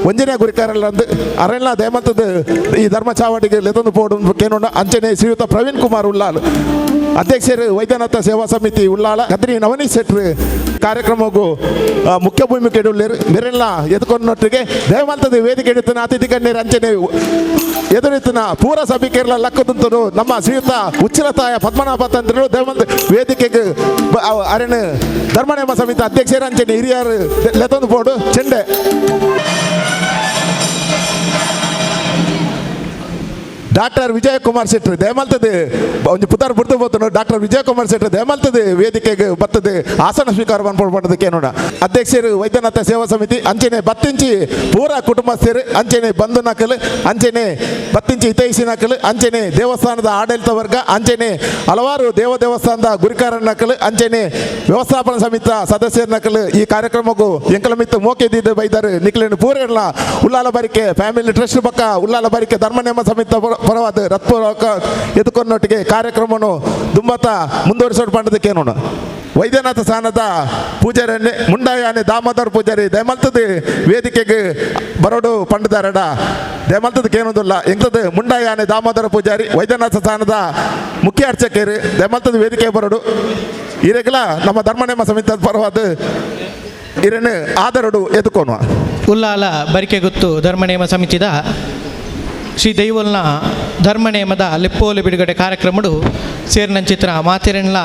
ಒಂಜನೇ ಗುರಿಕಾರಲ್ಲಂದು ಅರೆಲ್ಲ ದೇಮಂತದ ಈ ಧರ್ಮ ಚಾವಟಿಗೆ ಲೆತೊಂದು ಪೋಡು ಕೇನೋಣ ಅಂಚನೆ ಶ್ರೀಯುತ ಪ್ರವೀಣ್ ಕುಮಾರ್ ಉಳ್ಳಾಲ್ ಅಧ್ಯಕ್ಷರು ವೈದ್ಯನಾಥ ಸೇವಾ ಸಮಿತಿ ಉಳ್ಳಾಳ ಕದ್ರಿ ನವನೀತ್ ಶೆಟ್ರು ಕಾರ್ಯಕ್ರಮಕ್ಕೂ ಮುಖ್ಯ ಭೂಮಿಕೆ ಇಡುಳ್ಳೇರು ಬೇರೆಲ್ಲ ಎದ್ಕೊಂಡೊಟ್ಟಿಗೆ ದೇಮಂತದ ವೇದಿಕೆ ಇಡುತ್ತಾನೆ ಅತಿಥಿ ಕಣ್ಣೀರು ಅಂಚನೆ ಎದುರಿತ್ತಿನ ಪೂರ ಸಭಿಕೇರಲ ಲಕ್ಕದಂತರು ನಮ್ಮ ಶ್ರೀಯುತ ಉಚ್ಚಿಲತಾಯ ಪದ್ಮನಾಭ ತಂತ್ರರು ದೇಮಂತ ವೇದಿಕೆಗೆ ಅರೆಣ ಧರ್ಮನೇಮ ಸಮಿತಿ ಅಧ್ಯಕ್ಷರು ಅಂಚನೆ ಹಿರಿಯರು ಲೆತೊಂದು ಪೋಡು ಚೆಂಡೆ ಡಾಕ್ಟರ್ ವಿಜಯ್ ಕುಮಾರ್ ಶೆಟ್ರು ದಯಮಲ್ತದೆ ಒಂದು ಪುತಾರ್ ಬಿಡ್ತು ಬೋತನು ಡಾಕ್ಟರ್ ವಿಜಯ್ ಕುಮಾರ್ ಶೆಟ್ರು ದಯಮಲ್ತದೆ ವೇದಿಕೆಗೆ ಬರ್ತದೆ ಆಸನ ಸ್ವೀಕಾರ ಮಾಡ್ಕೊಳ್ಬಾರ್ದಕ್ಕೆ ನೋಡ ಅಧ್ಯಕ್ಷರು ವೈದ್ಯನಾಥ ಸೇವಾ ಸಮಿತಿ ಅಂಚೆನೆ ಬತ್ತಿಂಚಿ ಪೂರ ಕುಟುಂಬಸ್ಥರು ಅಂಚೆನೆ ಬಂಧು ನಕಲು ಅಂಚೆನೆ ಬತ್ತಿಂಚಿ ಹಿತೈಷಿ ನಕಲು ಅಂಚೆನೆ ದೇವಸ್ಥಾನದ ಆಡಳಿತ ವರ್ಗ ಅಂಚೆನೆ ಹಲವಾರು ದೇವಸ್ಥಾನದ ಗುರಿಕಾರ ನಕಲು ಅಂಚೆನೆ ವ್ಯವಸ್ಥಾಪನಾ ಸಮಿತಿ ಸದಸ್ಯರ ನಕಲು ಈ ಕಾರ್ಯಕ್ರಮಕ್ಕೂ ಎಂಕಲ ಮಿತ್ತು ಮೋಕೆದಿದ್ದು ಬೈದರು ನಿಖಿಲೇನು ಪೂರೆಲ್ಲ ಉಲ್ಲಾಲ ಬಾರಿಕೆ ಫ್ಯಾಮಿಲಿ ಟ್ರಸ್ಟ್ ಪಕ್ಕ ಉಲ್ಲಾಲ ಬಾರಿಕೆ ಧರ್ಮನೇಮ ಸಮಿತಿ ಪರವಾದ ರತ್ಪೂರ್ವಕ ಎದುಕೊಂಡೊಟ್ಟಿಗೆ ಕಾರ್ಯಕ್ರಮವನ್ನು ದುಂಬತ್ತ ಮುಂದುವರಿಸೋದು ಪಂಡದಕ್ಕೆ ನೋಡು ವೈದ್ಯನಾಥ ಸ್ಥಾನದ ಪೂಜಾರಿ ಮುಂಡಾಯಾನೆ ದಾಮೋದರ್ ಪೂಜಾರಿ ದಯಮಲ್ತದ ವೇದಿಕೆಗೆ ಬರೋಡು ಪಂಡದಾರಡ ದಯಮಲ್ತದಕ್ಕೆ ಏನೋದಿಲ್ಲ ಎಂಥದ್ದು ಮುಂಡಾಯಾನೆ ದಾಮೋದರ ಪೂಜಾರಿ ವೈದ್ಯನಾಥ ಸ್ಥಾನದ ಮುಖ್ಯ ಅರ್ಚಕರು ದಯಮಲ್ತದ ವೇದಿಕೆಗೆ ಬರೋಡು ಇರೆಗಲ ನಮ್ಮ ಧರ್ಮನೇಮ ಸಮಿತಿ ಪರವಾದ ಇರೇನು ಆದರಡು ಎದುಕೋಣ ಉಲ್ಲಾಲ ಬರಿಕೆ ಗೊತ್ತು ಧರ್ಮನೇಮ ಸಮಿತಿದ ಶ್ರೀ ದೈವಲ್ನ ಧರ್ಮನೇಮದ ಲೆಪ್ಪೋಲು ಬಿಡುಗಡೆ ಕಾರ್ಯಕ್ರಮಡು ಸೇರಿನ ಚಿತ್ರ ಮಾತಿರೆನ್ಲ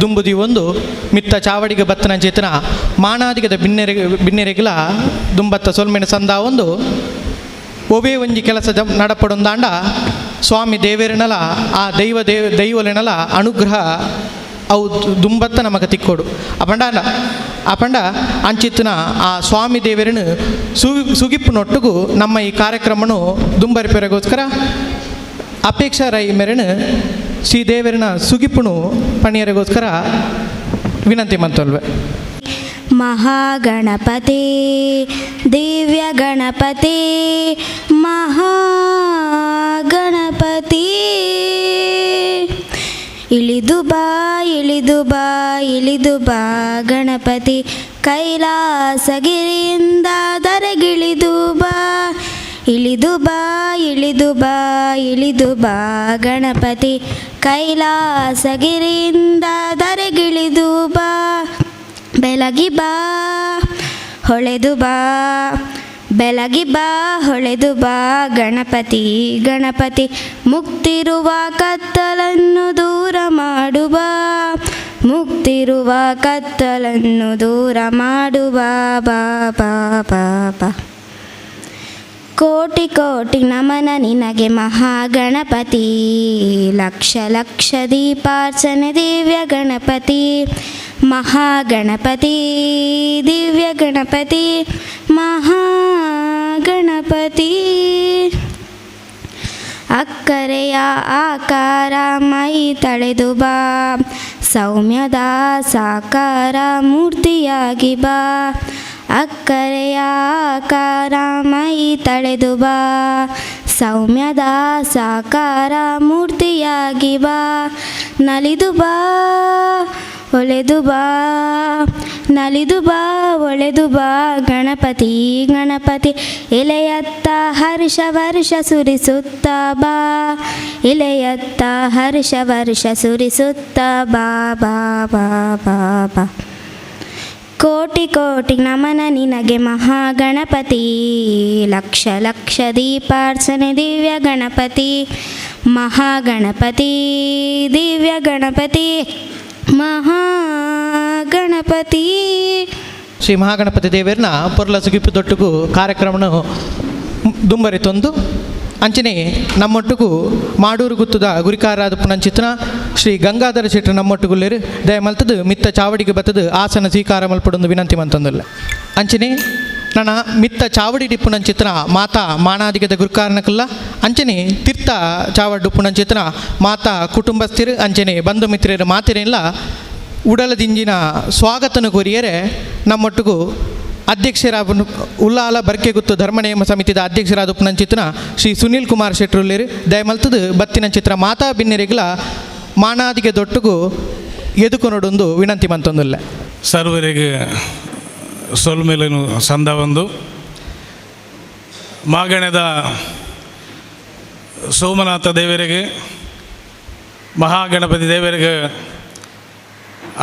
ದುಂಬುದಿ ಒಂದು ಮಿತ್ತ ಚಾವಡಿಗೆ ಬತ್ತನ ಚಿತ್ರ ಮಾಣಾದಿಗದ ಬಿನ್ನೆರೆಗಿಲ ದುಂಬತ್ತ ಸೊಲ್ಮೆನ ಸಂದ ಒಂದು ಒವೇ ಒಂಜಿ ಕೆಲಸ ನಡಪಡೊಂದಾಂಡ ಸ್ವಾಮಿ ದೇವೇರನಲ ಆ ದೈವಲೆನಲ ಅನುಗ್ರಹ ಅವು ದುಂಬತ್ತ ನಮಗೆ ತಿಕ್ಕೋಡು ಅಪಂಡ ಅಂಚಿತ್ತಿನ ಆ ಸ್ವಾಮಿ ದೇವರನ್ನು ಸುಗಿಪ್ಪುನೊಟ್ಟಿಗೂ ನಮ್ಮ ಈ ಕಾರ್ಯಕ್ರಮನು ದುಂಬರಿಪೆರಗೋಸ್ಕರ ಅಪೇಕ್ಷಾ ರೈ ಮೆರನು ಶ್ರೀ ದೇವರನ ಸುಗಿಪ್ಪುನು ಪಣಿಯರಿಗೋಸ್ಕರ ವಿನಂತಿ ಮಂತಲ್ವೆ. ಮಹಾಗಣಪತಿ ದಿವ್ಯ ಗಣಪತಿ ಮಹಾಗಣಪತಿ ಇಳಿದು ಬಾ ಇಳಿದು ಬಾ ಇಳಿದು ಬಾ ಗಣಪತಿ ಕೈಲಾಸಗಿರಿಯಿಂದ ಧರೆಗಿಳಿದು ಬಾ ಇಳಿದು ಬಾ ಇಳಿದು ಬಾ ಇಳಿದು ಬಾ ಗಣಪತಿ ಕೈಲಾಸಗಿರಿಯಿಂದ ಧರೆಗಿಳಿದು ಬಾ ಬೆಳಗಿ ಬಾ ಹೊಳೆದು ಬಾ ಬೆಳಗಿ ಬಾ ಹೊಳೆದು ಬಾ ಗಣಪತಿ ಗಣಪತಿ ಮುಕ್ತಿರುವ ಕತ್ತಲನ್ನು ದೂರ ಮಾಡುವ ಮುಕ್ತಿರುವ ಕತ್ತಲನ್ನು ದೂರ ಮಾಡುವ ಬಾ ಬಾ ಬಾ ಬಾ ಕೋಟಿ ಕೋಟಿ ನಮನ ನಿನಗೆ ಮಹಾಗಣಪತಿ ಲಕ್ಷ ಲಕ್ಷ ದೀಪಾರ್ಚನೆ ದಿವ್ಯ ಗಣಪತಿ ಮಹಾಗಣಪತಿ ದಿವ್ಯ ಗಣಪತಿ ಮಹಾಗಣಪತಿ ಅಕ್ಕರೆಯ ಆಕಾರ ಮೈ ತಳೆದು ಬಾ ಸೌಮ್ಯದ ಸಾಕಾರ ಮೂರ್ತಿಯಾಗಿ ಬಾ ಅಕ್ಕರೆಯ ಆಕಾರ ಮೈ ತಳೆದು ಬಾ ಸೌಮ್ಯದ ಸಾಕಾರ ಮೂರ್ತಿಯಾಗಿ ಬಾ ನಲಿದು ಬಾ ಒಳೆದು ಬಾ ನಲಿದು ಬಾ ಒಳೆದು ಬಾ ಗಣಪತಿ ಗಣಪತಿ ಎಲೆಯತ್ತ ಹರ್ಷ ವರ್ಷ ಸುರಿಸುತ್ತ ಬಾ ಎಲೆಯತ್ತ ಹರ್ಷ ವರ್ಷ ಸುರಿಸುತ್ತ ಬಾ ಬಾ ಬಾ ಬಾ ಬಾ ಕೋಟಿ ಕೋಟಿ ನಮನ ನಿನಗೆ ಮಹಾಗಣಪತಿ ಲಕ್ಷ ಲಕ್ಷ ದೀಪಾರ್ಚನೆ ದಿವ್ಯ ಗಣಪತಿ ಮಹಾಗಣಪತಿ ದಿವ್ಯ ಗಣಪತಿ ಮಹಾಗಣಪತಿ ಶ್ರೀ ಮಹಾಗಣಪತಿ ದೇವರನ್ನ ಪೊರ್ಲ ಸುಗಿಪ್ಪು ದೊಟ್ಟುಗೂ ಕಾರ್ಯಕ್ರಮನು ದುಂಬರಿತೊಂದು ಅಂಚನೆ ನಮ್ಮೊಟ್ಟಿಗೂ ಮಾಡೂರು ಗುತ್ತದ ಗುರಿಕಾರಾದ ಪುನಂಚಿತ್ನ ಶ್ರೀ ಗಂಗಾಧರ ಶೆಟ್ಟರು ನಮ್ಮೊಟ್ಟಿಗುಲ್ಲೇರು ದಯಮಲ್ತದು ಮಿತ್ತ ಚಾವಡಿಗೆ ಬತ್ತದು ಆಸನ ಸ್ವೀಕಾರ ಮಲ್ಪಡೊಂದು ವಿನಂತಿ ಮಂತಂದಲ್ಲ ಅಂಚನೆ ನನ್ನ ಮಿತ್ತ ಚಾವಡಿ ಡಿಪ್ಪುನಂಚಿತ್ರ ಮಾತಾ ಮಾಣಾದಿಗದ ಗುರುಕಾರನಕಲ್ಲ ಅಂಚನೆ ತೀರ್ಥ ಚಾವಡಿ ಪುನಂಚಿತ್ರ ಮಾತಾ ಕುಟುಂಬಸ್ಥರು ಅಂಚನೆ ಬಂಧು ಮಿತ್ರರು ಮಾತಿರೆಲ್ಲ ಉಡಲದಿಂಜಿನ ಸ್ವಾಗತನ ಕೋರಿಯರೆ ನಮ್ಮೊಟ್ಟಿಗೂ ಅಧ್ಯಕ್ಷರಾದ ಉಲ್ಲಾಲ ಬರ್ಕೆಗುತ್ತು ಧರ್ಮನೇಮ ಸಮಿತಿದ ಅಧ್ಯಕ್ಷರಾದ ಉಪನಂಚಿತನ ಶ್ರೀ ಸುನೀಲ್ ಕುಮಾರ್ ಶೆಟ್ರುಲ್ಲೇರು ದಯಮಲ್ತದು ಬತ್ತಿನ ಚಿತ್ರ ಮಾತಾ ಬಿನ್ನೆರೆಗಳ ಮಾನಾದಿಗೆ ದೊಟ್ಟುಗು ಎದುಕೊನೊಡೊಂದು ವಿನಂತಿ ಮಂತೊಂದುಲ್ಲ. ಸರ್ವರಿಗೆ ಸೊಲ್ಮೇಲನು ಸಂದ ಒಂದು ಮಾಗಣದ ಸೋಮನಾಥ ದೇವರಿಗೆ ಮಹಾಗಣಪತಿ ದೇವರಿಗೆ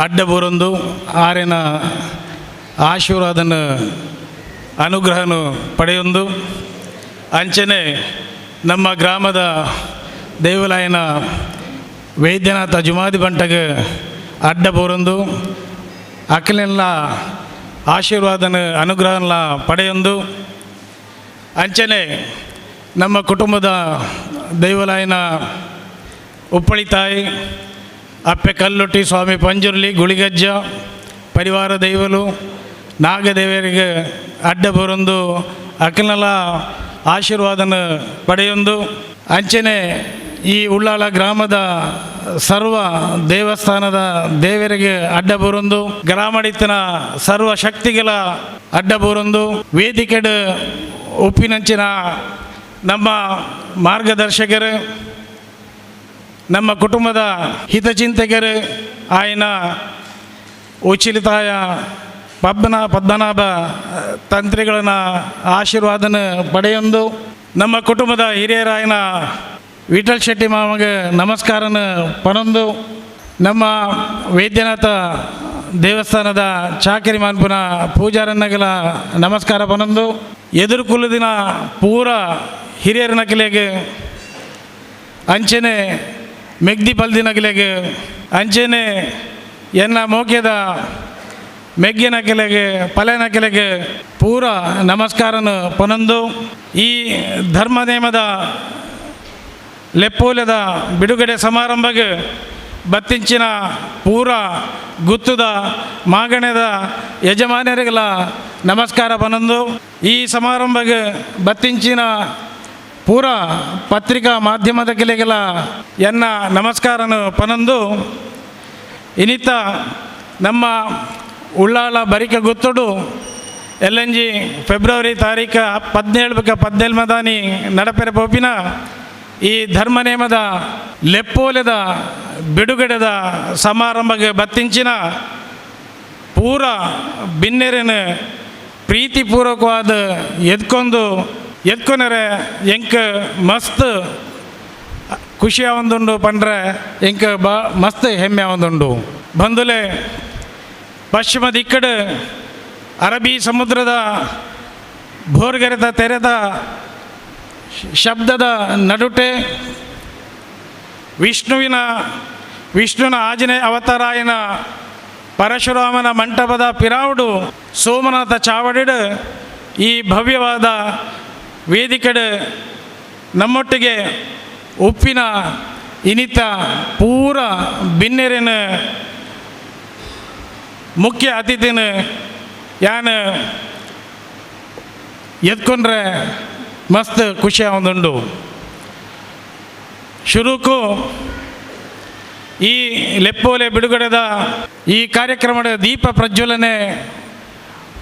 ಅಡ್ಡ ಬರೊಂದು ಆರಿನ ಆಶೀರ್ವಾದನ ಅನುಗ್ರಹನು ಪಡೆಯೊಂದು ಅಂಚನೆ ನಮ್ಮ ಗ್ರಾಮದ ದೇವಾಲಯನ ವೈದ್ಯನಾಥ ಜುಮಾದಿ ಬಂಟಗೆ ಅಡ್ಡ ಬರೊಂದು ಅಖಿಲೆಲ್ಲ ಆಶೀರ್ವಾದನ ಅನುಗ್ರಹನ ಪಡೆಯೊಂದು ಅಂಚನೆ ನಮ್ಮ ಕುಟುಂಬದ ದೇವಾಲಯನ ಉಪ್ಪಳಿ ತಾಯಿ ಅಪ್ಪೆ ಕಲ್ಲೊಟ್ಟಿ ಸ್ವಾಮಿ ಪಂಜುರ್ಲಿ ಗುಳಿಗಜ್ಜ ಪರಿವಾರ ದೈವಲು ನಾಗದೇವರಿಗೆ ಅಡ್ಡ ಬರೊಂದು ಅಖಿಲೆಲ್ಲ ಆಶೀರ್ವಾದನ ಪಡೆಯೊಂದು ಅಂಚನೆ ಈ ಉಳ್ಳಾಲ ಗ್ರಾಮದ ಸರ್ವ ದೇವಸ್ಥಾನದ ದೇವರಿಗೆ ಅಡ್ಡ ಬರೊಂದು ಗ್ರಾಮಡಿತನ ಸರ್ವ ಶಕ್ತಿಗಳ ಅಡ್ಡ ಬರೊಂದು ವೇದಿಕೆಡ್ ಉಪ್ಪಿನಂಚಿನ ನಮ್ಮ ಮಾರ್ಗದರ್ಶಕರು ನಮ್ಮ ಕುಟುಂಬದ ಹಿತಚಿಂತಕರು ಆಯ್ನ ಉಚಿಲಿತಾಯ ಪದ್ಮನಾಭ ತಂತ್ರಿಗಳನ್ನ ಆಶೀರ್ವಾದನ ಪಡೆಯೊಂದು ನಮ್ಮ ಕುಟುಂಬದ ಹಿರಿಯರಾಯನ ವಿಠಲ್ ಶೆಟ್ಟಿ ಮಾಮಗೆ ನಮಸ್ಕಾರನ ಪನೊಂದು ನಮ್ಮ ವೈದ್ಯನಾಥ ದೇವಸ್ಥಾನದ ಚಾಕರಿ ಮಾನ್ಪುನ ಪೂಜಾರನ್ನಗಲ ನಮಸ್ಕಾರ ಪನೊಂದು ಎದುರು ಕುಲದಿನ ಪೂರ ಹಿರಿಯರ ನಕಲೆಗೆ ಅಂಚನೆ ಮೆಗ್ದಿ ಬಲ್ದಿನಗಲೆಗೆ ಅಂಚನೆ ಎನ್ನ ಮೋಕ್ಯದ ಮೆಗ್ಗಿನ ಕೆಲೆಗೆ ಪಲೆನ ಕೆಲೆಗೆ ಪೂರ ನಮಸ್ಕಾರನ ಪನೊಂದು ಈ ಧರ್ಮನೇಮದ ಲೆಪ್ಪೋಲೆದ ಬಿಡುಗಡೆ ಸಮಾರಂಭಗೆ ಬತ್ತಿಂಚಿನ ಪೂರ ಗುತ್ತುದ ಮಾಗಣದ ಯಜಮಾನರಿಗೆಲ್ಲ ನಮಸ್ಕಾರ ಪನೊಂದು ಈ ಸಮಾರಂಭಗೆ ಬತ್ತಿಂಚಿನ ಪೂರ ಪತ್ರಿಕಾ ಮಾಧ್ಯಮದ ಕೆಲೆಗೆಲ್ಲ ಎನ್ನ ನಮಸ್ಕಾರನು ಪನೊಂದು ಇನ್ನಿತ ನಮ್ಮ ಉಳ್ಳಾಲ ಬರಿಕೆ ಗುತ್ತುಡು ಎಲ್ಲಂಜಿ ಫೆಬ್ರವರಿ ತಾರೀಖು 17 ಮದಾನಿ ನಡಪೆರೆ ಪೋಪಿನ ಈ ಧರ್ಮನೇಮದ ಲೆಪ್ಪೋಲೆದ ಬಿಡುಗಡೆದ ಸಮಾರಂಭಕ್ಕೆ ಬತ್ತಿಂಚಿನ ಪೂರ ಬಿನ್ನೆರೆನ ಪ್ರೀತಿಪೂರ್ವಕವಾದ ಎದ್ಕೊಂಡರೆ ಎಂಕ ಮಸ್ತ್ ಖುಷಿ ಆವೊಂದುಂಡು ಪಂಡ್ರೆ ಎಂಕ ಮಸ್ತ್ ಹೆಮ್ಮೆ ಆವೊಂದುಂಡು ಬಂದುಲೆ ಪಶ್ಚಿಮ ದಿಕ್ಕಡು ಅರಬ್ಬಿ ಸಮುದ್ರದ ಭೋರ್ಗೆರೆದ ತೆರೆದ ಶಬ್ದದ ನಡುಟೆ ವಿಷ್ಣುವಿನ ಆಂಜನೇಯ ಅವತಾರಾಯನ ಪರಶುರಾಮನ ಮಂಟಪದ ಪಿರಾವುಡು ಸೋಮನಾಥ ಚಾವಡಿಡು ಈ ಭವ್ಯವಾದ ವೇದಿಕೆಡು ನಮ್ಮೊಟ್ಟಿಗೆ ಉಪ್ಪಿನ ಇನಿತ ಪೂರ ಬಿನ್ನೆರಿನ ಮುಖ್ಯ ಅತಿಥಿನ ಯಾನು ಎದ್ಕೊಂಡ್ರೆ ಮಸ್ತ್ ಖುಷಿ ಆವೊಂದುಂಡು ಶುರುಕು ಈ ಲೆಪ್ಪೋಲೆ ಬಿಡುಗಡೆದ ಈ ಕಾರ್ಯಕ್ರಮದ ದೀಪ ಪ್ರಜ್ವಲನೆ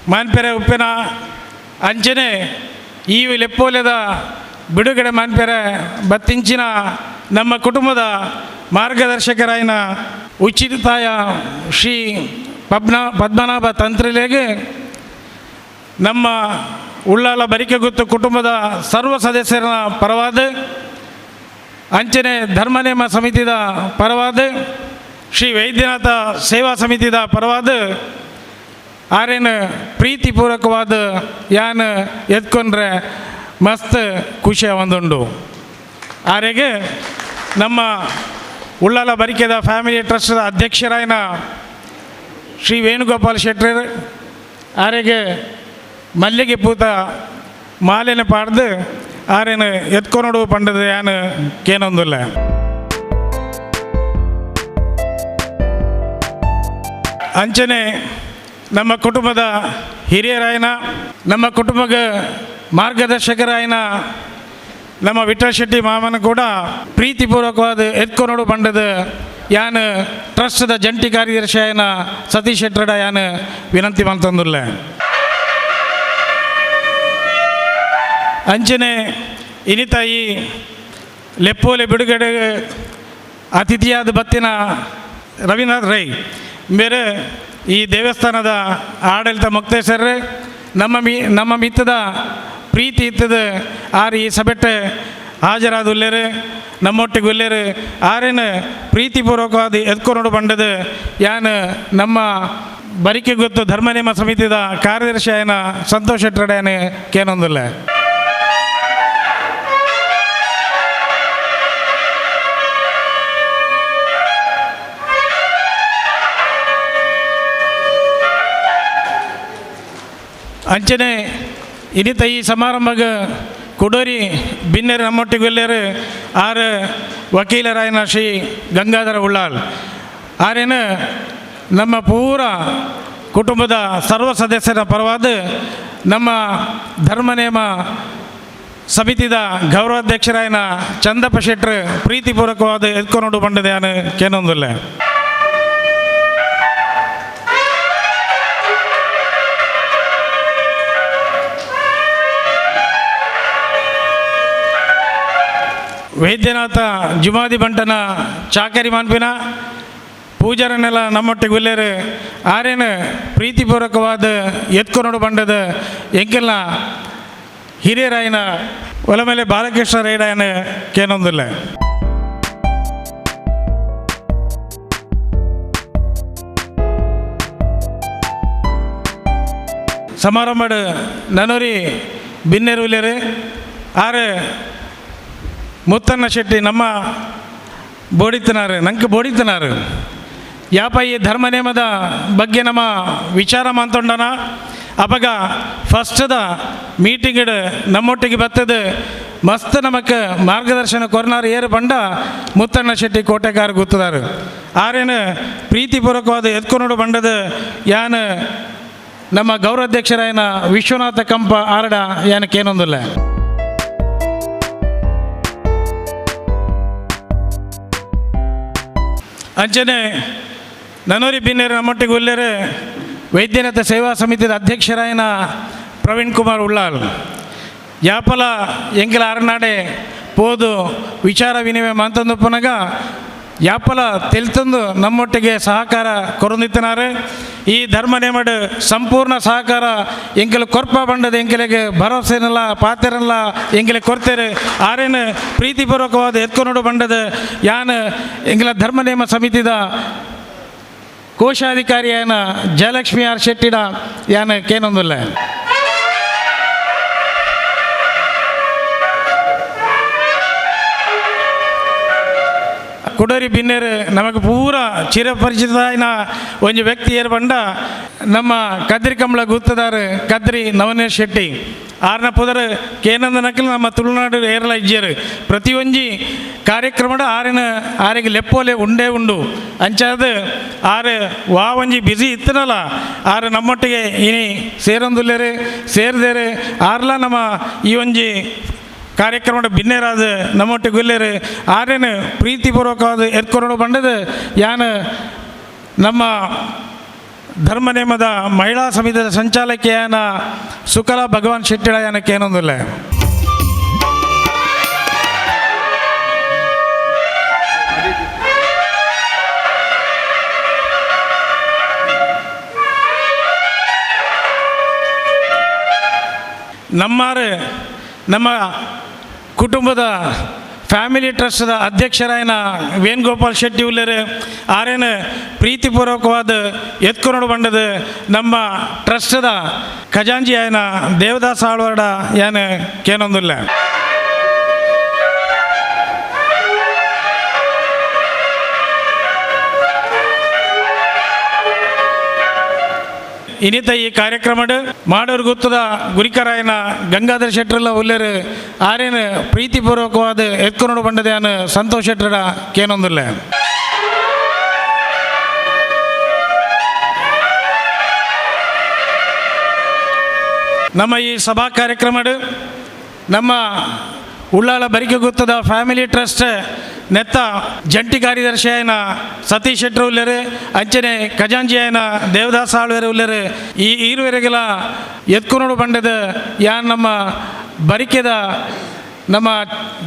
ಮಾನ್ಪೆರೆ ಉಪ್ಪಿನ ಅಂಚನೆ ಈ ಲೆಪ್ಪೋಲೆದ ಬಿಡುಗಡೆ ಮಾನ್ಪೆರೆ ಬತ್ತಿಂಚಿನ ನಮ್ಮ ಕುಟುಂಬದ ಮಾರ್ಗದರ್ಶಕರಾಯಿನ ಉಚಿತಾಯ ಶ್ರೀ ಪದ್ಮನಾಭ ತಂತ್ರಿಲೆಗೆ ನಮ್ಮ ಉಳ್ಳಾಲ ಬರಿಕೆ ಗುತ್ತು ಕುಟುಂಬದ ಸರ್ವ ಸದಸ್ಯರ ಪರವಾದ ಅಂಚನೆ ಧರ್ಮನೇಮ ಸಮಿತಿದ ಪರವಾದ ಶ್ರೀ ವೈದ್ಯನಾಥ ಸೇವಾ ಸಮಿತಿದ ಪರವಾದ ಆರೇನು ಪ್ರೀತಿಪೂರ್ವಕವಾದ ಯಾನು ಎದ್ಕೊಂಡ್ರೆ ಮಸ್ತ್ ಖುಷಿ ಆವೊಂದುಂಡು ಆರೆಗೆ ನಮ್ಮ ಉಳ್ಳಾಲ ಬರಿಕೆದ ಫ್ಯಾಮಿಲಿ ಟ್ರಸ್ಟ್ದ ಅಧ್ಯಕ್ಷರಾಯಿನ ಶ್ರೀ ವೇಣುಗೋಪಾಲ್ ಶೆಟ್ಟರ್ ಆರೆಗೆ ಮಲ್ಲಿಗೆ ಪೂತ ಮಾಲೆನ ಪಾಡ್ದು ಆರೇನು ಎತ್ಕೊನೋಡು ಪಂಡದ ಯಾನು ಕೇನೊಂದಿಲ್ಲ ಅಂಚನೆ ನಮ್ಮ ಕುಟುಂಬದ ಹಿರಿಯರಾಯನ ನಮ್ಮ ಕುಟುಂಬಕ್ಕೆ ಮಾರ್ಗದರ್ಶಕರಾಯನ ನಮ್ಮ ವಿಠಲ್ ಶೆಟ್ಟಿ ಮಾಮನ ಕೂಡ ಪ್ರೀತಿಪೂರ್ವಕವಾದ ಎತ್ಕೊನೋಡು ಪಂಡದ ಯಾನು ಟ್ರಸ್ಟ್ದ ಜಂಟಿ ಕಾರ್ಯದರ್ಶಿ ಆಯನ ಸತೀಶ್ ಶೆಟ್ಟಡ ಯಾನು ವಿನಂತಿ ಮಂತಂದುಲ್ಲ ಅಂಚನೆ ಇನಿತಾಯಿ ಲೆಪ್ಪೋಲೆ ಬಿಡುಗಡೆ ಅತಿಥಿಯಾದ ಬತ್ತಿನ ರವೀಂದ್ರನಾಥ್ ರೈ ಬೇರೆ ಈ ದೇವಸ್ಥಾನದ ಆಡಳಿತ ಮುಕ್ತೇಶ್ವರರೇ ನಮ್ಮ ಮಿತ್ತದ ಪ್ರೀತಿ ಇತ್ತದ ಆರು ಈ ಸಭೆಟ್ಟೆ ಹಾಜರಾದ ಉಲ್ಲೇರು ನಮ್ಮೊಟ್ಟಿಗೆ ಉಲ್ಲೇರು ಆರೇನು ಪ್ರೀತಿಪೂರ್ವಕವಾದ ಎದ್ಕೊಂಡು ಬಂಡದು ಯಾನು ನಮ್ಮ ಬರಿಕೆ ಗೊತ್ತು ಧರ್ಮನೇಮ ಸಮಿತಿದ ಕಾರ್ಯದರ್ಶಿ ಆಯನ ಸಂತೋಷ್ ಶೆಟ್ಟರಡೇನು ಕೇನೊಂದಿಲ್ಲ. ಅಂಚನೆ ಇನಿತ ಈ ಸಮಾರಂಭಗೆ ಕುಡೋರಿ ಬಿನ್ನೇರು ನಮ್ಮೊಟ್ಟಿಗೆ ಒಲ್ಲೇರು ಆರು ವಕೀಲರಾಯನ ಶ್ರೀ ಗಂಗಾಧರ ಉಳ್ಳಾಲ್ ಆರೇನು ನಮ್ಮ ಪೂರ ಕುಟುಂಬದ ಸರ್ವ ಸದಸ್ಯರ ಪರವಾದ ನಮ್ಮ ಧರ್ಮನೇಮ ಸಮಿತಿದ ಗೌರವಾಧ್ಯಕ್ಷರಾಯನ ಚಂದಪ್ಪ ಶೆಟ್ಟರು ಪ್ರೀತಿಪೂರ್ವಕವಾದ ಎದ್ಕೊಂಡು ಬಂದಿದೆ ನಾನು ಕೇನೊಂದಿಲ್ಲ. ವೈದ್ಯನಾಥ ಜುಮಾದಿ ಬಂಟನ ಚಾಕರಿ ಮಾನ್ಪಿನ ಪೂಜಾರನ್ನೆಲ್ಲ ನಮ್ಮೊಟ್ಟಿಗೆ ಉಲ್ಲೇರು ಆರೇನು ಪ್ರೀತಿಪೂರ್ವಕವಾದ ಎತ್ಕೊಂಡು ಬಂಡದ ಎಂಕೆಲ್ಲ ಹಿರಿಯರಾಯನ ಒಲಮೇಲೆ ಬಾಲಕೃಷ್ಣ ರೈಡಾಯನ ಕೇನೊಂದಿಲ್ಲ. ಸಮಾರಂಭ ನನೂರಿ ಬಿನ್ನೇರು ಉಲ್ಲೇರು ಆರು ಮುತ್ತಣ್ಣ ಶೆಟ್ಟಿ ನಮ್ಮ ಬೋಡಿತನಾರು ನಂಗೆ ಬೋಡಿತನಾರು ಯಾಪ ಈ ಧರ್ಮ ನೇಮದ ಬಗ್ಗೆ ನಮ್ಮ ವಿಚಾರ ಮಾತೊಂಡನ ಅಪಗ ಫಸ್ಟದ ಮೀಟಿಂಗ್ ನಮ್ಮೊಟ್ಟಿಗೆ ಬರ್ತದೆ ಮಸ್ತ್ ನಮಕ್ಕೆ ಮಾರ್ಗದರ್ಶನ ಕೊರನಾರು ಏರು ಬಂಡ ಮುತ್ತಣ್ಣ ಶೆಟ್ಟಿ ಕೋಟೆಗಾರ ಗೊತ್ತದಾರು ಆರೇನು ಪ್ರೀತಿಪೂರ್ವಕವಾದ ಎತ್ಕೊಂಡು ಬಂಡದ ಯಾನು ನಮ್ಮ ಗೌರವಾಧ್ಯಕ್ಷರಾಯನ ವಿಶ್ವನಾಥ ಕಂಪ ಆರಡ ಏನಕ್ಕೇನೊಂದಿಲ್ಲ. ಅಂಚನೆ ನನೂರಿ ಬಿನ್ನೇರು ನಮ್ಮೊಟ್ಟಿಗೆ ಉಲ್ಲೇರು ವೈದ್ಯನಾಥ ಸೇವಾ ಸಮಿತಿಯ ಅಧ್ಯಕ್ಷರಾಯನ ಪ್ರವೀಣ್ ಕುಮಾರ್ ಉಳ್ಳಾಲ್ ಯಾಪಲ ಎಂಗಿಲ ಅರನಾಡೆ ಪೋದು ವಿಚಾರ ವಿನಿಮಯ ಮಾತಂದು ಪುನಗ ಯಾಪಲ ತೆಲ್ತಂದು ನಮ್ಮೊಟ್ಟಿಗೆ ಸಹಕಾರ ಕೊರೊಂದಿತ್ತನಾರೆ ಈ ಧರ್ಮ ನೇಮಡ್ ಸಂಪೂರ್ಣ ಸಹಕಾರ ಎಂಕೆಲ ಕೊರ್ಪ ಬಂಡದ ಎಂಕೆಲೆಗೆ ಭರವಸೆನಲ್ಲ ಪಾತೆರಲ್ಲ ಎಂಕೆಲೆ ಕೊರ್ತೇರೆ ಆರೇನು ಪ್ರೀತಿಪೂರ್ವಕವಾದ ಎತ್ಕೊಂಡು ಬಂಡದ ಯಾನು ಎಂಗೆಲ ಧರ್ಮ ನೇಮ ಸಮಿತಿದ ಕೋಶಾಧಿಕಾರಿಯಾನ ಜಯಲಕ್ಷ್ಮಿ ಆರ್ ಶೆಟ್ಟಿಡ ಯಾನು ಕೇನೊಂದಿಲ್ಲ. ಕುಡೋರಿ ಬಿನ್ನೇರು ನಮಗೆ ಪೂರ ಚಿರಪರಿಚಿತ ಒಂದು ವ್ಯಕ್ತಿ ಏರು ಬಂಡ ನಮ್ಮ ಕದ್ರಿ ಕಂಬಳ ಗುತ್ತದಾರ ಕದ್ರಿ ನವನೇಶ್ ಶೆಟ್ಟಿ ಆರ್ನ ಪುದರ್ ಕೇನಂದ ನಕಲು ನಮ್ಮ ತುಳುನಾಡು ಏರ್ಲ ಇಜ್ಜರು ಪ್ರತಿಯೊಂಜಿ ಕಾರ್ಯಕ್ರಮದ ಆರಿಗೆ ಲೆಪ್ಪೋಲೆ ಉಂಡೇ ಉಂಡು ಅಂಚಾದ ಆರು ವಾ ಒಂಜಿ ಬಿಸಿ ಇತ್ತನಲ್ಲ ಆರು ನಮ್ಮೊಟ್ಟಿಗೆ ಇನಿ ಸೇರೊಂದುಲ್ಲೇರು ಸೇರಿದೇರು ಆರ್ಲ ನಮ್ಮ ಈ ಒಂಜಿ ಕಾರ್ಯಕ್ರಮದ ಬಿನ್ನೇರಾದ ನಮ್ಮೊಟ್ಟಿಗೆ ಗುಲ್ಲೇರು ಆರೇನು ಪ್ರೀತಿಪೂರ್ವಕವಾದ ಎತ್ಕೊಂಡು ಬಂಡದು ಯಾನು ನಮ್ಮ ಧರ್ಮ ನೇಮದ ಮಹಿಳಾ ಸಮಿತಿಯ ಸಂಚಾಲಕಿಯಾನ ಸುಕಲಾ ಭಗವಾನ್ ಶೆಟ್ಟಿಳ ಯಾನಕ್ಕೆ ಏನೊಂದಿಲ್ಲ. ನಮ್ಮ ಕುಟುಂಬದ ಫ್ಯಾಮಿಲಿ ಟ್ರಸ್ಟ್ದ ಅಧ್ಯಕ್ಷರಾಯನ ವೇಣುಗೋಪಾಲ್ ಶೆಟ್ಟಿ ಉಲ್ಲೇರು ಆರೇನು ಪ್ರೀತಿಪೂರ್ವಕವಾದ ಎತ್ಕೊಂಡು ಬಂಡದು ನಮ್ಮ ಟ್ರಸ್ಟ್ದ ಖಜಾಂಜಿ ಆಯನ ದೇವದಾಸ್ ಆಳ್ವಾಡ ಯಾನು ಕೇನೊಂದಿಲ್ಲ. ಇನಿತ ಈ ಕಾರ್ಯಕ್ರಮದ ಮಾಡೋರು ಗೊತ್ತದ ಗುರಿಕರಾಯನ ಗಂಗಾಧರ ಶೆಟ್ಟರೆಲ್ಲ ಉಲ್ಲೇರು ಆರೇನು ಪ್ರೀತಿಪೂರ್ವಕವಾದ ಎತ್ಕೊಂಡು ಬಂಡದ ಯಾನು ಸಂತೋಷ್ ಶೆಟ್ಟರ ಕೇನೊಂದಿಲ್ಲ. ನಮ್ಮ ಈ ಸಭಾ ಕಾರ್ಯಕ್ರಮದ ನಮ್ಮ ಉಳ್ಳಾಳ ಬರಿಕೆ ಗೊತ್ತದ ಫ್ಯಾಮಿಲಿ ಟ್ರಸ್ಟ್ ನೆತ್ತ ಜಂಟಿ ಕಾರ್ಯದರ್ಶಿ ಆಯನ ಸತೀಶ್ ಶೆಟ್ಟರು ಉಲ್ಲೇರು ಅಂಚನೆ ಖಜಾಂಜಿ ಆಯನ ದೇವದಾಸ್ ಆಳ್ವೇರು ಉಲ್ಲೇರು ಈ ಈರುವರೆಗೆಲ್ಲ ಎತ್ಕೊಂಡು ಬಂಡದ ಯಾನ್ ನಮ್ಮ ಬರಿಕೆದ ನಮ್ಮ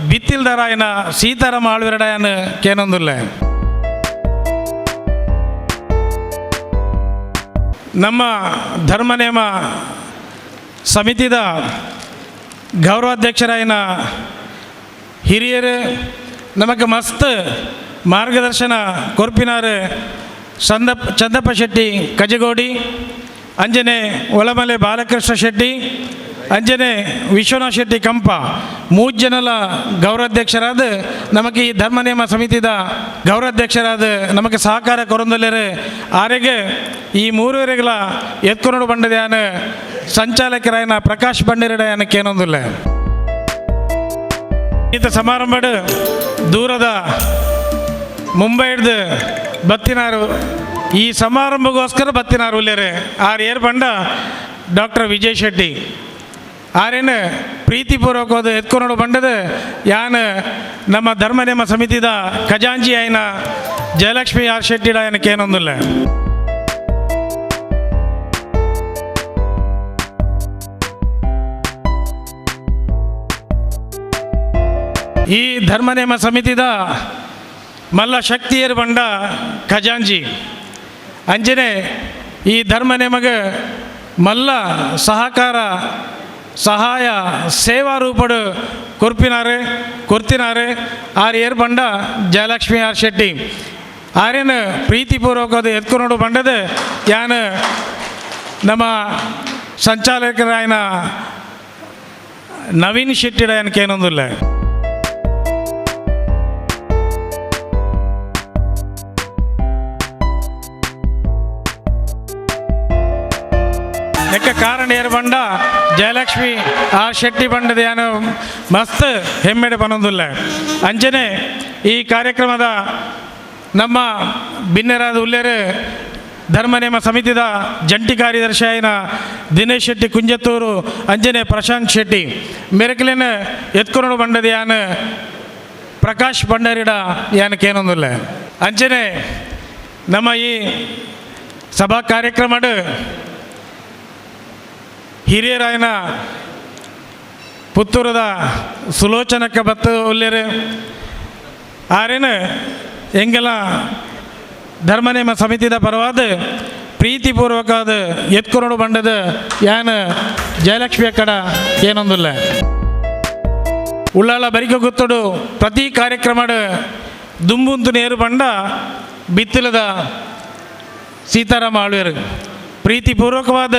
ಬಿತ್ತಿಲ್ದಾರಾಯನ ಸೀತಾರಾಮ ಆಳ್ವೆರಡಾಯನ ಕೇನೊಂದುಲ್ಲ ನಮ್ಮ ಧರ್ಮನೇಮ ಸಮಿತಿದ ಗೌರವಾಧ್ಯಕ್ಷರಾಯನ ಹಿರಿಯರು ನಮಗೆ ಮಸ್ತ್ ಮಾರ್ಗದರ್ಶನ ಕೊರ್ಪಿನಾರು ಚಂದಪ್ಪ ಶೆಟ್ಟಿ ಕಜಗೋಡಿ ಅಂಜನೆ ಒಳಮಲೆ ಬಾಲಕೃಷ್ಣ ಶೆಟ್ಟಿ ಅಂಜನೆ ವಿಶ್ವನಾಥ್ ಶೆಟ್ಟಿ ಕಂಪ 3 ಜನಲ ಗೌರವಾಧ್ಯಕ್ಷರಾದ ನಮಗೆ ಈ ಧರ್ಮನೇಮ ಸಮಿತಿದ ಗೌರವಾಧ್ಯಕ್ಷರಾದ ನಮಗೆ ಸಹಕಾರ ಕೊರೊಂದಲ್ಲರು ಆರೆಗೆ ಈ 3 ಎತ್ಕೊಂಡು ಬಂಡದ್ಯಾನ ಸಂಚಾಲಕರಾಯನ ಪ್ರಕಾಶ್ ಬಂಡೇರಡಯಾನಕ್ಕೆ ಏನೊಂದಿಲ್ಲ ಈತ ಸಮಾರಂಭಡು ದೂರದ ಮುಂಬೈ ಹಿಡ್ದು ಬತ್ತಿನಾರು ಈ ಸಮಾರಂಭಗೋಸ್ಕರ ಬತ್ತಿನಾರು ಉಲ್ಲೇರೆ ಆರು ಏರ್ ಬಂಡ ಡಾಕ್ಟರ್ ವಿಜಯ್ ಶೆಟ್ಟಿ ಆರೇನು ಪ್ರೀತಿಪೂರ್ವಕವಾದ ಎತ್ಕೊಂಡು ಬಂಡದು ಯಾನು ನಮ್ಮ ಧರ್ಮನೇಮ ಸಮಿತಿದ ಖಜಾಂಚಿ ಆಯ್ನ ಜಯಲಕ್ಷ್ಮಿ ಆರ್ ಶೆಟ್ಟಿ ಆಯನಕ್ಕೆ ಏನೊಂದಿಲ್ಲ ಈ ಧರ್ಮನೇಮ ಸಮಿತಿದ ಮಲ್ಲ ಶಕ್ತಿಯರು ಬಂಡ ಖಜಾಂಜಿ ಅಂಜನೆ ಈ ಧರ್ಮನೇಮಗೆ ಮಲ್ಲ ಸಹಕಾರ ಸಹಾಯ ಸೇವಾ ರೂಪಡು ಕೊರ್ತಿನಾರು ಆರು ಏರ್ ಬಂಡ ಜಯಲಕ್ಷ್ಮಿ ಆರ್ ಶೆಟ್ಟಿ ಆರೇನು ಪ್ರೀತಿಪೂರ್ವಕವಾದ ಎತ್ಕೊಂಡು ಬಂಡದ ಯಾನು ನಮ್ಮ ಸಂಚಾಲಕರಾಯನ ನವೀನ್ ಶೆಟ್ಟಿ ಆಯನಕ್ಕೆ ಏನೊಂದಿಲ್ಲ ನೆಕ್ಕ ಕಾರಣ ಏರ್ ಬಂಡ ಜಯಲಕ್ಷ್ಮಿ ಆರ್ ಶೆಟ್ಟಿ ಬಂಡದ ಯಾನು ಮಸ್ತ್ ಹೆಮ್ಮೆಡೆ ಬನ್ನೊಂದಿಲ್ಲ ಅಂಜನೆ ಈ ಕಾರ್ಯಕ್ರಮದ ನಮ್ಮ ಭಿನ್ನರಾದ ಉಲ್ಲೇರು ಧರ್ಮನೇಮ ಸಮಿತಿದ ಜಂಟಿ ಕಾರ್ಯದರ್ಶಿ ಆಯ್ನ ದಿನೇಶ್ ಶೆಟ್ಟಿ ಕುಂಜತ್ತೂರು ಅಂಜನೆ ಪ್ರಶಾಂತ್ ಶೆಟ್ಟಿ ಮೆರಕಲೇನ ಎತ್ಕೊಂಡು ಬಂಡದ ಯಾನು ಪ್ರಕಾಶ್ ಬಂಡಾರಿಡ ಯಾನಕ್ಕೆ ಏನೊಂದಿಲ್ಲ ಅಂಜನೆ ನಮ್ಮ ಈ ಸಭಾ ಕಾರ್ಯಕ್ರಮಡು ಹಿರಿಯರಾಯನ ಪುತ್ತೂರದ ಸುಲೋಚನಕ್ಕೆ ಬತ್ತು ಉಲ್ಲೇರು ಆರೇನು ಎಂಗೆಲ್ಲ ಧರ್ಮನೇಮ ಸಮಿತಿದ ಪರವಾದ ಪ್ರೀತಿಪೂರ್ವಕವಾದ ಎತ್ಕೊಂಡು ಬಂಡದ ಯಾನು ಜಯಲಕ್ಷ್ಮಿ ಕಡ ಏನೊಂದಿಲ್ಲ ಉಳ್ಳಾಳ ಬರಿಕೆ ಗೊತ್ತಡು ಪ್ರತಿ ಕಾರ್ಯಕ್ರಮದ ದುಂಬುಂತು ನೇರು ಬಂಡ ಬಿತ್ತಲದ ಸೀತಾರಾಮ ಆಳ್ವೇರು ಪ್ರೀತಿಪೂರ್ವಕವಾದ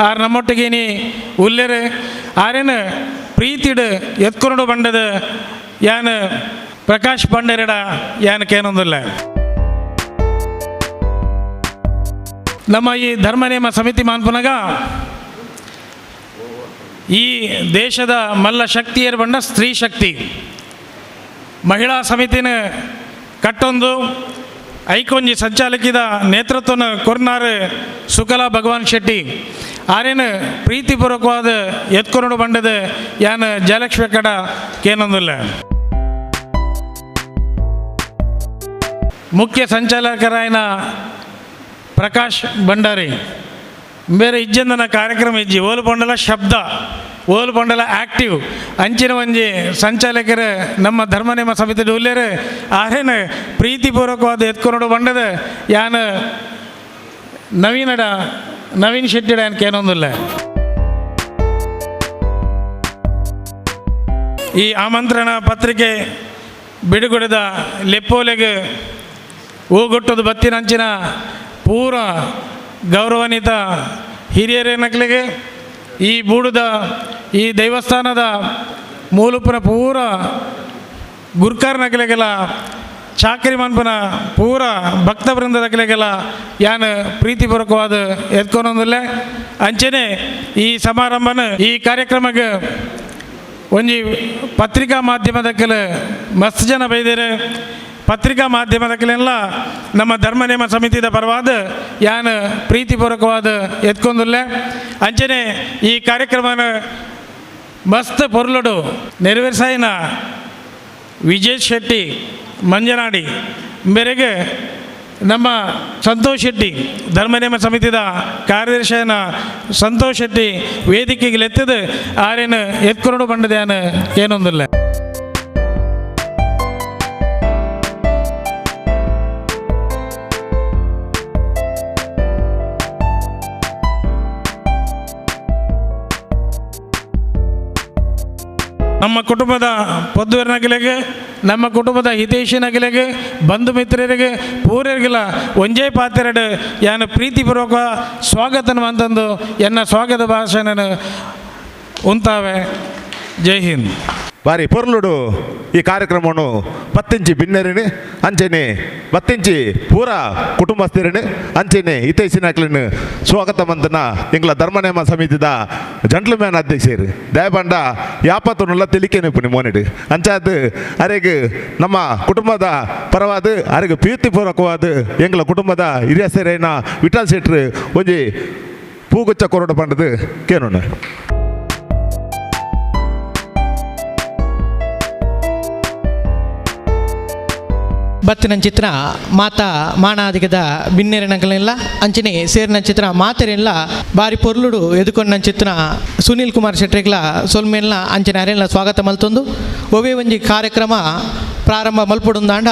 ಆರು ನಮ್ಮೊಟ್ಟಿಗೇನಿ ಉಲ್ಲೇರು ಆರೇನು ಪ್ರೀತಿಡು ಎತ್ಕೊಂಡು ಬಂಡದ ಯಾನು ಪ್ರಕಾಶ್ ಬಂಡೇರಡ ಯಾನಕ್ಕೇನೊಂದಿಲ್ಲ ನಮ್ಮ ಈ ಧರ್ಮನೇಮ ಸಮಿತಿ ಮಾನ್ಪುನಗ ಈ ದೇಶದ ಮಲ್ಲ ಶಕ್ತಿಯರು ಬಂಡ ಸ್ತ್ರೀ ಶಕ್ತಿ ಮಹಿಳಾ ಸಮಿತಿನ ಕಟ್ಟೊಂದು ಐಕೊಂಜಿ ಸಂಚಾಲಕಿದ ನೇತೃತ್ವನ ಕೊರ್ನಾರು ಸುಕಲಾ ಭಗವಾನ್ ಶೆಟ್ಟಿ ಆರೇನು ಪ್ರೀತಿಪೂರ್ವಕವಾದ ಎತ್ಕೊಂಡು ಬಂಡದ ಯಾನು ಜಯಲಕ್ಷ್ಮಿ ಕಡ ಕೇನೊಂದಿಲ್ಲ ಮುಖ್ಯ ಸಂಚಾಲಕರಾಯನ ಪ್ರಕಾಶ್ ಭಂಡಾರಿ ಬೇರೆ ಇಜ್ಜಂದನ ಕಾರ್ಯಕ್ರಮ ಇಜ್ಜಿ ಓಲು ಪೊಂಡಲ ಶಬ್ದ ಓಲು ಪೊಂಡಲ ಆ್ಯಕ್ಟಿವ್ ಅಂಚಿನ ಒಂಜಿ ಸಂಚಾಲಕರು ನಮ್ಮ ಧರ್ಮನೇಮ ಸಮಿತಿ ಉಲ್ಲೇರು ಆರೇನು ಪ್ರೀತಿಪೂರ್ವಕವಾದ ಎತ್ಕೊಂಡು ಬಂಡದ ಯಾನು ನವೀನ್ ಶೆಟ್ಟಿಡ ಯಾನಕ್ಕೆ ಏನೊಂದಿಲ್ಲ ಈ ಆಮಂತ್ರಣ ಪತ್ರಿಕೆ ಬಿಡುಗಡೆದ ಲೆಪ್ಪೋಲೆಗೆ ಹೂಗೊಟ್ಟದು ಬತ್ತಿನಂಚಿನ ಪೂರ ಗೌರವಾನ್ವಿತ ಹಿರಿಯರೇನಕ್ಲಿಗೆ ಈ ಬೂಡುದ ಈ ದೇವಸ್ಥಾನದ ಮೂಲಪುರ ಪೂರ ಗುರ್ಕಾರ್ ನಕಲೆಗೆಲ್ಲ ಚಾಕರಿ ಮನ್ಪುನ ಪೂರ ಭಕ್ತ ಬೃಂದದಕಲೆಗೆಲ್ಲ ಯಾನು ಪ್ರೀತಿಪೂರ್ವಕವಾದ ಎತ್ಕೊಂಡೊಂದಿಲ್ಲ ಅಂಚನೆ ಈ ಸಮಾರಂಭನ ಈ ಕಾರ್ಯಕ್ರಮಕ್ಕೆ ಒಂಜಿ ಪತ್ರಿಕಾ ಮಾಧ್ಯಮದಕ್ಕೆಲ್ಲ ಮಸ್ತ್ ಜನ ಬೈದೇರೆ ಪತ್ರಿಕಾ ಮಾಧ್ಯಮದಕ್ಕೆಲ್ಲ ನಮ್ಮ ಧರ್ಮನೇಮ ಸಮಿತಿದ ಪರವಾದ ಯಾನು ಪ್ರೀತಿಪೂರ್ವಕವಾದ ಎತ್ಕೊಂದಿಲ್ಲ ಅಂಚನೆ ಈ ಕಾರ್ಯಕ್ರಮನ ಮಸ್ತ್ ಪೊರ್ಲುಡು ನೆರವೇರ್ಸಾಯಿನ ವಿಜಯ್ ಶೆಟ್ಟಿ ಮಂಜನಾಡಿ ಮೇರೆಗೆ ನಮ್ಮ ಸಂತೋಷ್ ಶೆಟ್ಟಿ ಧರ್ಮನೇಮ ಸಮಿತಿದ ಕಾರ್ಯದರ್ಶಿಯನ ಸಂತೋಷ್ ಶೆಟ್ಟಿ ವೇದಿಕೆಗೆ ಎತ್ತದು ಆರೇನು ಎತ್ಕೊಂಡು ಬಂಡದೇನು ಏನೊಂದಿಲ್ಲ. ನಮ್ಮ ಕುಟುಂಬದ ಪೊದ್ದುವರನಗಲಿಗೆ, ನಮ್ಮ ಕುಟುಂಬದ ಹಿತೈಷಿನಗಲಿಗೆ, ಬಂಧು ಮಿತ್ರರಿಗೆ ಪೂರ್ವರಿಗೆಲ್ಲ ಒಂಜೇ ಪಾತ್ರೆಡು ಯಾನು ಪ್ರೀತಿಪೂರ್ವಕ ಸ್ವಾಗತನ ಅಂತಂದು ಎನ್ನ ಸ್ವಾಗತ ಭಾಷಣ ಉಂತಾವೆ. ಜೈ ಹಿಂದ್. ಬಾರಿ ಪೊರ್ಲುಡು ಈ ಕಾರ್ಯಕ್ರಮವನ್ನು ಪತ್ತಿಂಚಿ ಬಿನ್ನೆರಿಣಿ ಅಂಚೆನೆ ಪತ್ತಿಂಚಿ ಪೂರ ಕುಟುಂಬಸ್ಥರಿಣಿ ಅಂಚೆನೆ ಹಿತೈಷಿನಕ್ಲಿನ ಸ್ವಾಗತ ಮಂತನ ಇಂಗ್ಲ ಧರ್ಮನೇಮ ಸಮಿತಿದ ಜಂಟ್ಲ್ಮ್ಯಾನ್ ಅಧ್ಯಕ್ಷರು ದಯಪಂಡ ಯಾಪತ್ತುನ್ನುಲ್ಲ ತಿಳಿಕೆ ಪುಣಿ ಮೋನಿಡು ಅಂಚಾದ ಅರೆಗೆ ನಮ್ಮ ಕುಟುಂಬದ ಪರವಾದ ಅರೆಗೆ ಪ್ರೀತಿಪೂರ್ವಕವಾದ ಎಂಗ್ಲ ಕುಟುಂಬದ ಹಿರಿಯ ಸೇರೇನ ವಿಠಲ್ ಶೆಟ್ರು ಒಂಜಿ ಪೂಗುಚ್ಚ ಕೊರಡು ಪಂಡದು ಕೇನೋಣ. ಬತ್ತಿನ ಚಿತ್ರ ಮಾತಾ ಮಾಣಾದಿಗದ ಬಿನ್ನೆರಿನಗಲೆಲ್ಲ ಅಂಚನೆ ಸೇರಿನ ಚಿತ್ರ ಮಾತೆರೆಲ್ಲ ಬಾರಿ ಪೊರ್ಲುಡು ಎದುಕೊಂಡ ಚಿತ್ರ ಸುನೀಲ್ ಕುಮಾರ್ ಶೆಟ್ರಿಗ್ಲ ಸೊಲ್ಮೆಲ್ಲ ಅಂಚನೆ ಅರೆಲ್ಲ ಸ್ವಾಗತ ಮಲ್ತೊಂದು ಒವೇ ಒಂಜಿ ಕಾರ್ಯಕ್ರಮ ಪ್ರಾರಂಭ ಮಲ್ಪಡುಂದಾಂಡ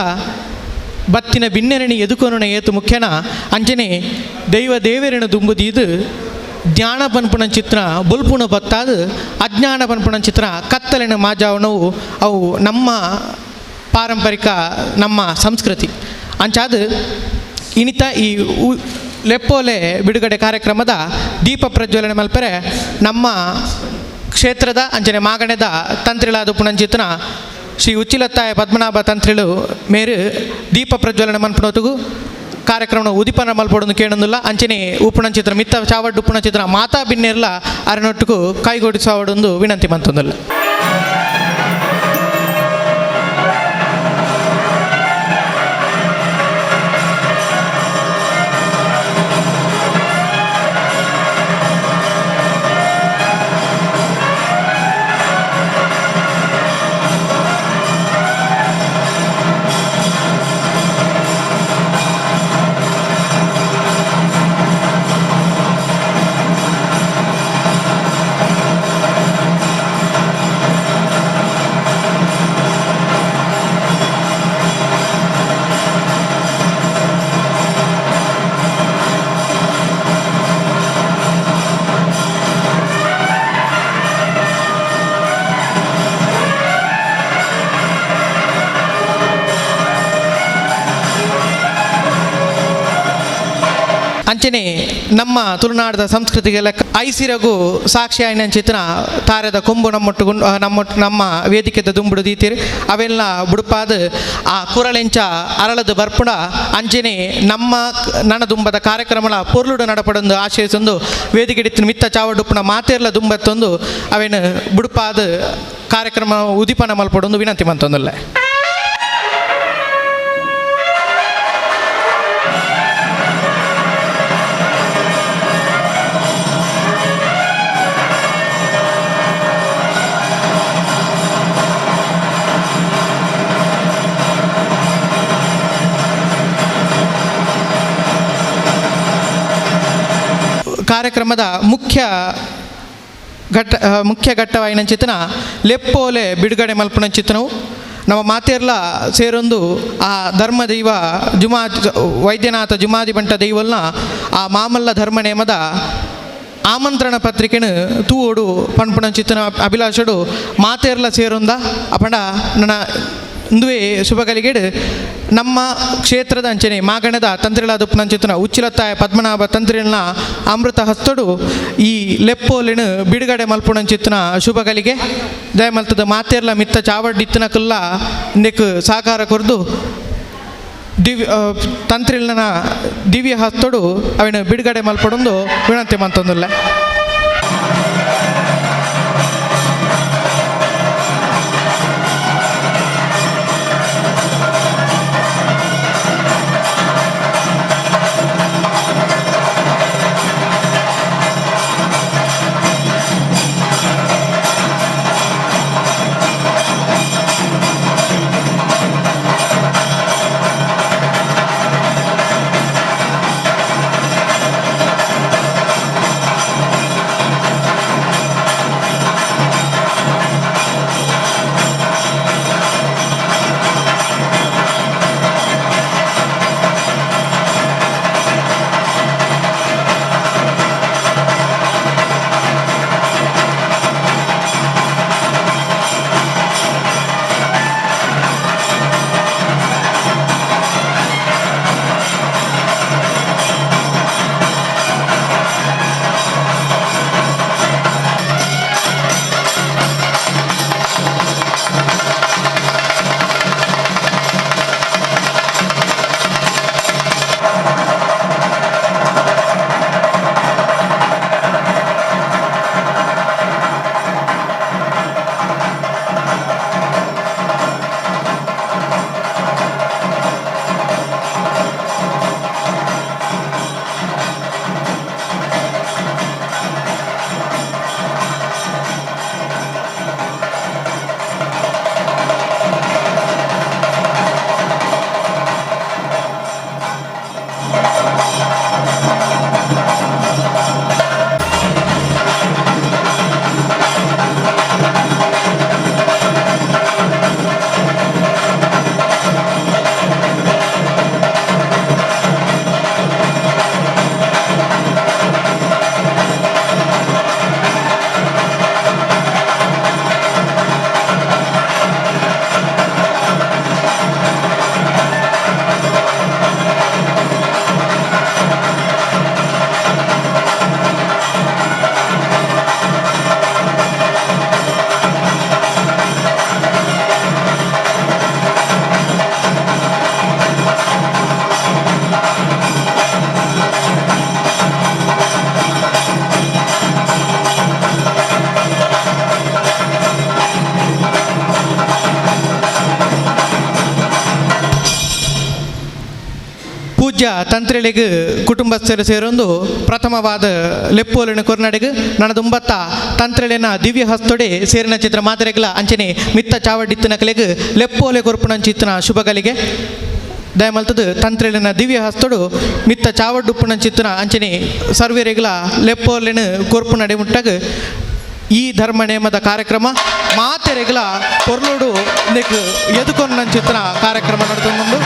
ಬತ್ತಿನ ಬಿನ್ನೆರಣಿ ಎದುಕೊನ ಏತು ಮುಖ್ಯನ ಅಂಚನೆ ದೈವ ದೇವೇರಿನ ದುಂಬುದೀದು ಜ್ಞಾನ ಪನ್ಪುಣ ಚಿತ್ರ ಬುಲ್ಪುಣ ಬತ್ತಾದ ಅಜ್ಞಾನ ಪನ್ಪುಣ ಚಿತ್ರ ಕತ್ತಲಿನ ಮಾಜಾವಣವು ಅವು ನಮ್ಮ ಪಾರಂಪರಿಕ ನಮ್ಮ ಸಂಸ್ಕೃತಿ ಅಂಚಾದ ಇನಿತ ಈ ಲೆಪ್ಪೋಲೆ ಬಿಡುಗಡೆ ಕಾರ್ಯಕ್ರಮದ ದೀಪ ಪ್ರಜ್ವಲನೆ ಮಲ್ಪರೆ ನಮ್ಮ ಕ್ಷೇತ್ರದ ಅಂಚನೆ ಮಾಗಣೆದ ತಂತ್ರಿಳಾದ ಪುಣಂಚಿತ್ರ ಶ್ರೀ ಉಚ್ಚಿಲತ್ತಾಯ ಪದ್ಮನಾಭ ತಂತ್ರಿಳು ಮೇರು ದೀಪ ಪ್ರಜ್ವಲನೆ ಮನ್ಪುಣೋತುಗು ಕಾರ್ಯಕ್ರಮ ಉದಿಪನ ಮಲ್ಪಡೋದು ಕೇಳೊಂದಿಲ್ಲ ಅಂಚನೆ ಉಪ್ಪುಣ ಚಿತ್ರ ಮಿತ್ತ ಚಾವಡ್ಡು ಉಪ್ಪುಣ ಚಿತ್ರ ಮಾತಾ ಬಿನ್ನೆರ್ಲ ಅರನೊಟ್ಟಿಗೂ ಕೈಗೂಡಿಸಾವಡೊಂದು ವಿನಂತಿ ಮಂತೊಂದಿಲ್ಲ. ಅಂಚನೆ ನಮ್ಮ ತುಳುನಾಡದ ಸಂಸ್ಕೃತಿಗೆಲ್ಲ ಐಸಿರಗು ಸಾಕ್ಷಿ ಆಯ್ನ ಚಿತ್ರ ತಾರದ ಕೊಂಬು ನಮ್ಮೊಟ್ಟು ನಮ್ಮ ವೇದಿಕೆದ ದುಂಬುಡು ದೀತಿರಿ ಅವೆಲ್ಲ ಬುಡುಪಾದ ಆ ಕುರಳೆಂಚ ಅರಳದು ಬರ್ಪುಡ ಅಂಚನೆ ನಮ್ಮ ನಣದುಂಬದ ಕಾರ್ಯಕ್ರಮಗಳ ಪೊರ್ಲುಡು ನಡಪಡೊಂದು ಆಶಯಿಸೊಂದು ವೇದಿಕೆ ಇಡಿತ್ತಿನ ಮಿತ್ತ ಚಾವಡುಪ್ಪುನ ಮಾತೆರ್ಲ ದುಂಬತ್ತೊಂದು ಅವೇನು ಬುಡುಪಾದ ಕಾರ್ಯಕ್ರಮ ಉದಿಪನ ಮಲ್ಪಡೊಂದು ವಿನಂತಿ ಮಂತೊಂದುಲ್ಲ. ಕಾರ್ಯಕ್ರಮದ ಮುಖ್ಯ ಘಟ್ಟವಾಯಿನ ಚಿತ್ರನ ಲೆಪ್ಪೋಲೆ ಬಿಡುಗಡೆ ಮಲ್ಪನ ಚಿತ್ರವು ನಮ್ಮ ಮಾತೆರ್ಲ ಸೇರೊಂದು ಆ ಧರ್ಮ ದೈವ ವೈದ್ಯನಾಥ ಜುಮಾದಿ ಬಂಟ ದೈವಲ್ನ ಆ ಮಾಮಲ್ಲ ಧರ್ಮ ನೇಮದ ಆಮಂತ್ರಣ ಪತ್ರಿಕೆನು ತೂವೋಡು ಪನ್ಪುಣ ಚಿತ್ರನ ಅಭಿಲಾಷಡು ಮಾತೆರ್ಲ ಸೇರೊಂದ ಅಪಂಡ ನನ್ನ ಇಂದುವೆ ಶುಭಗಳಿಗೆಡು ನಮ್ಮ ಕ್ಷೇತ್ರದ ಅಂಚನೆ ಮಾಗಣದ ತಂತ್ರಿಳಾದ ಉಪನಂಚಿತನ ಉಚ್ಚಿಲತ್ತಾಯ ಪದ್ಮನಾಭ ತಂತ್ರಿನ ಅಮೃತ ಹಸ್ತಡು ಈ ಲೆಪ್ಪೋಲಿನ ಬಿಡುಗಡೆ ಮಲ್ಪುಣಂಚಿತ್ತನ ಶುಭಗಳಿಗೆ ದಯಮಲ್ತದ ಮಾತೆರ್ಲ ಮಿತ್ತ ಚಾವಡ್ಡಿತ್ತನಕಲ್ಲ ಇಂದಕ್ಕೆ ಸಾಕಾರ ಕೊರ್ದು ತಂತ್ರಿನ ದಿವ್ಯ ಹಸ್ತಡು ಅವನ ಬಿಡುಗಡೆ ಮಲ್ಪಡೊಂದು ವಿನಂತಿ ಮಂತೊಂದಿಲ್ಲ. ಪೂಜ್ಯ ತಂತ್ರಿಳಿಗ್ ಕುಟುಂಬಸ್ಥರು ಸೇರೊಂದು ಪ್ರಥಮವಾದ ಲೆಪ್ಪೋಲಿನ ಕೊರ್ನಾಡಿಗ್ ನನದುಂಬತ್ತ ತಂತ್ರಿಳಿನ ದಿವ್ಯ ಹಸ್ತೊಡೆ ಸೇರಿನ ಚಿತ್ರ ಮಾದರಿಗಳ ಅಂಚನೆ ಮಿತ್ತ ಚಾವಡಿತ್ತಿನ ಕಲೆಗ್ ಲೆಪ್ಪೋಲೆ ಕೊರ್ಪುನಂಚಿತ್ತಿನ ಶುಭಗಳಿಗೆ ದಯಮಲ್ತದು ತಂತ್ರಿಳಿನ ದಿವ್ಯ ಹಸ್ತೊಡು ಮಿತ್ತ ಚಾವಡ್ಡುಪ್ಪುನಂಚಿತ್ತಿನ ಅಂಚನೆ ಸರ್ವೇರೆಗಳ ಲೆಪ್ಪೋಲಿನ ಕೊರ್ಪು ನಡೆಮುಟ್ಟಾಗ ಈ ಧರ್ಮ ನೇಮದ ಕಾರ್ಯಕ್ರಮ ಮಾತೆರೆಗಳ ಪೊರ್ಲುಡು ನಿಕ್ ಎದುಕೊನ್ನಂಚಿತ್ತಿನ ಕಾರ್ಯಕ್ರಮ ನಡೆದುಕೊಂಡು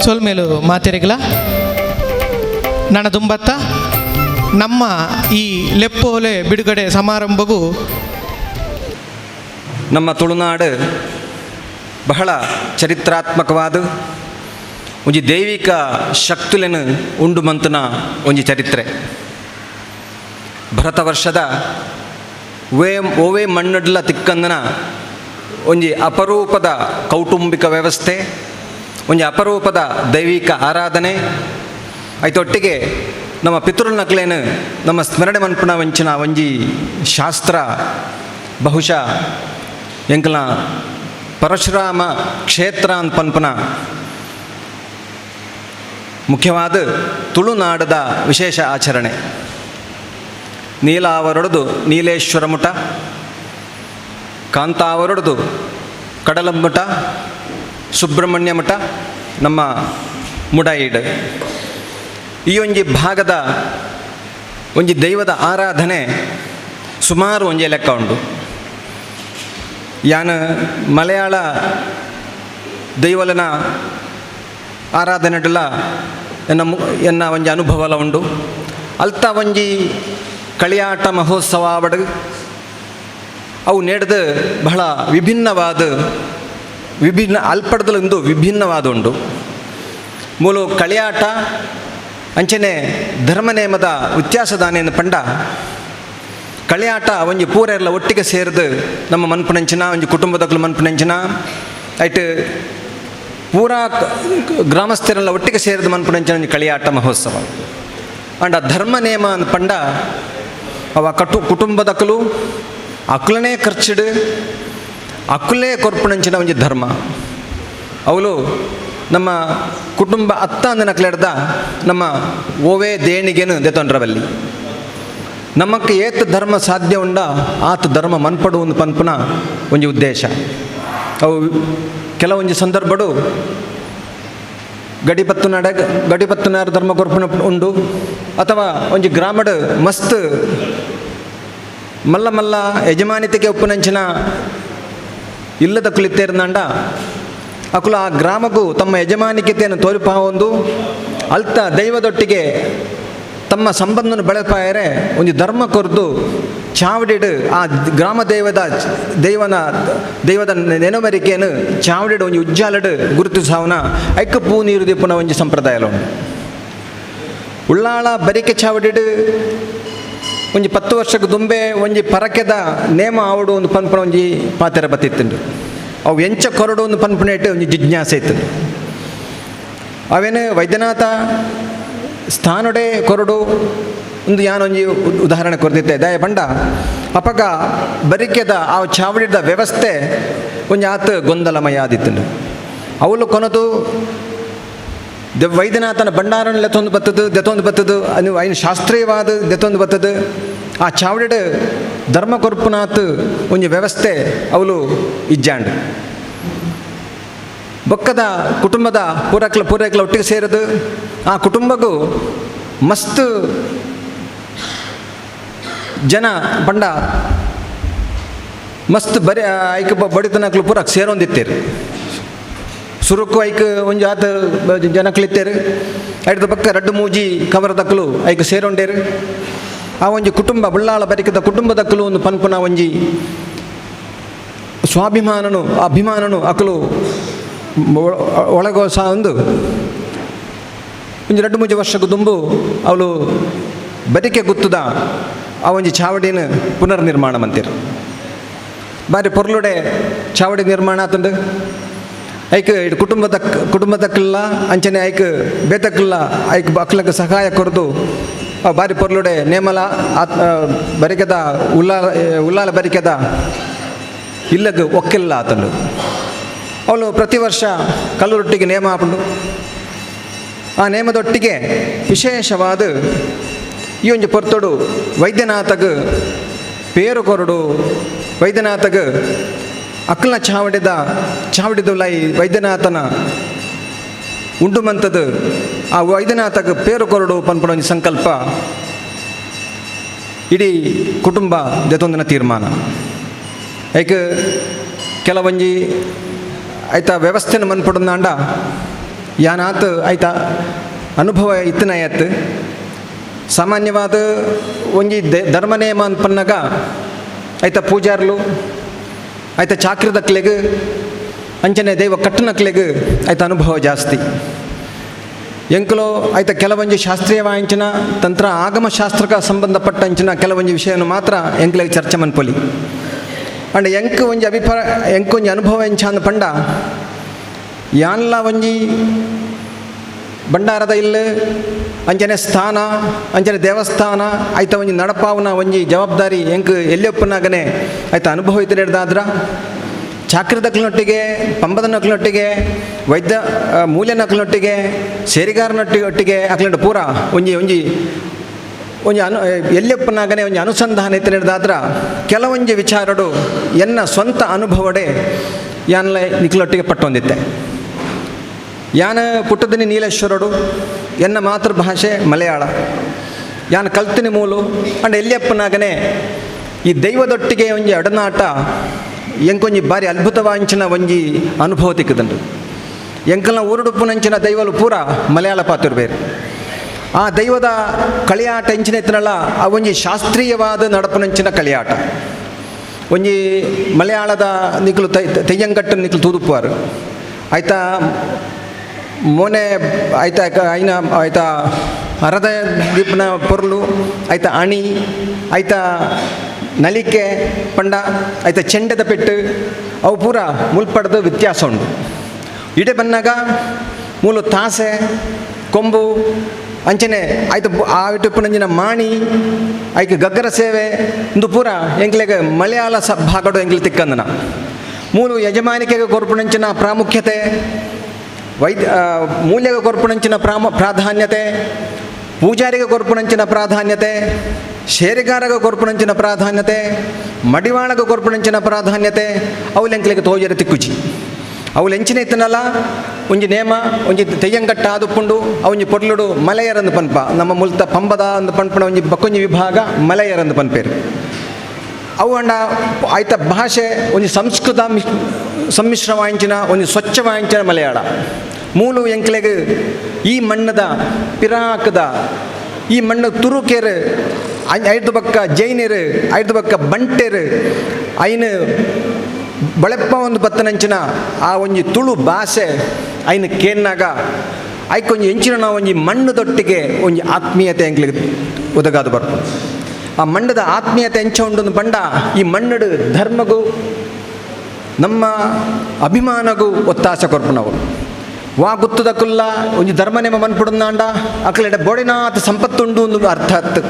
ಸೊಲ್ಮೇಲು ಮಾತೆರೆಗಳ ನನದುಂಬತ್ತ ನಮ್ಮ ಈ ಲೆಪ್ಪೋಲೆ ಬಿಡುಗಡೆ ಸಮಾರಂಭಗೂ ನಮ್ಮ ತುಳುನಾಡು ಬಹಳ ಚರಿತ್ರಾತ್ಮಕವಾದ ಒಂಜಿ ದೈವಿಕ ಶಕ್ತುಲೆನು ಉಂಡು ಮಂತನ ಒಂಜಿ ಚರಿತ್ರೆ. ಭರತ ವರ್ಷದ ಓವೇ ಮಣ್ಣಡ್ಲ ತಿಕ್ಕಂದನ ಒಂಜಿ ಅಪರೂಪದ ಕೌಟುಂಬಿಕ ವ್ಯವಸ್ಥೆ, ಒಂಜಿ ಅಪರೂಪದ ದೈವಿಕ ಆರಾಧನೆ ಐತೊಟ್ಟಿಗೆ ನಮ್ಮ ಪಿತೃನಕ್ಲೇನು ನಮ್ಮ ಸ್ಮರಣೆ ಮನ್ಪುನ ವಂಚಿನ ಒಂಜಿ ಶಾಸ್ತ್ರ ಬಹುಶಃ ಎಂಕಲ್ನ ಪರಶುರಾಮ ಕ್ಷೇತ್ರ ಅಂತ ಪನ್ಪುನ ಮುಖ್ಯವಾದ ತುಳುನಾಡದ ವಿಶೇಷ ಆಚರಣೆ. ನೀಲಾವರೊಡದು ನೀಲೇಶ್ವರ ಮುಟ, ಕಾಂತಾವರೊಡದು ಕಡಲಮುಟ, ಸುಬ್ರಹ್ಮಣ್ಯ ಮಠ, ನಮ್ಮ ಮುಡಾಯಿಡ್. ಈ ಒಂಜಿ ಭಾಗದ ಒಂಜಿ ದೈವದ ಆರಾಧನೆ ಸುಮಾರು ಒಂಜಿ ಲೆಕ್ಕ ಉಂಡು. ಯಾನ್ ಮಲಯಾಳ ದೈವಲನ ಆರಾಧನೆಡ್ಲ ಎನ್ನ ಒಂಜಿ ಅನುಭವಲ ಉಂಡು. ಅಲ್ತ ಒಂಜಿ ಕಳಿಯಾಟ ಮಹೋತ್ಸವ ಬಡ್ ಅವು ನೆಡ್ದು ಬಹಳ ವಿಭಿನ್ನ ಅಲ್ಪಡ್ದಲೊಂದು ವಿಭಿನ್ನವಾದ ಉಂಡು. ಮೂಲು ಕಳಿಯಾಟ ಅಂಚನೆ ಧರ್ಮನೇಮದ ವ್ಯತ್ಯಾಸದಾನೇನು ಪಂಡ ಕಳಿಯಾಟ ಒಂಜಿ ಪೂರೆಲ್ಲ ಒಟ್ಟಿಗೆ ಸೇರಿದು ನಮ್ಮ ಮನ್ಪುನಂಚಿನ ಒಂಜಿ ಕುಟುಂಬದಕ್ಕಲು ಮನ್ಪುನಂಚಿನ ಐಟ್ ಪೂರಾ ಗ್ರಾಮಸ್ಥರೆಲ್ಲ ಒಟ್ಟಿಗೆ ಸೇರಿದು ಮನ್ಪುನಂಚಿನ ಒಂಜಿ ಕಳಿಯಾಟ ಮಹೋತ್ಸವ. ಅಂಡ ಧರ್ಮನೇಮ ಅಂದ್ ಪಂಡ ಅವ ಕುಟುಂಬದಕ್ಕಲು ಅಕ್ಲನೇ ಖರ್ಚಿಡು ಅಕ್ಕುಲೇ ಕೊರ್ಪುನಂಚಿನ ಒಂಜಿ ಧರ್ಮ. ಅವಳು ನಮ್ಮ ಕುಟುಂಬ ಅತ್ತ ಅಂದಿನಕ್ಲೆಡ್ದ ನಮ್ಮ ಓವೇ ದೇಣಿಗೆನು ದೆತೊಂಡ್ರವಲ್ಲಿ ನಮಕ್ಕೆ ಏತ್ ಧರ್ಮ ಸಾಧ್ಯ ಉಂಡ ಆತ ಧರ್ಮ ಮನ್ಪಡು ಒಂದು ಪನ್ಪುನ ಒಂಜಿ ಉದ್ದೇಶ. ಅವು ಕೆಲವೊಂಜಿ ಸಂದರ್ಭಡು ಗಡಿಪತ್ತುನಾರ ಧರ್ಮ ಕೊರ್ಪುನ ಉಂಡು, ಅಥವಾ ಒಂಜಿ ಗ್ರಾಮಡ್ ಮಸ್ತ್ ಮಲ್ಲ ಮಲ್ಲ ಯಜಮಾನಿತಿಗೆ ಉಪ್ಪುನಂಚಿನ ಇಲ್ಲದ ಕುಳಿತೇರ್ನಂಡ ಅಕುಲು ಆ ಗ್ರಾಮಕ್ಕೂ ತಮ್ಮ ಯಜಮಾನಿಕೆತೆಯನ್ನು ತೋರಿಪಾವೊಂದು ಅಲ್ತ ದೈವದೊಟ್ಟಿಗೆ ತಮ್ಮ ಸಂಬಂಧನ ಬೆಳೆಪಾಯರೆ ಒಂದು ಧರ್ಮ ಕೊರ್ದು ಚಾವಡಿಡು ಆ ಗ್ರಾಮ ದೈವದ ನೆನವರಿಕೆಯನ್ನು ಚಾವಡಿಡು ಒಂಜಿ ಉಜ್ಜಾಲಡು ಗುರುತಿಸಾವನ ಐಕ್ಕ ಪೂ ನೀರು ದಿಪ್ಪುನ ಒಂಜಿ ಸಂಪ್ರದಾಯ ಉಂಟು. ಉಳ್ಳಾಳ ಬರಿಕೆ ಚಾವಡಿಡು ಒಂಜಿ 10 ವರ್ಷಕ್ಕೆ ದುಂಬೆ ಒಂಜಿ ಪರಕೆದ ನೇಮ ಆವಡು ಒಂದು ಪನ್ಪುನ ಒಂಜಿ ಪಾತೆರ ಬತ್ತಿತ್ತುಂಡು. ಅವು ಎಂಚ ಕೊರಡು ಒಂದು ಪನ್ಪುನೇಟು ಒಂಜಿ ಜಿಜ್ಞಾಸೆ ಇತ್ತು. ಅವೇನು ವೈದ್ಯನಾಥ ಸ್ಥಾನೊಡೆ ಕೊರಡು ಒಂದು ಯಾನೊಂಜಿ ಉದಾಹರಣೆ ಕೊರ್ದಿತ್ತೆ ದಯ ಪಂಡ ಅಪಗ ಬರಿಕೆದ ಆ ಚಾವಡಿದ ವ್ಯವಸ್ಥೆ ಒಂಜಿ ಆತ ಗೊಂದಲಮಯ ಆದಿತ್ತುಂಡು. ಅವಳು ಕೊನದು ವೈದ್ಯನಾಥನ ಭಂಡಾರನ ದೆತ್ತೊಂದು ಬತ್ತದು ಅದು ಐನು ಶಾಸ್ತ್ರೀಯವಾದ ದೆತ್ತೊಂದು ಬತ್ತದು ಆ ಚಾವಡಿಡ್ ಧರ್ಮ ಕೊರ್ಪುನಾತ್ ಒಂಜಿ ವ್ಯವಸ್ಥೆ ಅವಳು ಇಜ್ಜಾಂಡ್ ಬೊಕ್ಕದ ಕುಟುಂಬದ ಪೂರೈಕಲ ಒಟ್ಟಿಗೆ ಸೇರಿದು ಆ ಕುಟುಂಬಗೂ ಮಸ್ತ್ ಜನ ಪಂಡ ಮಸ್ತ್ ಬರೀ ಐಕ್ ಬಡಿತನಕ್ಲು ಪೂರ ಸೇರೊಂದಿತ್ತೇರು ಸುರುಕು ಐಕ್ ಒಂಜಿ ಆತ ಜನಕ್ಲಿತ್ತೇರು ಐಡ್ದ ಪಕ್ಕ ರಡ್ಡು ಮೂಜಿ ಕವರದಕ್ಕಲು ಐಕ್ ಸೇರೊಂಡೇರು ಆ ಒಂಜಿ ಕುಟುಂಬ ಬುಳ್ಳಾಳ ಬರಿಕದ ಕುಟುಂಬದಕ್ಕಲು ಒಂದು ಪನ್ಪುನ ಒಂಜಿ ಸ್ವಾಭಿಮಾನನು ಅಭಿಮಾನನು ಅಕಲು ಒಳಗೋ ಸಹ ಒಂದು ಒಂಜಿ ರಡ್ಡು ಮೂಜಿ ವರ್ಷಕ್ಕೂ ದುಂಬು ಅವಳು ಬರಿಕೆ ಗುತ್ತದ ಆ ಒಂಜಿ ಚಾವಡಿನ ಪುನರ್ ನಿರ್ಮಾಣ ಮಂತೀರು ಬಾರಿ ಪೊರ್ಲುಡೆ ಚಾವಡಿ ನಿರ್ಮಾಣ ಆತಂಡು ಐಕ್ ಇಡು ಕುಟುಂಬದಕ್ಕಲ್ಲ ಅಂಚನೆ ಐಕ್ ಬೇತಕ್ಕಲ್ಲ ಐಕ್ ಅಕ್ಲಕ್ಕೆ ಸಹಾಯ ಕೊರದು ಬಾರಿ ಪೊರ್ಲುಡೆ ನೇಮಲ ಬರಿಕೆದ ಉಲ್ಲಾಲ ಬರಿಕೆದ ಇಲ್ಲಗ ಒಕ್ಕೆಲ್ಲ ಆತಂಡು ಅವಳು ಪ್ರತಿ ವರ್ಷ ಕಲ್ಲುರೊಟ್ಟಿಗೆ ನೇಮ ಹಾಕೊಂಡು ಆ ನೇಮದೊಟ್ಟಿಗೆ ವಿಶೇಷವಾದ ಈ ಒಂಜಿ ಪೊರ್ತೊಡು ವೈದ್ಯನಾಥಗ ಪೇರು ಕೊರಡು ವೈದ್ಯನಾಥಗ ಅಕ್ಕಲ ಚಾವಡಿದುಲೈ ವೈದ್ಯನಾಥನ ಉಂಡು ಮಂತದು ಆ ವೈದ್ಯನಾಥಗ ಪೇರು ಕೊರಡು ಪನ್ಪಡ ಒಂಜಿ ಸಂಕಲ್ಪ ಇಡೀ ಕುಟುಂಬ ದೆತೊಂದಿನ ತೀರ್ಮಾನ ಐಕ್ ಕೆಲವೊಂಜಿ ಐತ ವ್ಯವಸ್ಥೆನ ಮನ್ಪಡುಂದಾಂಡ ಯಾನಾತ್ ಐತ ಅನುಭವ ಇತ್ತನಾಯತ್ ಸಾಮಾನ್ಯವಾದ ಒಂಜಿ ಧರ್ಮನೇಮ ಅನ್ಪನ್ನಾಗ ಐತ ಪೂಜಾರ್ಲು ಐತ ಚಾಕ್ರದಕ್ಲೆಗ್ ಅಂಚನೆ ದೈವ ಕಟ್ಟನಕ್ಲೆಗ್ ಐತ ಅನುಭವ ಜಾಸ್ತಿ ಎಂಕುಲು ಐತ ಕೆಲವೊಂಜಿ ಶಾಸ್ತ್ರೀಯವಾಂಚಿನ ತಂತ್ರ ಆಗಮಶಾಸ್ತ್ರಕ್ಕೆ ಸಂಬಂಧಪಟ್ಟಂಚಿನ ಕೆಲವೊಂಜಿ ವಿಷಯವನ್ನು ಮಾತ್ರ ಎಂಕ್ಲೆಗ್ ಚರ್ಚೆ ಮನ್ಪೊಲಿ ಅಂಡ್ ಎಂಕ್ ಒಂಜಿ ಎಂಕೊಂಜಿ ಅನುಭವ ಎಂಚ ಅಂದ್ ಪಂಡ ಯಾನ್ಲ ಒಂಜಿ ಭಂಡಾರದ ಇಲ್ಲು ಅಂಚನೆ ಸ್ಥಾನ ಅಂಚನೆ ದೇವಸ್ಥಾನ ಐತ ಒಂಜಿ ನಡಪಾವನ ಒಂಜಿ ಜವಾಬ್ದಾರಿ ಎಂಕ್ ಎಲ್ಲಿಯಪ್ಪನಾಗನೆ ಐತ ಅನುಭವ ಇತ್ತು ಹಿಡ್ದಾದ್ರ ಚಾಕ್ರದಕ್ಲನೊಟ್ಟಿಗೆ ಪಂಬದನಕ್ಲನೊಟ್ಟಿಗೆ ವೈದ್ಯ ಮೂಲ್ಯನಕ್ಲನೊಟ್ಟಿಗೆ ಸೇರಿಗಾರನೊಟ್ಟಿಗೆ ಅಕ್ಲಂಡು ಪೂರ ಒಂಜಿ ಎಲ್ಲಿಯಪ್ಪನಾಗನೆ ಒಂಜಿ ಅನುಸಂಧಾನ ಇತ್ತು ಹಿಡ್ದಾದ್ರ ಕೆಲವೊಂಜಿ ವಿಚಾರಡು ಎನ್ನ ಸ್ವಂತ ಅನುಭವಡೆ ಯಾನ್ಲ ನಿಕ್ಲೊಟ್ಟಿಗೆ ಪಟ್ಟೊಂದಿತ್ತೆ ಯಾನ ಪುಟ್ಟದಿನಿ ನೀಲೇಶ್ವರಡು ಎನ್ನ ಮಾತೃಭಾಷೆ ಮಲಯಾಳ ಯಾನ ಕಲ್ತಿನಿ ಮೂಲು ಅಂಡ್ ಎಲ್ಲಿಯಪ್ಪನಾಗನೆ ಈ ದೈವದೊಟ್ಟಿಗೆ ಒಂಜಿ ಅಡನಾಟ ಎಂಕೊಂಜಿ ಬಾರಿ ಅದ್ಭುತವಾಂಚಿನ ಒಂಜಿ ಅನುಭವ ತಿಕ್ಕದಂಡು ಎಂಕಲ್ನ ಊರುಡುಪ್ಪುನಂಚಿನ ದೈವಲು ಪೂರ ಮಲಯಾಳ ಪಾತಿರ್ಬೇರು ಆ ದೈವದ ಕಳಿಯಾಟ ಎಂಚಿನ ಎತ್ತನಲ್ಲ ಆ ಒಂಜಿ ಶಾಸ್ತ್ರೀಯವಾದ ನಡಪುನಂಚಿನ ಕಳಿಯಾಟ ಒಂಜಿ ಮಲಯಾಳದ ನಿಕ್ಲು ತೆಯ್ಯಂಗಟ್ಟು ನಿಕ್ಲು ತೂದುಪ್ಪುವಾರು ಆಯ್ತಾ ಮೊನೆ ಆಯ್ತಾ ಐನ ಆಯ್ತಾ ಅರದ ದೀಪನ ಪೊರ್ಲು ಆಯ್ತಾ ಅಣಿ ಆಯ್ತಾ ನಲಿಕೆ ಪಂಡ ಆಯ್ತಾ ಚೆಂಡದ ಪೆಟ್ಟು ಅವು ಪೂರ ಮುಲ್ಪಡ್ದು ವ್ಯತ್ಯಾಸ ಉಂಟು ಇಡೆ ಬನ್ನಾಗ ಮೂಲು ತಾಸೆ ಕೊಂಬು ಅಂಚನೆ ಆಯ್ತು ಆ ಇಟ್ಟುಪ್ಪುನಂಜಿನ ಮಾಣಿ ಐಕೆ ಗಗ್ಗರ ಸೇವೆ ಇಂದು ಪೂರ ಎಂಕ್ಲೆಗೆ ಮಲಯಾಳ ಭಾಗಡು ಎಂಕ್ಲೆ ತಿಕ್ಕಂದನ ಮೂಲು ಯಜಮಾನಿಕೆಗೆ ಕೊರ್ಪುನಂಚಿನ ಪ್ರಾಮುಖ್ಯತೆ ಮೂಲ್ಯಗೆ ಕೊರ್ಪುನಂಚಿನ ಪ್ರಾಧಾನ್ಯತೆ ಪೂಜಾರಿಗೆ ಕೊರ್ಪುನಂಚಿನ ಪ್ರಾಧಾನ್ಯತೆ ಶೇರಿಗಾರಗ ಕೊರ್ಪುನಂಚಿನ ಪ್ರಾಧಾನ್ಯತೆ ಮಡಿವಾಳಗ ಕೊರ್ಪುನಂಚಿನ ಪ್ರಾಧಾನ್ಯತೆ ಅವಲೆಂಕ್ಲೆಗೆ ತೋಜರೆ ತಿಕ್ಕುಜಿ ಅವಳು ಎಂಚಿನ ಇತ್ತನಲ್ಲ ಒಂಜಿ ನೇಮ ಒಂಜಿ ತೆಯ್ಯಂಗಟ್ಟ ಆದುಪ್ಪುಂಡು ಅವಂಜಿ ಪೊರ್ಲುಡು ಮಲೆಯರಂದು ಪನ್ಪ ನಮ್ಮ ಮುಲ್ತ ಪಂಬದ ಅಂದು ಪನ್ಪಣ ಒಂಜಿ ಬಕ್ಕೊಂಜಿ ವಿಭಾಗ ಮಲೆಯರಂದು ಪನ್ಪೇರು ಅವು ಅಂಡ ಆಯ್ತ ಭಾಷೆ ಒಂಜಿ ಸಂಸ್ಕೃತ ಸಮ್ಮಿಶ್ರವಾಂಚಿನ ಒಂಜಿ ಸ್ವಚ್ಛವಾಂಚಿನ ಮಲಯಾಳ ಮೂಲು ಎಂಕ್ಲೆಗ್ ಈ ಮಣ್ಣದ ಪಿರಾಕದ ಈ ಮಣ್ಣು ತುರುಕೇರು ಐದು ಬಕ್ಕ ಜೈನರು ಐದು ಬಕ್ಕ ಬಂಟೆರು ಐನು ಬಳೆಪ್ಪ ಒಂದು ಬತ್ತನಂಚಿನ ಆ ಒಂಜಿ ತುಳು ಭಾಷೆ ಐನು ಕೇನ್ನಾಗ ಐಕೊಂಜಿ ಎಂಚಿನ ಒಂಜಿ ಮಣ್ಣದೊಟ್ಟಿಗೆ ಒಂಜಿ ಆತ್ಮೀಯತೆ ಎಂಕ್ಲಿಗೆ ಒದಗಾದು ಬರ್ಪ ಆ ಮಣ್ಣದ ಆತ್ಮೀಯತೆ ಎಂಚ ಉಂಡು ಪಂಡ ಈ ಮಣ್ಣಡು ಧರ್ಮಗೂ ನಮ್ಮ ಅಭಿಮಾನಗೂ ಒತ್ತಾಸ ಕೊರ್ಪು ನಾವು ವಾ ಗುತ್ತದಕ್ಕುಲ್ಲ ಒಂಜಿ ಧರ್ಮನೇಮ ಮನ್ಪುಡುಂದಾಂಡ ಅಕ್ಲೆಡೆ ಬೋಡಿನಾಥ ಸಂಪತ್ತುಂಡು ಒಂದು ಅರ್ಥ ಹತ್ತು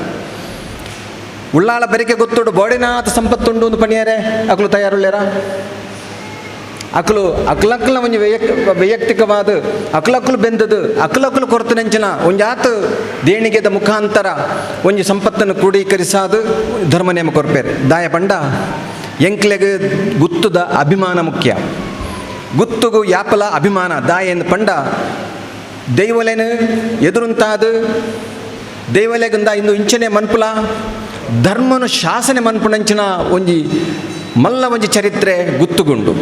ಉಳ್ಳಾಳ ಬೆರಿಕೆ ಗೊತ್ತುಡು ಬೋಡಿನಾಥ ಸಂಪತ್ತುಂಡು ಒಂದು ಪಣಿಯರೆ ಅಕ್ಲು ತಯಾರುಳ್ಳ್ಯಾರ ಅಕ್ಲು ಅಕ್ಲಕ್ಲ ಒಂಜಿ ವೈಯಕ್ತಿಕವಾದ ಅಕ್ಲಕ್ಲು ಬೆಂದದು ಅಕ್ಲಕ್ಲು ಕೊರತನೆಂಚಿನ ಒಂಜಾತು ದೇಣಿಗೆದ ಮುಖಾಂತರ ಒಂಜಿ ಸಂಪತ್ತನ್ನು ಕ್ರೋಢೀಕರಿಸಾದು ಧರ್ಮ ನೇಮ ಕೊರ್ಪೇರು ದಾಯ ಪಂಡ ಎಂಕ್ಲೆಗೆ ಗುತ್ತುದ ಅಭಿಮಾನ ಮುಖ್ಯ ಗುತ್ತುಗು ಯಾಪಲ ಅಭಿಮಾನ ದಾಯ ಎಂದು ಪಂಡ ದೈವಲೆನು ಎದುರುಂತಾದು ದೈವಲೆಗಂದ ಇಂದು ಇಂಚನೆ ಮನ್ಪುಲ ಧರ್ಮನು ಶಾಸನೆ ಮನ್ಪುನಂಚಿನ ಒಂಜಿ ಮಲ್ಲ ಒಂಜಿ ಚರಿತ್ರೆ ಗುತ್ತುಗುಂಡು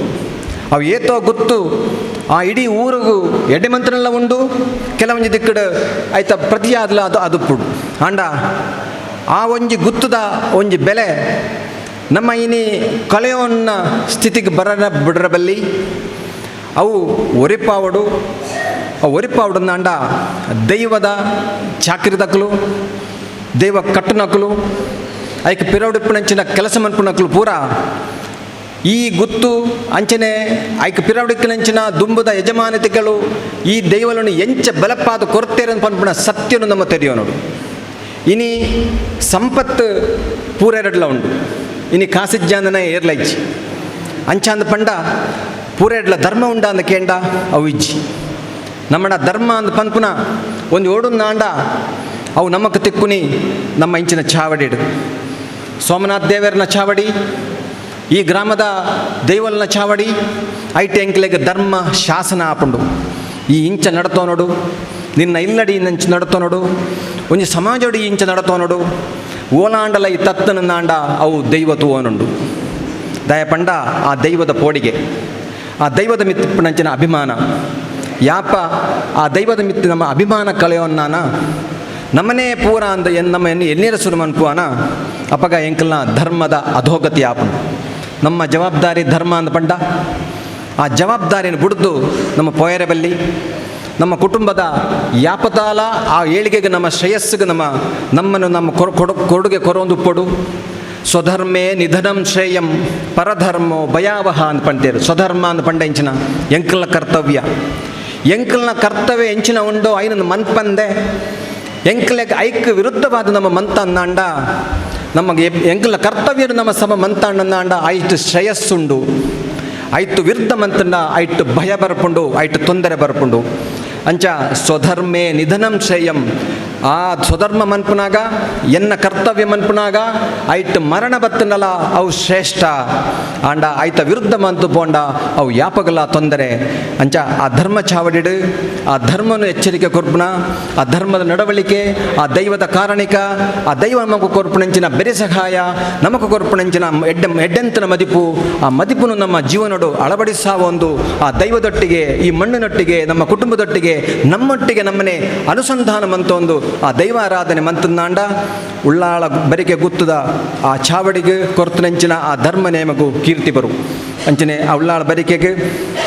ಅವು ಏತೋ ಗುತ್ತು ಆ ಇಡೀ ಊರಿಗೂ ಎಡೆಮಂತ್ರನೆಲ್ಲ ಉಂಡು ಕೆಲವೊಂಜಿ ದಿಕ್ಕಡು ಆಯ್ತ ಪ್ರತಿಯಾದ್ಲ ಅದು ಪುಡು ಆಂಡ ಆ ಒಂಜಿ ಗುತ್ತುದ ಒಂಜಿ ಬೆಲೆ ನಮ್ಮ ಇನಿ ಕಳೆಯೋನ್ನ ಸ್ಥಿತಿಗೆ ಬಿಡರಬಲ್ಲಿ ಅವು ಒರಿಪಾವಡು ಆ ಒರಿಪಾವಡನ್ನ ಅಂಡ ದೈವದ ಚಾಕ್ರಿದಕ್ಕಲು ದೈವ ಕಟ್ಟುನಕ್ಕಲು ಐಕ್ ಪಿರವಡಿಪ್ಪುನಂಚಿನ ಕೆಲಸ ಮನ್ಪುನಕ್ಕಲು ಪೂರ ಈ ಗುತ್ತು ಅಂಚನೆ ಐಕ್ ಪಿರವಡಿಕ್ಕನಂಚಿನ ದುಂಬುದ ಯಜಮಾನತೆಗಳು ಈ ದೈವలను ಎಂಚ ಬಲಪಾದ ಕೊರತೇರನ್ನು ಪನ್ಪುಣ ಸತ್ಯನು ನಮ್ಮ ತೆರೆಯೋನೋಡು ಇನಿ ಸಂಪತ್ತು ಪೂರೆರಡ್ಲ ಉಂಡು ಇನಿ ಕಾಸಿಜ್ಜಾಂದನ ಏರ್ಲೈಜಿ ಅಂಚಾಂದ ಪಂಡ ಪೂರೆಡ್ಲ ಧರ್ಮ ಉಂಡ ಅಂದ ಕೇಂಡ ಅವು ಇಜ್ಜಿ ನಮ್ಮಡ ಧರ್ಮ ಅಂದ ಪನ್ಪುನ ಒಂದು ಓಡುನ್ನ ಅಂಡ ಅವು ನಮ್ಮಕ್ಕೆ ತಿಕ್ಕುನಿ ನಮ್ಮ ಇಂಚಿನ ಚಾವಡಿಡು ಸೋಮನಾಥ್ ದೇವರನ ಚಾವಡಿ ಈ ಗ್ರಾಮದ ದೈವಲ್ನ ಚಾವಡಿ ಐಟಿ ಎಂಕ್ಲೆಗೆ ಧರ್ಮ ಶಾಸನ ಆಪುಂಡು ಈ ಇಂಚ ನಡತೋ ನೋಡು ನಿನ್ನ ಇಲ್ಲಡಿ ಇಂಚ ನಡತೋ ನೋಡು ಒಂಜಿ ಸಮಾಜಡಿ ಇಂಚ ನಡತೋ ನೋಡು ಓಲಾಂಡಲ ಈ ತತ್ತನಂದಾಂಡ ಅವು ದೈವ ತೂವನುಂಡು ದಯಪಂಡ ಆ ದೈವದ ಪೋಡಿಗೆ ಆ ದೈವದ ಮಿತ್ತಿಪ್ಪನಂಚಿನ ಅಭಿಮಾನ ಯಾಪ ಆ ದೈವದ ಮಿತ್ತಿ ನಮ್ಮ ಅಭಿಮಾನ ಕಳೆಯೋನ್ನಾನ ನಮ್ಮನೇ ಪೂರ ಅಂದ ನಮ್ಮ ಎನ್ನೀರ ಸುರುಮನ್ಪುವನ ಅಪಗ ಎಂಕಲ್ನ ಧರ್ಮದ ಅಧೋಗತಿ ಆಪುಂಡು ನಮ್ಮ ಜವಾಬ್ದಾರಿ ಧರ್ಮ ಅಂದ ಪಂಡ ಆ ಜವಾಬ್ದಾರಿಯನ್ನು ಬಿಡ್ದು ನಮ್ಮ ಪೋಯರೆ ಬಲ್ಲಿ ನಮ್ಮ ಕುಟುಂಬದ ಯಾಪತಾಲ ಆ ಏಳಿಗೆಗೆ ನಮ್ಮ ಶ್ರೇಯಸ್ಸಿಗೆ ನಮ್ಮನ್ನು ನಮ್ಮ ಕೊಡುಗೆ ಕೊರೊಂದು ಪೊಡು ಸ್ವಧರ್ಮೇ ನಿಧನಂ ಶ್ರೇಯಂ ಪರಧರ್ಮೋ ಭಯಾವಹ ಅಂತ ಪಂತೇರು ಸ್ವಧರ್ಮ ಅಂತ ಪಂಡ ಎಂಚಿನ ಎಂಕಲ್ನ ಕರ್ತವ್ಯ ಎಂಕಲ್ನ ಕರ್ತವ್ಯ ಎಂಚಿನ ಉಂಡೋ ಐನನ್ನು ಮನ್ಪಂದೆ ಎಂಕಲೆಗೆ ಐಕ್ ವಿರುದ್ಧವಾದ ನಮ್ಮ ಮಂತ ಅನ್ನಾಂಡ ನಮಗೆ ಎಂಕಲ್ನ ಕರ್ತವ್ಯ ನಮ್ಮ ಸಮ ಮಂತ ಅಣ್ಣಂದಾಂಡ ಐಟು ಶ್ರೇಯಸ್ಸುಂಡು ಐಟು ವಿರುದ್ಧ ಮಂತಂಡ ಐಟು ಭಯ ಬರ್ಪುಂಡು ಐಟು ತೊಂದರೆ ಬರ್ಪುಂಡು ಅಂಚ ಸ್ವಧರ್ಮೇ ನಿಧನಂ ಶ್ರೇಯಂ ಆ ಸ್ವಧರ್ಮ ಮನ್ಪುನಾಗ ಎನ್ನ ಕರ್ತವ್ಯ ಮನ್ಪುನಾಗ ಐಟ್ ಮರಣ ಬತ್ತನಲ್ಲ ಅವು ಶ್ರೇಷ್ಠ ಆಂಡ ಐತ ವಿರುದ್ಧ ಮಂತು ಪೋಂಡ ಅವು ಯಾಪಗಲ ತೊಂದರೆ ಅಂಚ ಆ ಧರ್ಮ ಚಾವಡಿಡು ಆ ಧರ್ಮನು ಎಚ್ಚರಿಕೆ ಕೊರ್ಪುನ ಆ ಧರ್ಮದ ನಡವಳಿಕೆ ಆ ದೈವದ ಕಾರಣಿಕ ಆ ದೈವ ನಮకు ಕೊರ್ಪುನಂಚಿನ ಬೆರೆ ಸಹಾಯ ನಮకు ಕೊರ್ಪುನಂಚಿನ ಎಡ್ಡೆಂತನ ಮದಿಪು ಆ ಮದಿಪುನು ನಮ್ಮ ಜೀವನಡು ಅಳವಡಿಸಾವೊಂದು ಆ ದೈವದೊಟ್ಟಿಗೆ ಈ ಮಣ್ಣಿನೊಟ್ಟಿಗೆ ನಮ್ಮ ಕುಟುಂಬದೊಟ್ಟಿಗೆ ನಮ್ಮೊಟ್ಟಿಗೆ ನಮ್ಮನೆ ಅನುಸಂಧಾನ ಮಂತೊಂದು ಆ ದೈವಾರಾಧನೆ ಮಂತನಾಂಡ ಉಳ್ಳಾಳ ಬರಿಕೆ ಗುತ್ತದ ಆ ಚಾವಡಿಗೆ ಕೊರ್ತನಂಚಿನ ಆ ಧರ್ಮ ನೇಮಗೂ ಕೀರ್ತಿ ಬರು ಅಂಚನೆ ಆ ಉಳ್ಳಾಳ ಬರಿಕೆಗೆ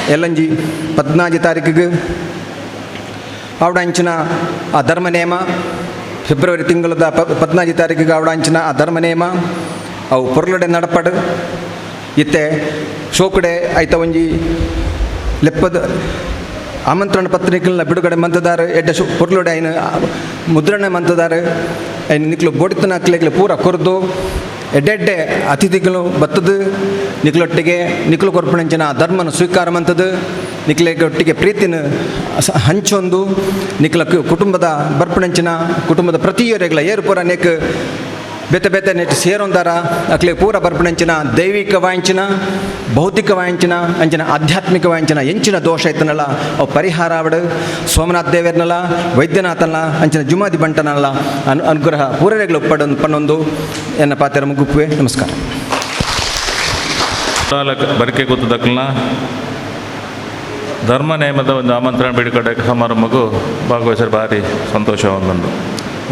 ಎಲ್ಲಂಜಿ 14 ತಾರೀಕಿಗೆ ಅವಡ ಅಂಚಿನ ಆ ಧರ್ಮ ನೇಮ ಫೆಬ್ರವರಿ ತಿಂಗಳದ 14 ತಾರೀಕಿಗೆ ಅವಡ ಅಂಚಿನ ಆ ಧರ್ಮ ನೇಮ ಅವು ಪೊರ್ಲಡೆ ನಡಪಡು ಇತ್ತೆ ಶೋಕಡೆ ಐತ ಒಂಜಿ ಲೆಪ್ಪದ ಆಮಂತ್ರಣ ಪತ್ರಿಕೆಗಳನ್ನ ಬಿಡುಗಡೆ ಮಂತದಾರು ಎಡ್ಡೆ ಪೊರ್ಲುಡೆ ಐನ ಮುದ್ರಣ ಮಂತದಾರು ಐನು ನಿಕ್ಲು ಬೋಡಿತನ ಹಾಕ್ಲಿಕ್ಕೆ ಪೂರ ಕೊರ್ದು ಎಡ್ಡೆಡ್ಡೆ ಅತಿಥಿಗಳು ಬತ್ತದು ನಿಕ್ಲೊಟ್ಟಿಗೆ ನಿಕ್ಲು ಕೊರ್ಪಣಂಚಿನ ಧರ್ಮನ ಸ್ವೀಕಾರ ಮಂತದು ನಿಕ್ಲೆಗೊಟ್ಟಿಗೆ ಪ್ರೀತಿನ ಹಂಚೊಂದು ನಿಕ್ಲ ಕುಟುಂಬದ ಬರ್ಪಣಂಚಿನ ಕುಟುಂಬದ ಪ್ರತಿಯೊರೆಗಳ ಏರುಪುರ ನೆಕ್ ಬೇತೆ ಬೇತೆ ನೆಟ್ಟು ಸೇರೊಂದಾರ ಅಕ್ಲೆ ಪೂರ ಬರ್ಪಣಂಚಿನ ದೈವಿಕ ವಾಂಚಿನ ಭೌತಿಕ ವಾಂಚಿನ ಅಂಚಿನ ಆಧ್ಯಾತ್ಮಿಕ ವಾಂಚಿನ ಎಂಚಿನ ದೋಷ ಐತನಲ್ಲ ಅವು ಪರಿಹಾರ ಆವಡು ಸೋಮನಾಥ್ ದೇವರನಲ್ಲ ವೈದ್ಯನಾಥನಲ್ಲ ಅಂಚಿನ ಜುಮಾದಿ ಬಂಟನಲ್ಲ ಅನುಗ್ರಹ ಪೂರರೆಗಳು ಪನ್ನೊಂದು ಎನ್ನ ಪಾತ್ರ ಮುಗುಪ್ಪುವೆ ನಮಸ್ಕಾರ ಬರಿಕೆ ಗೊತ್ತದಕ್ಕಲ್ನ ಧರ್ಮ ನೇಮದ ಒಂದು ಆಮಂತ್ರಣ ಬಿಡುಗಡೆ ಸಮಾರಂಭಕ್ಕೂ ಭಾಗವಹಿಸಲು ಭಾರಿ ಸಂತೋಷ ಒಂದೊಂದು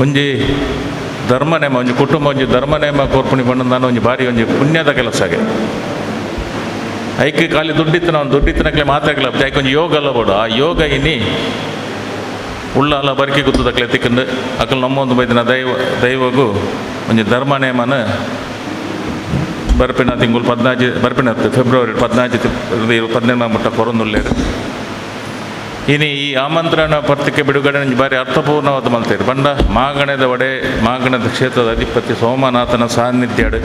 ಒಂಜಿ ಧರ್ಮ ನೇಮ ಒಂಜಿ ಕುಟುಂಬ ಒಂಜಿ ಧರ್ಮ ನೇಮ ಕೋರ್ಪಣಿ ಬಂದ ಒಂಜಿ ಭಾರಿ ಒಂಜಿ ಪುಣ್ಯದ ಕೆಲಸಗೆ ಐಕೆ ಖಾಲಿ ದುಡ್ಡಿತ್ತನಕ್ಕೆ ಮಾತ್ರ ಕೆಲಸ ಐಕೆ ಒಂಜಿ ಯೋಗ ಅಲ್ಲ ಬೋಡು ಆ ಯೋಗ ಇನ್ನಿ ಉಳ್ಳಾಲ ಬರಿಕೆ ಗುತ್ತದಕ್ಲೆ ತಿಕ್ಕಂಡು ಅಕ್ಕಲು ನಮ್ಮೊಂದು ಬೈದಿನ ದೈವಗೂ ಒಂಜಿ ಧರ್ಮ ನೇಮನ ಬರ್ಪಿನ ತಿಂಗಳು 14 ಬರ್ಪಿನ ಫೆಬ್ರವರಿ 14 ಮಟ್ಟ ಕೊರೊಂದುಲ್ಲೇರು ಇನ್ನು ಈ ಆಮಂತ್ರಣ ಪತ್ರಿಕೆ ಬಿಡುಗಡೆ ಭಾರಿ ಅರ್ಥಪೂರ್ಣವಾದ ಮಲ್ತೇರು ಬಂಡ ಮಾಗಣದ ಒಡೆ ಮಾಗಣದ ಕ್ಷೇತ್ರದ ಅಧಿಪತಿ ಸೋಮನಾಥನ ಸಾನ್ನಿಧ್ಯಡು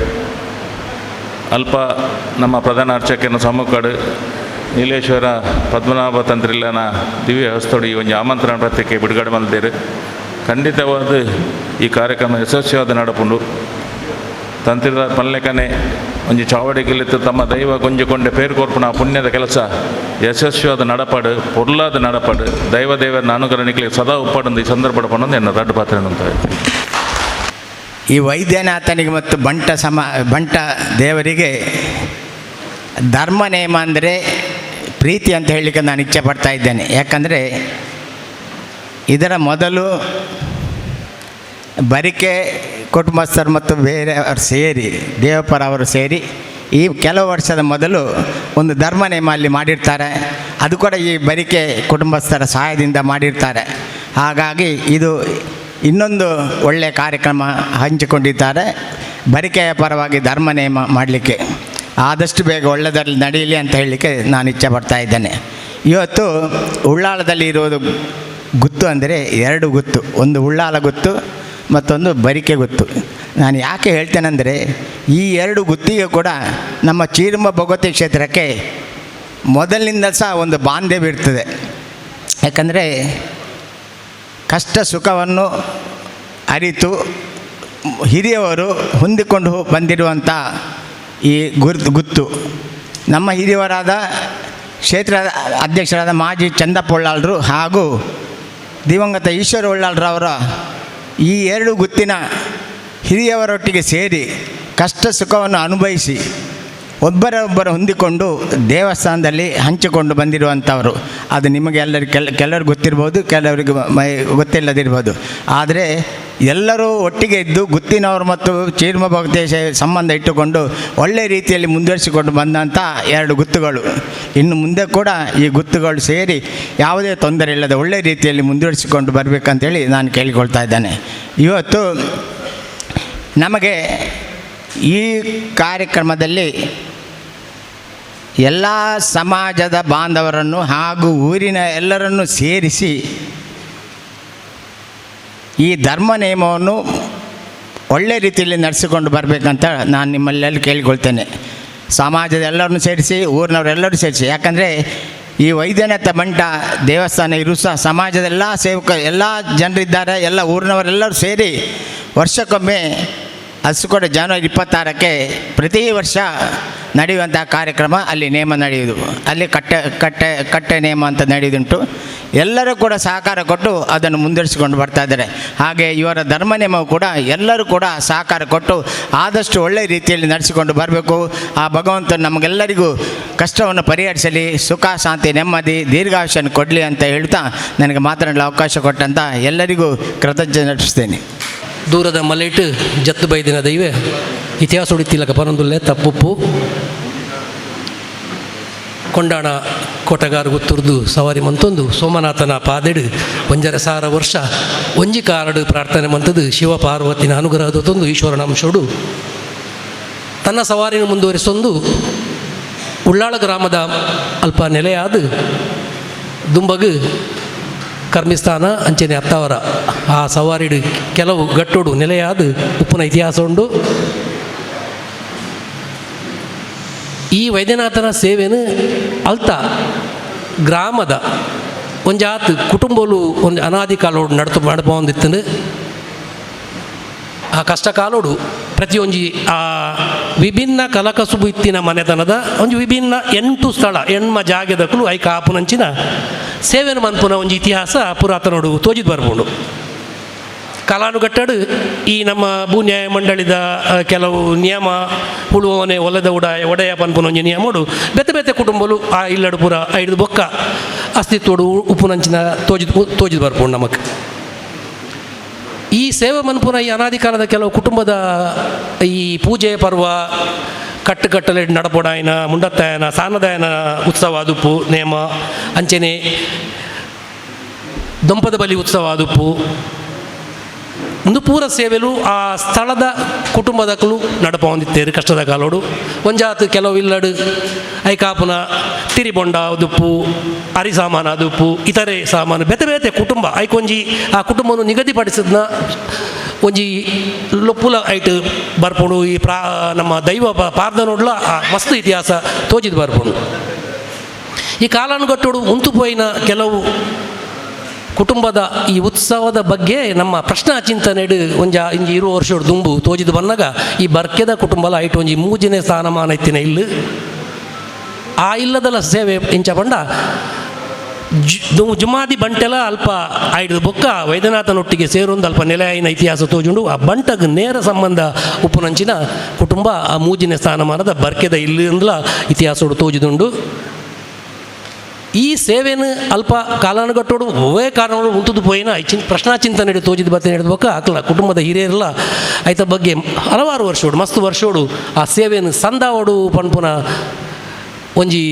ಅಲ್ಪ ನಮ್ಮ ಪ್ರಧಾನ ಅರ್ಚಕನ ಸಮ್ಮುಖಡು ನೀಲೇಶ್ವರ ಪದ್ಮನಾಭ ತಂತ್ರಿಲ್ಲನ ದಿವ್ಯ ಹಸ್ತೋಡಿ ಒಂಜಿ ಆಮಂತ್ರಣ ಪತ್ರಿಕೆ ಬಿಡುಗಡೆ ಮಲ್ದೇರು. ಖಂಡಿತವಾದ ಈ ಕಾರ್ಯಕ್ರಮ ಯಶಸ್ವಿಯಾದ ನಡಪುಂಡು. ತಂತ್ರಿದ ಪಲ್ಲೆಕನೆ ಒಂಜಿ ಚಾವಡಿಗೆಲಿತ್ತು ತಮ್ಮ ದೈವ ಗೊಂಜಿಕೊಂಡೆ ಪೇರು ಕೊರ್ಪುನ ಪುಣ್ಯದ ಕೆಲಸ ಯಶಸ್ವಿಯಾದ ನಡಪಾಡು ಪೊರ್ಲಾದ ನಡಪಾಡು ದೈವದೇವರನ್ನ ಅನುಗ್ರಹಕ್ಕೆ ಸದಾ ಉಪ್ಪಾಡೊಂದು ಈ ಸಂದರ್ಭ ಪಡೊಂದು ಎನ್ನ ದೊಡ್ಡ ಪಾತ್ರ ಅಂತ. ಈ ವೈದ್ಯನಾಥನಿಗೆ ಮತ್ತು ಬಂಟ ದೇವರಿಗೆ ಧರ್ಮ ನೇಮ ಅಂದರೆ ಪ್ರೀತಿ ಅಂತ ಹೇಳಲಿಕ್ಕೆ ನಾನು ಇಚ್ಛೆ ಪಡ್ತಾ ಇದ್ದೇನೆ. ಯಾಕಂದರೆ ಇದರ ಮೊದಲು ಬರಿಕೆ ಕುಟುಂಬಸ್ಥರು ಮತ್ತು ಬೇರೆಯವರು ಸೇರಿ ದೇವಪರ ಅವರು ಸೇರಿ ಈ ಕೆಲವು ವರ್ಷದ ಮೊದಲು ಒಂದು ಧರ್ಮ ನೇಮ ಅಲ್ಲಿ ಮಾಡಿರ್ತಾರೆ. ಅದು ಕೂಡ ಈ ಬರಿಕೆ ಕುಟುಂಬಸ್ಥರ ಸಹಾಯದಿಂದ ಮಾಡಿರ್ತಾರೆ. ಹಾಗಾಗಿ ಇದು ಇನ್ನೊಂದು ಒಳ್ಳೆಯ ಕಾರ್ಯಕ್ರಮ ಹಂಚಿಕೊಂಡಿದ್ದಾರೆ. ಬರಿಕೆಯ ಪರವಾಗಿ ಧರ್ಮ ನೇಮ ಮಾಡಲಿಕ್ಕೆ ಆದಷ್ಟು ಬೇಗ ಒಳ್ಳೆಯದಲ್ಲಿ ನಡೆಯಲಿ ಅಂತ ಹೇಳಲಿಕ್ಕೆ ನಾನು ಇಚ್ಛೆ ಪಡ್ತಾ ಇದ್ದೇನೆ. ಇವತ್ತು ಉಳ್ಳಾಳದಲ್ಲಿ ಇರೋದು ಗುತ್ತು ಅಂದರೆ 2 ಗುತ್ತು, ಒಂದು ಉಳ್ಳಾಲ ಗುತ್ತು ಮತ್ತೊಂದು ಬರಿಕೆ ಗುತ್ತು. ನಾನು ಯಾಕೆ ಹೇಳ್ತೇನೆಂದರೆ ಈ 2 ಗುತ್ತಿಗೆ ಕೂಡ ನಮ್ಮ ಚೀರ್ಮ ಭಗವತಿ ಕ್ಷೇತ್ರಕ್ಕೆ ಮೊದಲಿನಿಂದ ಸಹ ಒಂದು ಬಾಂಧವ್ಯ ಇರ್ತದೆ. ಯಾಕಂದರೆ ಕಷ್ಟ ಸುಖವನ್ನು ಅರಿತು ಹಿರಿಯವರು ಹೊಂದಿಕೊಂಡು ಬಂದಿರುವಂಥ ಈ ಗುತ್ತು ನಮ್ಮ ಹಿರಿಯವರಾದ ಕ್ಷೇತ್ರ ಅಧ್ಯಕ್ಷರಾದ ಮಾಜಿ ಚಂದಪ್ಪ ಉಳ್ಳಾಳರು ಹಾಗೂ ದಿವಂಗತ ಈಶ್ವರ ಉಳ್ಳಾಳರವರ ಈ 2 ಗುತ್ತಿನ ಹಿರಿಯವರೊಟ್ಟಿಗೆ ಸೇರಿ ಕಷ್ಟ ಸುಖವನ್ನು ಅನುಭವಿಸಿ ಒಬ್ಬರೊಬ್ಬರು ಹೊಂದಿಕೊಂಡು ದೇವಸ್ಥಾನದಲ್ಲಿ ಹಂಚಿಕೊಂಡು ಬಂದಿರುವಂಥವರು. ಅದು ನಿಮಗೆ ಕೆಲವ್ರಿಗೆ ಗೊತ್ತಿರ್ಬೋದು, ಕೆಲವರಿಗೆ ಗೊತ್ತಿಲ್ಲದಿರ್ಬೋದು. ಆದರೆ ಎಲ್ಲರೂ ಒಟ್ಟಿಗೆ ಇದ್ದು ಗುತ್ತಿನವರು ಮತ್ತು ಚೀರ್ಮ ಭಕ್ತಿ ಸಂಬಂಧ ಇಟ್ಟುಕೊಂಡು ಒಳ್ಳೆಯ ರೀತಿಯಲ್ಲಿ ಮುಂದುವರಿಸಿಕೊಂಡು ಬಂದಂಥ 2 ಗುತ್ತುಗಳು. ಇನ್ನು ಮುಂದೆ ಕೂಡ ಈ ಗುತ್ತುಗಳು ಸೇರಿ ಯಾವುದೇ ತೊಂದರೆ ಇಲ್ಲದೆ ಒಳ್ಳೆಯ ರೀತಿಯಲ್ಲಿ ಮುಂದುವರಿಸಿಕೊಂಡು ಬರಬೇಕಂತೇಳಿ ನಾನು ಕೇಳಿಕೊಳ್ತಾ ಇದ್ದೇನೆ. ಇವತ್ತು ನಮಗೆ ಈ ಕಾರ್ಯಕ್ರಮದಲ್ಲಿ ಎಲ್ಲ ಸಮಾಜದ ಬಾಂಧವರನ್ನು ಹಾಗೂ ಊರಿನ ಎಲ್ಲರನ್ನು ಸೇರಿಸಿ ಈ ಧರ್ಮ ನೇಮವನ್ನು ಒಳ್ಳೆಯ ರೀತಿಯಲ್ಲಿ ನಡೆಸಿಕೊಂಡು ಬರಬೇಕಂತ ನಾನು ನಿಮ್ಮಲ್ಲೆಲ್ಲ ಕೇಳಿಕೊಳ್ತೇನೆ. ಸಮಾಜದ ಎಲ್ಲರನ್ನು ಸೇರಿಸಿ, ಊರಿನವರೆಲ್ಲರೂ ಸೇರಿಸಿ. ಯಾಕಂದರೆ ಈ ವೈದ್ಯನಾಥ ಬಂಟ ದೇವಸ್ಥಾನ ಇರು ಸಹ ಸಮಾಜದ ಎಲ್ಲ ಎಲ್ಲ ಜನರಿದ್ದಾರೆ, ಎಲ್ಲ ಊರಿನವರೆಲ್ಲರೂ ಸೇರಿ ವರ್ಷಕ್ಕೊಮ್ಮೆ ಕೂಡ ಜನವರಿ 26ಕ್ಕೆ ಪ್ರತಿ ವರ್ಷ ನಡೆಯುವಂಥ ಕಾರ್ಯಕ್ರಮ ಅಲ್ಲಿ ನೇಮ ನಡೆಯುವುದು. ಅಲ್ಲಿ ಕಟ್ಟೆ ನೇಮ ಅಂತ ನಡೆಯುವುದುಂಟು. ಎಲ್ಲರೂ ಕೂಡ ಸಹಕಾರ ಕೊಟ್ಟು ಅದನ್ನು ಮುಂದುವರಿಸಿಕೊಂಡು ಬರ್ತಾ ಇದ್ದಾರೆ. ಹಾಗೆ ಇವರ ಧರ್ಮ ನೇಮವು ಕೂಡ ಎಲ್ಲರೂ ಕೂಡ ಸಹಕಾರ ಕೊಟ್ಟು ಆದಷ್ಟು ಒಳ್ಳೆಯ ರೀತಿಯಲ್ಲಿ ನಡೆಸಿಕೊಂಡು ಬರಬೇಕು. ಆ ಭಗವಂತ ನಮಗೆಲ್ಲರಿಗೂ ಕಷ್ಟವನ್ನು ಪರಿಹರಿಸಲಿ, ಸುಖ ಶಾಂತಿ ನೆಮ್ಮದಿ ದೀರ್ಘಾಯುಷ್ಯವನ್ನು ಕೊಡಲಿ ಅಂತ ಹೇಳ್ತಾ ನನಗೆ ಮಾತನಾಡಲು ಅವಕಾಶ ಕೊಟ್ಟಂಥ ಎಲ್ಲರಿಗೂ ಕೃತಜ್ಞತೆ ನಟಿಸ್ತೇನೆ. ದೂರದ ಮಲೆಟ್ ಜತ್ತು ಬೈದಿನ ದೈವೆ ಇತಿಹಾಸ ಉಡಿತಿಲ್ಲಕ ಪರಂದುಲ್ಲೆ ತಪ್ಪುಪ್ಪು ಕೊಂಡಾಣ ಕೋಟಗಾರ ಗುತ್ತುರ್ದು ಸವಾರಿ ಮಂತೊಂದು ಸೋಮನಾಥನ ಪಾದೆಡು 1.5 ವರ್ಷ ಒಂಜಿ ಕಾರಡು ಪ್ರಾರ್ಥನೆ ಮಂತದು ಶಿವ ಪಾರ್ವತಿನ ಅನುಗ್ರಹದೊಂದು ಈಶ್ವರನ ಅಂಶೋಡು ತನ್ನ ಸವಾರಿನ ಮುಂದುವರಿಸೊಂದು ಉಳ್ಳಾಳ ಗ್ರಾಮದ ಅಲ್ಪ ನೆಲೆಯಾದ ದುಂಬಗು ಕರ್ಮಿಸ್ಥಾನ ಅಂಚನೆ ಅತ್ತವರ ಆ ಸವಾರಿಡು ಕೆಲವು ಗಟ್ಟೋಡು ನೆಲೆಯಾದ ಉಪ್ಪುನ ಇತಿಹಾಸ ಉಂಡು. ಈ ವೈದ್ಯನಾಥನ ಸೇವೆನು ಅಲ್ತ ಗ್ರಾಮದ ಒಂಜಾತ್ ಕುಟುಂಬಲು ಒಂದು ಅನಾದಿ ಕಾಲೋಡು ನಡಪೊಂದಿತ್ತನು. ಆ ಕಷ್ಟ ಕಾಲೋಡು ಪ್ರತಿಯೊಂಜಿ ಆ ವಿಭಿನ್ನ ಕಲಕಸುಬು ಇತ್ತಿನ ಮನೆತನದ ಒಂದು ವಿಭಿನ್ನ 8 ಸ್ಥಳ ಎಣ್ಮ ಜಾಗೆದಕ್ಕೂ ಐಕ ಆಪುನಂಚಿನ ಸೇವೆನ ಮನ್ಪುನ ಒಂದು ಇತಿಹಾಸ ಪುರಾತನೋಡು ತೋಜಿದ್ ಬರ್ಬೋದು. ಕಾಲಾನುಗಟ್ಟಡು ಈ ನಮ್ಮ ಭೂ ನ್ಯಾಯ ಮಂಡಳಿದ ಕೆಲವು ನಿಯಮ ಉಳುವವನೆ ಒಲೆದ ಒಡೆಯ ಪನ್ಪುನ ಒಂಜಿ ನಿಯಮೋಡು ಬೆತ್ತೆ ಕುಟುಂಬಲು ಆ ಇಲ್ಲಡು ಪೂರ ಐದು ಬೊಕ್ಕ ಅಸ್ತಿತ್ವಡು ಉಪ್ಪುನಂಚಿನ ತೋಜಿದ್ ಬರ್ಬೋದು ನಮಗೆ. ಈ ಸೇವೆ ಮನ್ಪುನ ಈ ಅನಾದಿ ಕಾಲದ ಕೆಲವು ಕುಟುಂಬದ ಈ ಪೂಜೆ ಪರ್ವ ಕಟ್ಟಲೆ ನಡಪೊಡಾಯನ ಮುಂಡತ್ತಾಯನ ಸಾನದಾಯನ ಉತ್ಸವ ಅದುಪ್ಪು ನೇಮ ಅಂಚನೆ ದೊಂಪದ ಬಲಿ ಉತ್ಸವ ಅದುಪ್ಪು ಒಂದು ಪೂರ ಸೇವೆಲು ಆ ಸ್ಥಳದ ಕುಟುಂಬದಕ್ಕೂ ನಡಪ ಹೊಂದಿತ್ತೇರು ಕಷ್ಟದ ಕಾಲೋಡು ಒಂಜಾತು ಕೆಲವು ಇಲ್ಲಡು ಐಕಾಪುನ ತಿರಿಬೊಂಡ ಅದುಪ್ಪು ಅರಿ ಸಾಮಾನು ಅದುಪ್ಪು ಇತರೆ ಸಾಮಾನು ಬೇತೆ ಕುಟುಂಬ ಐಕೊಂಜಿ ಆ ಕುಟುಂಬವನ್ನು ನಿಗದಿಪಡಿಸಿದ್ನ ಒಂಜಿ ಲೊಪ್ಪುಲ ಐಟ್ ಬರ್ಪುಡು ಈ ನಮ್ಮ ದೈವ ಪಾರ್ದ ನೋಡ್ಲ ಆ ಮಸ್ತ್ ಇತಿಹಾಸ ತೋಜಿದ್ ಬರ್ಪುಡು. ಈ ಕಾಲಾನುಗಟ್ಟೋಡು ಉಂತುಪೋಯಿನ ಕೆಲವು ಕುಟುಂಬದ ಈ ಉತ್ಸವದ ಬಗ್ಗೆ ನಮ್ಮ ಪ್ರಶ್ನಾ ಚಿಂತನೆಡು ಇಂಜಿ 20 ವರ್ಷದ ದುಂಬು ತೋಜಿದು ಬಂದಾಗ ಈ ಬರ್ಕೆದ ಕುಟುಂಬಲ ಐಟು ಒಂಜಿ ಮೂಜನೇ ಸ್ಥಾನಮಾನ ಇತ್ತಿನ ಇಲ್ಲು ಆ ಇಲ್ಲದಲ್ಲ ಸೇವೆ ಇಂಚ ಬಂಡ ಜುಮಾದಿ ಬಂಟೆಲ ಅಲ್ಪ ಐದು ಬೊಕ್ಕ ವೈದ್ಯನಾಥನೊಟ್ಟಿಗೆ ಸೇರೊಂದು ಅಲ್ಪ ನೆಲೆಯಾಯಿನ ಇತಿಹಾಸ ತೋಜುಂಡು ಆ ಬಂಟಗೆ ನೇರ ಸಂಬಂಧ ಉಪ್ಪುನಂಚಿನ ಕುಟುಂಬ ಆ ಮೂಜಿನ ಸ್ಥಾನಮಾನದ ಬರ್ಕೆದ ಇಲ್ಲಿಂದಲ ಇತಿಹಾಸೋಡು ತೋಜಿದುಂಡು ಈ ಸೇವೆಯನ್ನು ಅಲ್ಪ ಕಾಲಾನುಗಟ್ಟೋಡು ಒವೇ ಕಾರಣಗಳು ಉಂಟುದು ಪೋಯಿನ ಪ್ರಶ್ನಾ ಚಿಂತನೆ ತೋಜಿದ ಬರ್ತೇನೆ ಹಿಡಿದ್ಬೇಕ ಆಕಲ ಕುಟುಂಬದ ಹಿರಿಯರೆಲ್ಲ ಆಯ್ತ ಬಗ್ಗೆ ಹಲವಾರು ವರ್ಷೋಡು ಮಸ್ತ್ ವರ್ಷೋಡು ಆ ಸೇವೆಯನ್ನು ಸಂದಾವಡು ಪನ್ಪುನ ಒಂಜಿ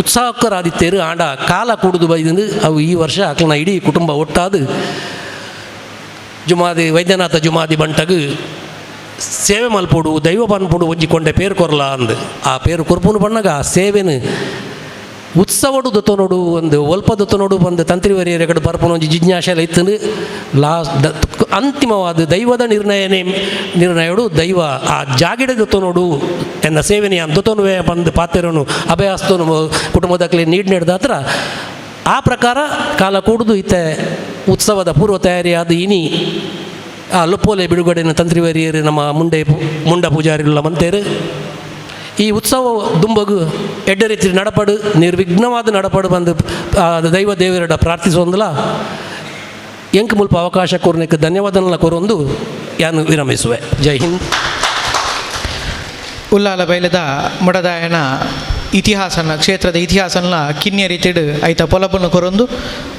ಉತ್ಸಾಹಕರಾದಿತ್ತೇರು ಆಂಡ ಕಾಲ ಕೂಡುದು ಬೈದಂದು ಅವು ಈ ವರ್ಷ ಆಕಲನ ಇಡೀ ಕುಟುಂಬ ಒಟ್ಟಾದು ಜುಮಾದಿ ವೈದ್ಯನಾಥ ಜುಮಾದಿ ಬಂಟಗು ಸೇವೆ ಮಲ್ಪೋಡು ದೈವ ಪನ್ಪೋಡು ಒಂಜಿ ಕೊಂಡೆ ಪೇರು ಕೊರಲ ಅಂದು ಆ ಪೇರು ಕೊರ್ಪುನು ಬಣ್ಣಗ ಆ ಸೇವೆನು ಉತ್ಸವಡು ದೊತ್ತನೋಡು ಒಂದು ಒಲ್ಪ ದೊತ್ತನೋಡು ಬಂದು ತಂತ್ರಿವರಿಯರ ಕಡೆ ಬರ್ಪನ ಒಂದು ಜಿಜ್ಞಾಸೆಲ್ಲ ಇತ್ತು ಅಂತಿಮವಾದ ದೈವದ ನಿರ್ಣಯಡು ದೈವ ಆ ಜಾಗಿಡ ದೊತ್ತನೋಡು ಎನ್ನ ಸೇವೆನೆಯ ದೊತ್ತನುವೆ ಬಂದು ಪಾತೆರನು ಅಭಯಾಸ್ತನು ಕುಟುಂಬದಕ್ಕೆ ನೀಡಿದ ಹತ್ರ ಆ ಪ್ರಕಾರ ಕಾಲ ಕೂಡುದು ಇತ್ತೆ ಉತ್ಸವದ ಪೂರ್ವ ತಯಾರಿಯಾದ ಇನಿ ಆ ಲುಪ್ಪೋಲೆ ಬಿಡುಗಡೆನ ತಂತ್ರಿವರಿಯರು ನಮ್ಮ ಮುಂಡ ಪೂಜಾರಿಗಳ ಮಂತೇರು ಈ ಉತ್ಸವ ದುಂಬಗು ಎಡ್ಡ ರೀತಿ ನಡಪಡು ನಿರ್ವಿಘ್ನವಾದ ನಡಪಡು ಬಂದು ದೈವ ದೇವರಡ ಪ್ರಾರ್ಥಿಸುವಂದಲ ಎಂಕ್ ಮುಲ್ಪ ಅವಕಾಶ ಕೋರ್ನಕ್ಕೆ ಧನ್ಯವಾದನೆಲ್ಲ ಕೋರೊಂದು ಯಾನು ವಿರಮಿಸುವೆ. ಜೈ ಹಿಂದ್. ಉಲ್ಲಾಲ ಬೈಲದ ಮುಡದಾಯನ ಇತಿಹಾಸನ ಕ್ಷೇತ್ರದ ಇತಿಹಾಸನ ಕಿನ್ಯ ರೀತಿಡು ಐತ ಪೊಲಪನ್ನು ಕೊರೊಂದು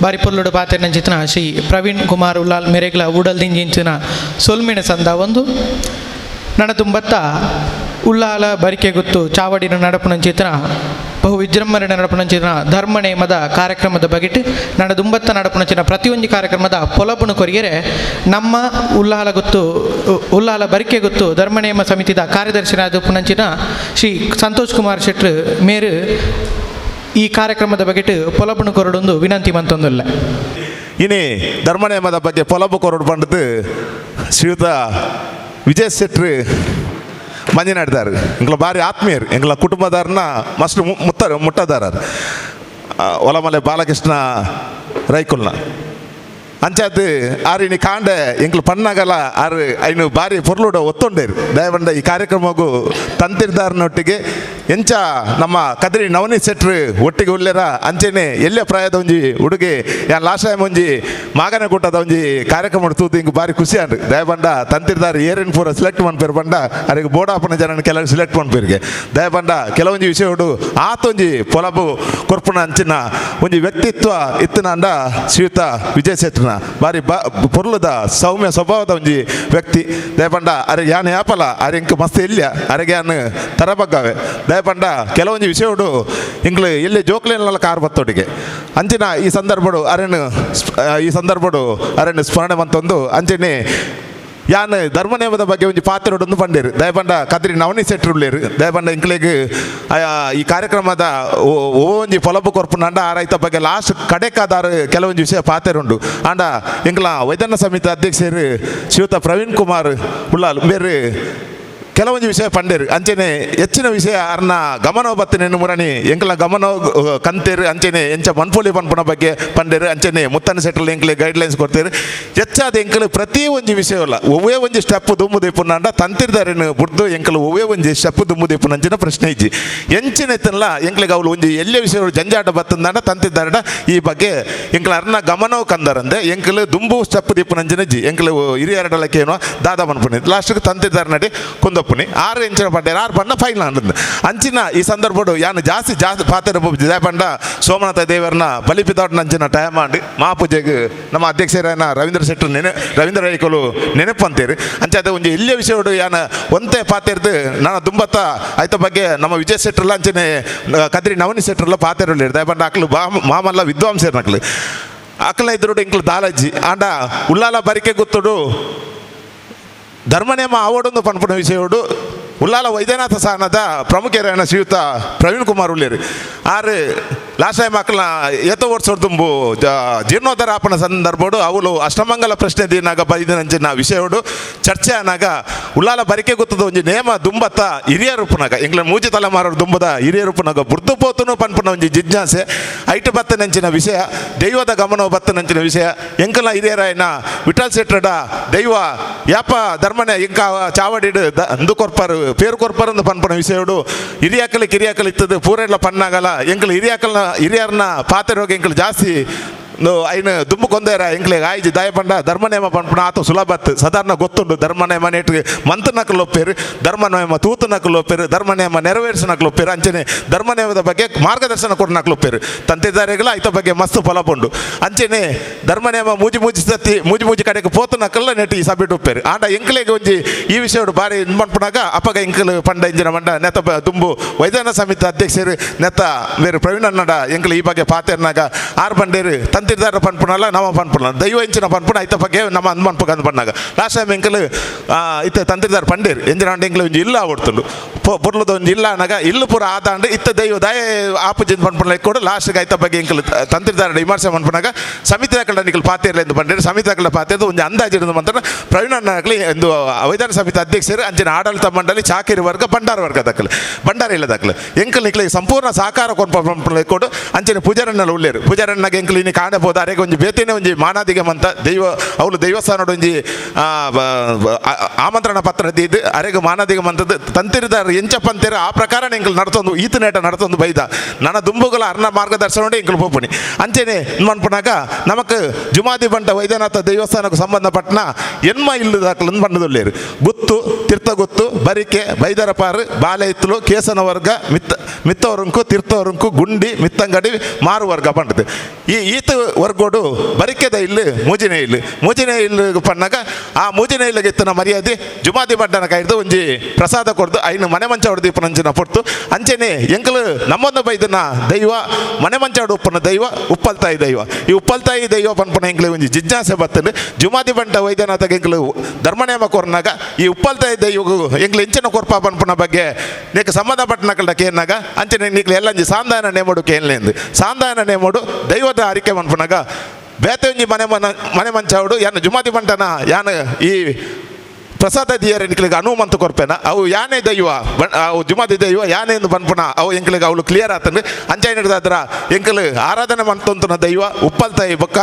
ಬಾರಿ ಪೊಲ್ಲುಡು ಪಾತೆನಂಚಿನ ಶ್ರೀ ಪ್ರವೀಣ್ ಕುಮಾರ್ ಉಲ್ಲಾಲ್ ಮೆರೆಗ್ಲ ಊಡಲ್ದಿಂಜಿಂಚಿನ ಸೊಲ್ಮಿನ ಸಂದ ಒಂದು ನಡತುಂಬತ್ತ ಉಲ್ಲಾಲ ಬರಿಕೆ ಗುತ್ತು ಚಾವಡಿನ ನಡಪುನಂಚಿನ ಬಹು ವಿಜೃಂಭಣೆ ನಡಪುನಂಚಿನ ಧರ್ಮ ನೇಮದ ಕಾರ್ಯಕ್ರಮದ ಬಗೆಟ್ ನಡದುಂಬತ್ತ ನಡಪುನಂಚಿನ ಪ್ರತಿಯೊಂದು ಕಾರ್ಯಕ್ರಮದ ಪೊಲಪುನು ಕೊರಿಗೆರೆ ನಮ್ಮ ಉಲ್ಲಾಲ ಬರಿಕೆ ಗುತ್ತು ಧರ್ಮ ನೇಮ ಸಮಿತಿದ ಕಾರ್ಯದರ್ಶಿಯಾದ ಪುನಂಚಿನ ಶ್ರೀ ಸಂತೋಷ್ ಕುಮಾರ್ ಶೆಟ್ರು ಮೇರು ಈ ಕಾರ್ಯಕ್ರಮದ ಬಗೆಟ್ ಪೊಲಪುನು ಕೊರಡೊಂದು ವಿನಂತಿ ಮಂತೊಂದುಲ್ಲ. ಇನಿ ಧರ್ಮ ನೇಮದ ಬಗ್ಗೆ ಪೊಲಪು ಕೊರಡು ಬಂಡದು ಶ್ರೀಯುತ ವಿಜಯ್ ಶೆಟ್ರು ಮಂಜನಾಡಿದಾರು ಎಂಗ್ಲ ಭಾರಿ ಆತ್ಮೀಯರು ಎಂಗ್ಲ ಕುಟುಂಬದಾರನ ಮಸ್ತ್ ಮುಟ್ಟದಾರ ಒಲಮಲೆ ಬಾಲಕೃಷ್ಣ ರೈಕುಲ್ನ ಅಂಚಾದ ಆರಿನಿ ಕಾಂಡೆ ಎಂಗ್ಲು ಪಣ್ಣಗಲ ಆರು ಐನು ಬಾರಿ ಪೊರ್ಲುಡ ಒತ್ತೊಂಡೇರು ದಯವಂಡ ಈ ಕಾರ್ಯಕ್ರಮಗೂ ತಂತಿರ್ದಾರನೊಟ್ಟಿಗೆ ಎಂಚ ನಮ್ಮ ಕದ್ರಿ ನವನೀತ್ ಶೆಟ್ರು ಒಟ್ಟಿಗೆ ಉಳ್ಳೇರ ಅಂಚೆನೆ ಎಲ್ಲೇ ಪ್ರಾಯದ ಒಂಜಿ ಹುಡುಗಿ ಯಾನ್ ಲಾಸ್ಟ್ ಟೈಮ್ ಒಂಜಿ ಮಾಗನೆ ಕೂಟದ ಒಂಜಿ ಕಾರ್ಯಕ್ರಮ ತೂತು ಹಿಂಗೆ ಬಾರಿ ಖುಷಿ ಅಂಡ್ರು ದಯಬಂಡ ತಂತಿರ್ದಾರ ಏರೇನು ಪೂರ ಸಿಲೆಕ್ಟ್ ಮಾಡ್ಪೇರು ಬಂಡ ಅವರಿಗೆ ಬೋಡಾಪನ ಜನ ಕೆಲವರು ಸಿಲೆಕ್ಟ್ ಮಾಡ್ಪೇರಿಗೆ ದಯಬಂಡ ಕೆಲವೊಂಜಿ ವಿಷಯ ಹುಡು ಆತೊಂಜಿ ಪೊಲಬು ಕೊರ್ಪುನ ಅಂಚಿನ ಒಂಜಿ ವ್ಯಕ್ತಿತ್ವ ಇತ್ತಿನ ಅಂಡ ಶ್ರೀಯುತ ವಿಜಯ್ ಶೆಟ್ರು ಬಾರಿ ಪೊರ್ಲುದ ಸೌಮ್ಯ ಸ್ವಭಾವದ ಒಂಜಿ ವ್ಯಕ್ತಿ ದಯಪಂಡ ಅರೆಗೆ ಯಾನು ಯಾಪಲ ಅರೆಂಕ್ ಮಸ್ತ್ ಇಲ್ಯ ಅರೆಗೆ ಯಾನು ತರಬಗ್ಗವೆ ದಯಪಂಡ ಕೆಲವೊಂದು ವಿಷಯಡು ಇಂಗ್ಲು ಎಲ್ಲಿ ಜೋಕ್ಲೇನಲ್ಲ ಕಾರ್ ಬತ್ತೊಟ್ಟಿಗೆ ಅಂಚಿನ ಈ ಸಂದರ್ಭಡು ಅರೆನ್ನು ಸ್ಮರಣೆ ಮಂತೊಂದು ಅಂಚನೆ ಯಾನ್ ಧರ್ಮ ನೇಮದ ಬಗ್ಗೆ ಒಂಜಿ ಪಾತ್ರೊಡೊಂದು ಪಂಡೇರು ದಯಪಂಡ ಕದ್ರಿ ನವನೀತ್ ಶೆಟ್ರು ಉಳ್ಳೇರು ದಯಪಂಡ ಇಂಕ್ಲೆಗ್ ಈ ಕಾರ್ಯಕ್ರಮದ ಒಂಜಿ ಪೊಲಪು ಕೊರ್ಪುನಂಡ ಆರೈತ ಬಗ್ಗೆ ಲಾಸ್ಟ್ ಕಡೆಕಾದಾರು ಕೆಲವೊಂದು ವಿಷಯ ಪಾತೆರುಂಡು ಅಂಡ ಎಂಗ್ಲ ವೈದ್ಯನ ಸಮಿತಿ ಅಧ್ಯಕ್ಷರು ಶ್ರೀಯುತ ಪ್ರವೀಣ್ ಕುಮಾರ್ ಉಳ್ಳಾಲ್ ಬೇರೆ ಕೆಲವೊಂದು ವಿಷಯ ಪಂಡೇರು ಅಂಚೆನೆ ಹೆಚ್ಚಿನ ವಿಷಯ ಅರ್ನ ಗಮನ ಬತ್ತನೇನು ಮುರಣಿ ಎಂಕಲ ಗಮನ ಕಂತೇರು ಅಂಚೆನೆ ಎಂಚ ಮನ್ಪೋಲಿ ಪನ್ಪುನ ಬಗ್ಗೆ ಪಂಡೇರು ಅಂಚೆನೆ ಮುತ್ತನ ಸೆಟ್ಲ್ ಎಂಕ್ಲೆ ಗೈಡ್ಲೈನ್ಸ್ ಕೊಡ್ತೇರು ಹೆಚ್ಚಾದ ಎಂಕಲು ಪ್ರತಿ ಒಂಜಿ ವಿಷಯವಲ್ಲ ಒವ್ವೇ ಒಂಜಿ ಸ್ಟೆಪ್ ದುಮ್ಮುದಿಪ್ಪುನಂಡ ತಂತಿರ್ದಾರೇನು ಬುಡ್ದು ಎಂಕಲು ಒವ್ವೇ ಒಂಜಿ ಸ್ಟೆಪ್ ದುಮ್ಮುದಿಪ್ಪುನಂಚಿನ ಪ್ರಶ್ನೆ ಇಜ್ಜಿ ಎಂಚಿನ ಎತ್ತನಲ್ಲ ಎಂಕ್ಲೆಗೆ ಅವಳು ಒಂಜಿ ಎಲ್ಲೇ ವಿಷಯ ಜಂಜಾಟ ಬತ್ತಂದಂಡ ತಂತಿದ್ದಾರಡ ಈ ಬಗ್ಗೆ ಎಂಕಲ ಅರ್ನ ಗಮನವು ಕಂದಾರಂದೆ ಎಂಕಲು ದುಂಬು ಸ್ಟೆಪ್ ದಿಪ್ಪುನಂಚಿನ ಜಿ ಎಂಕಲು ಹಿರಿಯರಡಲಕ್ಕೇನೋ ದಾದ ಮನ್ಪುನಿ ಲಾಸ್ಟ್ಗೆ ತಂತಿದ್ದಾರ ನಡಿ ಕುಂದಪ್ಪ ಆರು ಎಂಚಿನ ಪಂಡೇರು ಆರು ಪಂಡ ಫೈನಲ್ ಅಂಡ್ ಅಂಚಿನ ಈ ಸಂದರ್ಭಡು ಯಾನು ಜಾಸ್ತಿ ಪಾತ್ರ ಜಯಪಂಡ ಸೋಮನಾಥ ದೇವರನ್ನ ಬಲಿಪಿದಾಟ ಅಂಚಿನ ಟೈಮ್ ಮಾಡಿ ಮಹಾಪೂಜೆಗೆ ನಮ್ಮ ಅಧ್ಯಕ್ಷರಾಯನ ರವೀಂದ್ರ ರೈಕಲು ನೆನಪಂತೇರಿ ಅಂಚೆ ಒಂಜಿ ಇಲ್ಲೇ ವಿಷಯಡು ಯಾನ ಒಂದೇ ಪಾತೆರ್ದು ನಾನು ದುಂಬತ್ತ ಆಯ್ತ ಬಗ್ಗೆ ನಮ್ಮ ವಿಜಯ್ ಶೆಟ್ರಲ್ಲ ಅಂಚನೆ ಕದ್ರಿ ನವನೀತ್ ಶೆಟ್ರಲ್ಲ ಪಾತೆರಲ್ಲಿರು ದಯಪಂಡ ಅಕ್ಲು ಮಾಮಲ್ಲ ವಿದ್ವಾಂಸರು ನಕ್ಲು ಅಕ್ಲ ಇದ್ರು ಇಂಕ್ಲು ದಾಲಜ್ಜಿ ಆಂಡ ಉಲ್ಲಾಲ ಬರಿಕೆ ಗೊತ್ತುಡು ಧರ್ಮನೇಮ ಆವಡೊಂದು ಪನ್ಪುನ ವಿಷಯಡು ಉಲ್ಲಾಲ ವೈದ್ಯನಾಥ ಸಾನದ ಪ್ರಮುಖರಾಯನ ಶ್ರೀಯುತ ಪ್ರವೀಣ್ ಕುಮಾರ್ ಉಳ್ಳೇರು ಆರು ಲಾಸ್ಟ್ ಟೈಮ್ ಮಕ್ಕಳ ಏತ ಓಡಿಸೋಡು ತುಂಬು ಜೀರ್ಣೋದ್ಧಾರ ಆಪಣ ಸಂದರ್ಭಡು ಅವಳು ಅಷ್ಟಮಂಗಲ ಪ್ರಶ್ನೆ ದಿನಾಗ ಬೈದಿನಂಚಿನ ವಿಷಯಡು ಚರ್ಚೆ ಆನಾಗ ಉಳ್ಳಾಲ ಬರಿಕೆ ಗೊತ್ತದ ಒಂಜಿ ನೇಮ ದುಂಬತ್ತ ಹಿರಿಯ ರೂಪನಾಗ ಎಂಗ್ಲ ಮೂಜಿ ತಲೆಮಾರೋಡು ದುಂಬದ ಹಿರಿಯ ರೂಪನಾಗ ಬುರ್ದು ಪೋತುನು ಪನ್ಪುನ ಒಂಜಿ ಜಿಜ್ಞಾಸೆ ಐಟು ಬತ್ತನಂಚಿನ ವಿಷಯ ದೈವದ ಗಮನವು ಬತ್ತನಂಚಿನ ವಿಷಯ ಎಂಕಲ ಹಿರಿಯರಾಯನ ವಿಠಲ್ ಶೆಟ್ಟಡ ದೈವ ಯಾಪ ಧರ್ಮನೆ ಎಂಕ ಚಾವಡಿಡು ಅಂದು ಕೊರ್ಪಾರು ಪೇರು ಕೊರ್ಪಾರು ಅಂದು ಪನ್ಪುನ ವಿಷಯಡು ಹಿರಿಯಾಕಲಿಗೆ ಇತ್ತದು ಪೂರೆಲ್ಲ ಪನ್ನಾಗಲ್ಲ ಎಂಕಲ್ ಹಿರಿಯರ್ನ ಪಾತ್ರೆ ಹೋಗಿ ಎಂಕಲ್ ಜಾಸ್ತಿ ಐನು ದುಮ್ಮು ಕೊಂದೇರ ಎಂಕ್ಲೆಗೆ ಆಯ್ಜಿ ದಯ ಪಂಡ ಧರ್ಮನೇಮ ಪನ್ಪುಣ ಆತ ಸುಲಭತ್ ಸಾಧಾರಣ ಗೊತ್ತುಂಡು ಧರ್ಮನೇಮ ನೆಟ್ಟಿಗೆ ಮಂತನಕಲು ಒಪ್ಪೇರು ಧರ್ಮನೇಮ ತೂತನಕಲು ಒಪ್ಪೇರು ಧರ್ಮನೇಮ ನೆರವೇರಿಸನಕಲು ಒಪ್ಪೇರು ಅಂಚನೆ ಧರ್ಮನೇಮದ ಬಗ್ಗೆ ಮಾರ್ಗದರ್ಶನ ಕೊಡನಕಲು ಒಪ್ಪೇರು ತಂತೆದಾರಿಗಳ ಐತ ಬಗ್ಗೆ ಮಸ್ತ್ ಫಲ ಪಂಡು ಅಂಚನೆ ಧರ್ಮನೇಮ ಮೂಜಿ ಸತಿ ಮೂಜಿ ಕಡೆಗೆ ಪೋತನಕಲ್ಲ ನೆಟ್ಟಿ ಸಬ್ಮಿಟ್ ಒಪ್ಪೇರು ಆಂಡ ಎಂಕ್ಲೆಗೆ ಒಂಜಿ ಈ ವಿಷಯ ಬಾರಿ ಪನ್ಪುಣಾಗ ಅಪ್ಪಗ ಎಂಕಲ್ ಪಂಡ ಇಂಜಿನ ಮಂಡ ನೆತ್ತ ದುಂಬು ವೈದ್ಯನ ಸಮಿತಿ ಅಧ್ಯಕ್ಷರು ನೆತ್ತ ಬೇರೆ ಪ್ರವೀಣ್ ಅನ್ನಡ ಎಂಕಲ್ ಈ ಬಗ್ಗೆ ಪಾತೆರ್ನಾಗ ಆರು ಬಂಡೇರು ತಂತಿರ್ದಾರ ಪನ್ಪುಣಲ್ಲ ನಮ್ಮ ಪನ್ಪುಣ ದೈವ ಇಂಚಿನ ಪನ್ಪುಣ ಐತ ಬಗ್ಗೆ ನಮ್ಮ ಅಂದ್ ಪನ್ಪುಗ ಅಂದ್ ಪಣ್ಣಾಗ ಲಾಸ್ಟ್ ಟೈಮ್ ಎಂಕಲ್ ಇತ್ತ ತಂತಿರ್ದಾರ ಪಂಡೇರು ಎಂಜಿನ ಎಂಕ್ಲ ಒಂಜಿ ಇಲ್ಲ ಓಡ್ತುಂಡು ಪುರ್ಲದ ಒಂದು ಇಲ್ಲ ಅನ್ನಾಗ ಇಲ್ಲು ಪೂರ ಆದಾಂಡು ಇತ್ತ ದೈವ ದಯ ಆಪುಜಿಂದ ಪನ್ಪುಣ ಕೊಡು ಲಾಸ್ಟ್ಗೆ ಐತ ಬಗ್ಗೆ ಎಂಕಲ್ ತಂತಿರ್ದಾರ ವಿಮರ್ಶೆ ಪನ್ಪುಣಾಗ ಸಮಿತಿ ಹಾಕಲ್ಲ ನಿಖಲ್ ಪಾತೆರ್ಲ ಎಂದು ಪಂಡೇರು ಸಮಿತಿ ಹಾಕಲ್ಲ ಪಾತೆರ್ದು ಒಂದು ಅಂದಾಜಿಡಿದ ಮಂತ್ರ ಪ್ರವೀಣ್ ಅಣ್ಣಾಗಲಿ ಒಂದು ವಿಧಾನ ಸಮಿತಿ ಅಧ್ಯಕ್ಷರು ಅಂಚಿನ ಆಡಳಿತ ಮಂಡಳಿ ಚಾಕಿರಿ ವರ್ಗ ಭಂಡಾರ ವರ್ಗ ದಕ್ಕಲು ಭಂಡಾರ ಇಲ್ಲ ದಕ್ಕಲು ಎಂಕಲ್ ನಿಕ್ಲಿಗೆ ಸಂಪೂರ್ಣ ಸಹಕಾರ ಕೊಡು ಅಂಚಿನ ಪೂಜಾರಣ್ಣಲ್ಲಿ ಉಳ್ಳೇರು ಪೂಜಾರಣ್ಣಗೆ ಎಂಕಲ್ ಇನ್ನು ಕಾಣಬಹುದು ಅರೆಗೆ ಒಂಜಿ ಬೇತೇನೆ ಒಂಜಿ ಮಾನಾದಿಗೆ ಮಂತ ದೈವ ಅವಳು ದೈವಸ್ಥಾನದ ಒಂಜಿ ಆಮಂತ್ರಣ ಪತ್ರ ದೀದು ಅರೆಗೆ ಮಾನಾದಿಗೆ ಮಂತದ್ದು ತಂತಿರಿದಾರ ಎಂಚಪ್ಪಂತೀರ ಆ ಪ್ರಕಾರ ಎಂಕಲ್ ನಡ್ತೊಂದು ಈತನೇಟ ನಡ್ತೊಂದು ಬೈದ ನನ್ನ ದುಂಬುಗಳ ಅರ್ಣ ಮಾರ್ಗದರ್ಶನ ಎಂಕಲ್ ಪೋಪುಣಿ ಅಂಚೆನೆ ಮನ್ಪುನಾಗ ನಮಕ್ ಜುಮಾದಿ ಬಂಟ ವೈದ್ಯನಾಥ ದೇವಸ್ಥಾನಕ್ಕೆ ಸಂಬಂಧಪಟ್ಟನ ಎನ್ಮ ಇಲ್ಲು ದಾಖಲು ಬಂಡದುಳ್ಳೇರು ಗುತ್ತು ತೀರ್ಥಗುತ್ತು ಬರಿಕೆ ಬೈದರಪಾರು ಬಾಲೆ ಇತ್ತಲು ಕೇಸನ ವರ್ಗ ಮಿತ್ತವರಂಕು ತೀರ್ಥವರಂಕು ಗುಂಡಿ ಮಿತ್ತಂಗಡಿ ಮಾರು ವರ್ಗ ಬಂಡದು ಈತ ವರ್ಗೋಡು ಬರಿಕೆದ ಇಲ್ಲು ಮೂಜಿನೇ ಇಲ್ಲು ಪಣ್ಣಾಗ ಆ ಮೂಜಿನೇ ಇಲ್ಲಿಗೆ ಇತ್ತನ ಮರ್ಯಾದೆ ಜುಮಾದಿ ಬಡ್ಡನ ಕೈದು ಒಂಜಿ ಪ್ರಸಾದ ಕೊಡ್ದು ಐನು ಮನೆ ಮಂಚ ಹೊಡೆದು ಪಂಚಿನ ಪೊರ್ತು ಅಂಚೆನೆ ಎಂಕಲು ನಮ್ಮೊಂದು ಬೈದನ ದೈವ ಮನೆ ಮಂಚ ಉಪ್ಪನ ದೈವ ಉಪ್ಪಲ್ತಾಯಿ ದೈವ ಈ ಉಪ್ಪಲ್ತಾಯಿ ದೈವ ಪನ್ಪುಣ ಎಂಕ್ಲೆ ಒಂಜಿ ಜಿಜ್ಞಾಸೆ ಬರ್ತದೆ ಜುಮಾದಿ ಬಂಟ ವೈದ್ಯನಾಥ ಎಂಕ್ಲು ಧರ್ಮನೇಮ ಕೊರ್ನಾಗ ಈ ಉಪ್ಪಲ್ತಾಯಿ ದೈವಗೂ ಎಂಕ್ಲು ಎಂಚಿನ ಕೊರ್ಪ ಪನ್ಪುಣ ಬಗ್ಗೆ ನೀಕು ಸಂಬಂಧಪಟ್ಟನಕಲ್ಡ ಕೇನಾಗ ಅಂಚನೆ ನೀಕ್ಲು ಎಲ್ಲ ಸಾಂದಾಯನ ನೇಮೋಡು ಕೇಳಲೆಂದು ಸಾಂದಾಯನ ನೇಮೋಡು ದೈವದ ಅರಿಕೆ ಪನ್ಪುನಾಗ ಬೇತೊಂಜಿ ಮನೆ ಮಂಚಾವುಡು ಯಾನು ಜುಮಾದಿ ಬಂಟನ ಯಾನು ಈ ಪ್ರಸಾದ ದಿಯರ ಎಂಕ್ಲಿಗೆ ಅನುಮಂತ ಕೊರ್ಪೇನ ಅವು ಯಾನೇ ದೈವ ಅವು ಜುಮಾದಿ ದೈವ ಯಾನೇ ಎಂದು ಪನ್ಪುಣ ಅವು ಎಂಕ್ಲಿಗೆ ಅವಳು ಕ್ಲಿಯರ್ ಆತಂದು ಅಂಚಾಯ ಹಿಡಿದಾದ್ರ ಎಂಕಲ್ ಆರಾಧನೆ ಮಂತೊಂತನ ದೈವ ಉಪ್ಪಲ್ತಾಯಿ ಬೊಕ್ಕ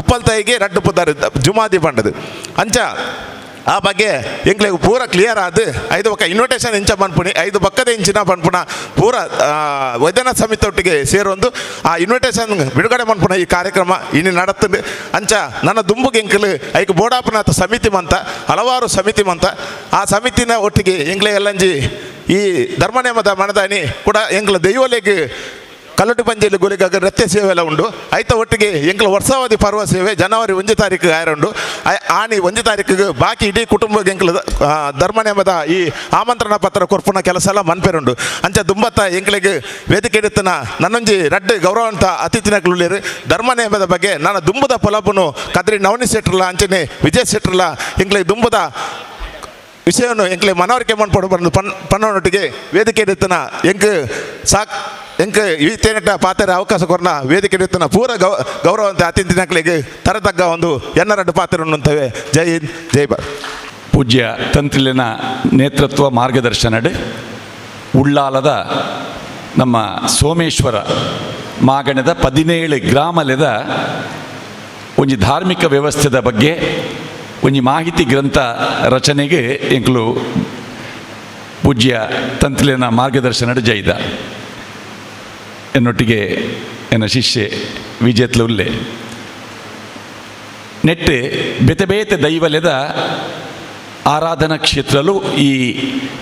ಉಪ್ಪಲ್ತಾಯಿಗೆ ರಡ್ಡು ಪುದಾರ ಜುಮಾದಿ ಬಂಡದು ಅಂಚ ಆ ಬಗ್ಗೆ ಎಂಕ್ಲಿಗೆ ಪೂರ ಕ್ಲಿಯರ್ ಆದ ಐದು ಪಕ್ಕ ಇನ್ವಿಟೇಷನ್ ಇಂಚ ಪನ್ಪುಣಿ ಐದು ಪಕ್ಕದ ಇಂಚಿನ ಪನ್ಪುಣ ಪೂರ ವೈದ್ಯನಾಥ ಸಮಿತಿ ಒಟ್ಟಿಗೆ ಸೇರೊಂದು ಆ ಇನ್ವಿಟೇಷನ್ ಬಿಡುಗಡೆ ಪನ್ಪುಣ ಈ ಕಾರ್ಯಕ್ರಮ ಇನ್ನು ನಡತ್ತದೆ ಅಂಚ ನನ್ನ ದುಂಬುಗೆ ಎಂಕಲು ಐಕ್ ಬೋಡಾಪನಾಥ ಸಮಿತಿ ಮಂತ ಹಲವಾರು ಸಮಿತಿ ಮಂತ ಆ ಸಮಿತಿನ ಒಟ್ಟಿಗೆ ಎಂಕ್ಲೆ ಎಲ್ಲಂಜಿ ಈ ಧರ್ಮನೇಮದ ಮನದಾನಿ ಕೂಡ ಎಂಕ್ಲ ದೈವಲೆಗೆ ಕಲ್ಲುಟಿ ಪಂಜೆಯಲ್ಲಿ ಗುರಿಗಾಗ ನೃತ್ಯ ಸೇವೆ ಎಲ್ಲ ಉಂಡು ಐತ ಒಟ್ಟಿಗೆ ಎಂಕ್ಲ ವರ್ಷಾವಧಿ ಪರ್ವ ಸೇವೆ ಜನವರಿ 1 ತಾರೀಕು ಆಯರುಂಡು ಆಣಿ 1 ತಾರೀಕಿಗೆ ಬಾಕಿ ಇಡೀ ಕುಟುಂಬಕ್ಕೆ ಎಂಕ್ಲ ಧರ್ಮನೇಮದ ಈ ಆಮಂತ್ರಣ ಪತ್ರ ಕೊರ್ಪುನ ಕೆಲಸ ಎಲ್ಲ ಮನ್ಪೇರುಂಡು ಅಂಚ ದುಂಬತ್ತ ಎಂಕ್ಲಿಗೆ ವೇದಿಕೆ ಇಡುತ್ತನ ನನ್ನೊಂಜಿ ರಡ್ಡು ಗೌರವಂತ ಅತಿಥಿನಕ್ಲುಳ್ಳೇರು ಧರ್ಮನೇಮದ ಬಗ್ಗೆ ನಾನು ದುಂಬದ ಪೊಲಪುನು ಕದ್ರಿ ನವನಿ ಸೆಟ್ರಲ್ಲ ಅಂಚನೆ ವಿಜಯ್ ಸೆಟ್ರಲ್ಲ ಎಂಕ್ಲಿಗೆ ದುಂಬದ ವಿಷಯವನ್ನು ಎಂಕ್ಲೆ ಮನವರಿಕೆ ಮಾಡ್ಕೊಂಡು ಬಂದು ಪನ್ನೊಟ್ಟಿಗೆ ವೇದಿಕೆ ಇಡುತ್ತನ ಎಂಕ್ ಈ ತೇನಟ ಪಾತ್ರೆ ಅವಕಾಶ ಕೊರನ ವೇದಿಕೆ ಇಡುತ್ತನ ಪೂರ ಗೌರವಂತ ಅತಿಥಿನಕ್ಲಿಗೆ ತರತಗ್ಗ ಒಂದು ಎನ್ನರಡ್ಡು ಪಾತ್ರೆ ಉಂಟವೆ ಜೈ ಹಿಂದ್ ಜೈ ಭಾರತ್. ಪೂಜ್ಯ ತಂತ್ರಿಲಿನ ನೇತೃತ್ವ ಮಾರ್ಗದರ್ಶನಡ್ ಉಳ್ಳಾಲದ ನಮ್ಮ ಸೋಮೇಶ್ವರ ಮಾಗಣದ 17 ಗ್ರಾಮಲೆದ ಒಂಜಿ ಧಾರ್ಮಿಕ ವ್ಯವಸ್ಥೆದ ಬಗ್ಗೆ ಒಂಜಿ ಮಾಹಿತಿ ಗ್ರಂಥ ರಚನೆಗೆ ಎಂಕ್ಲು ಪೂಜ್ಯ ತಂತ್ರಿಲಿನ ಮಾರ್ಗದರ್ಶನಡ್ ಜೈದ ಎನ್ನೊಟ್ಟಿಗೆ ಎನ್ನ ಶಿಷ್ಯೆ ವಿಜೇತ್ಲ ಉಲ್ಲೆ ನೆಟ್ಟು ಬೇತೆ ಬೇತೆ ದೈವಲೆದ ಆರಾಧನಾ ಕ್ಷೇತ್ರಲು ಈ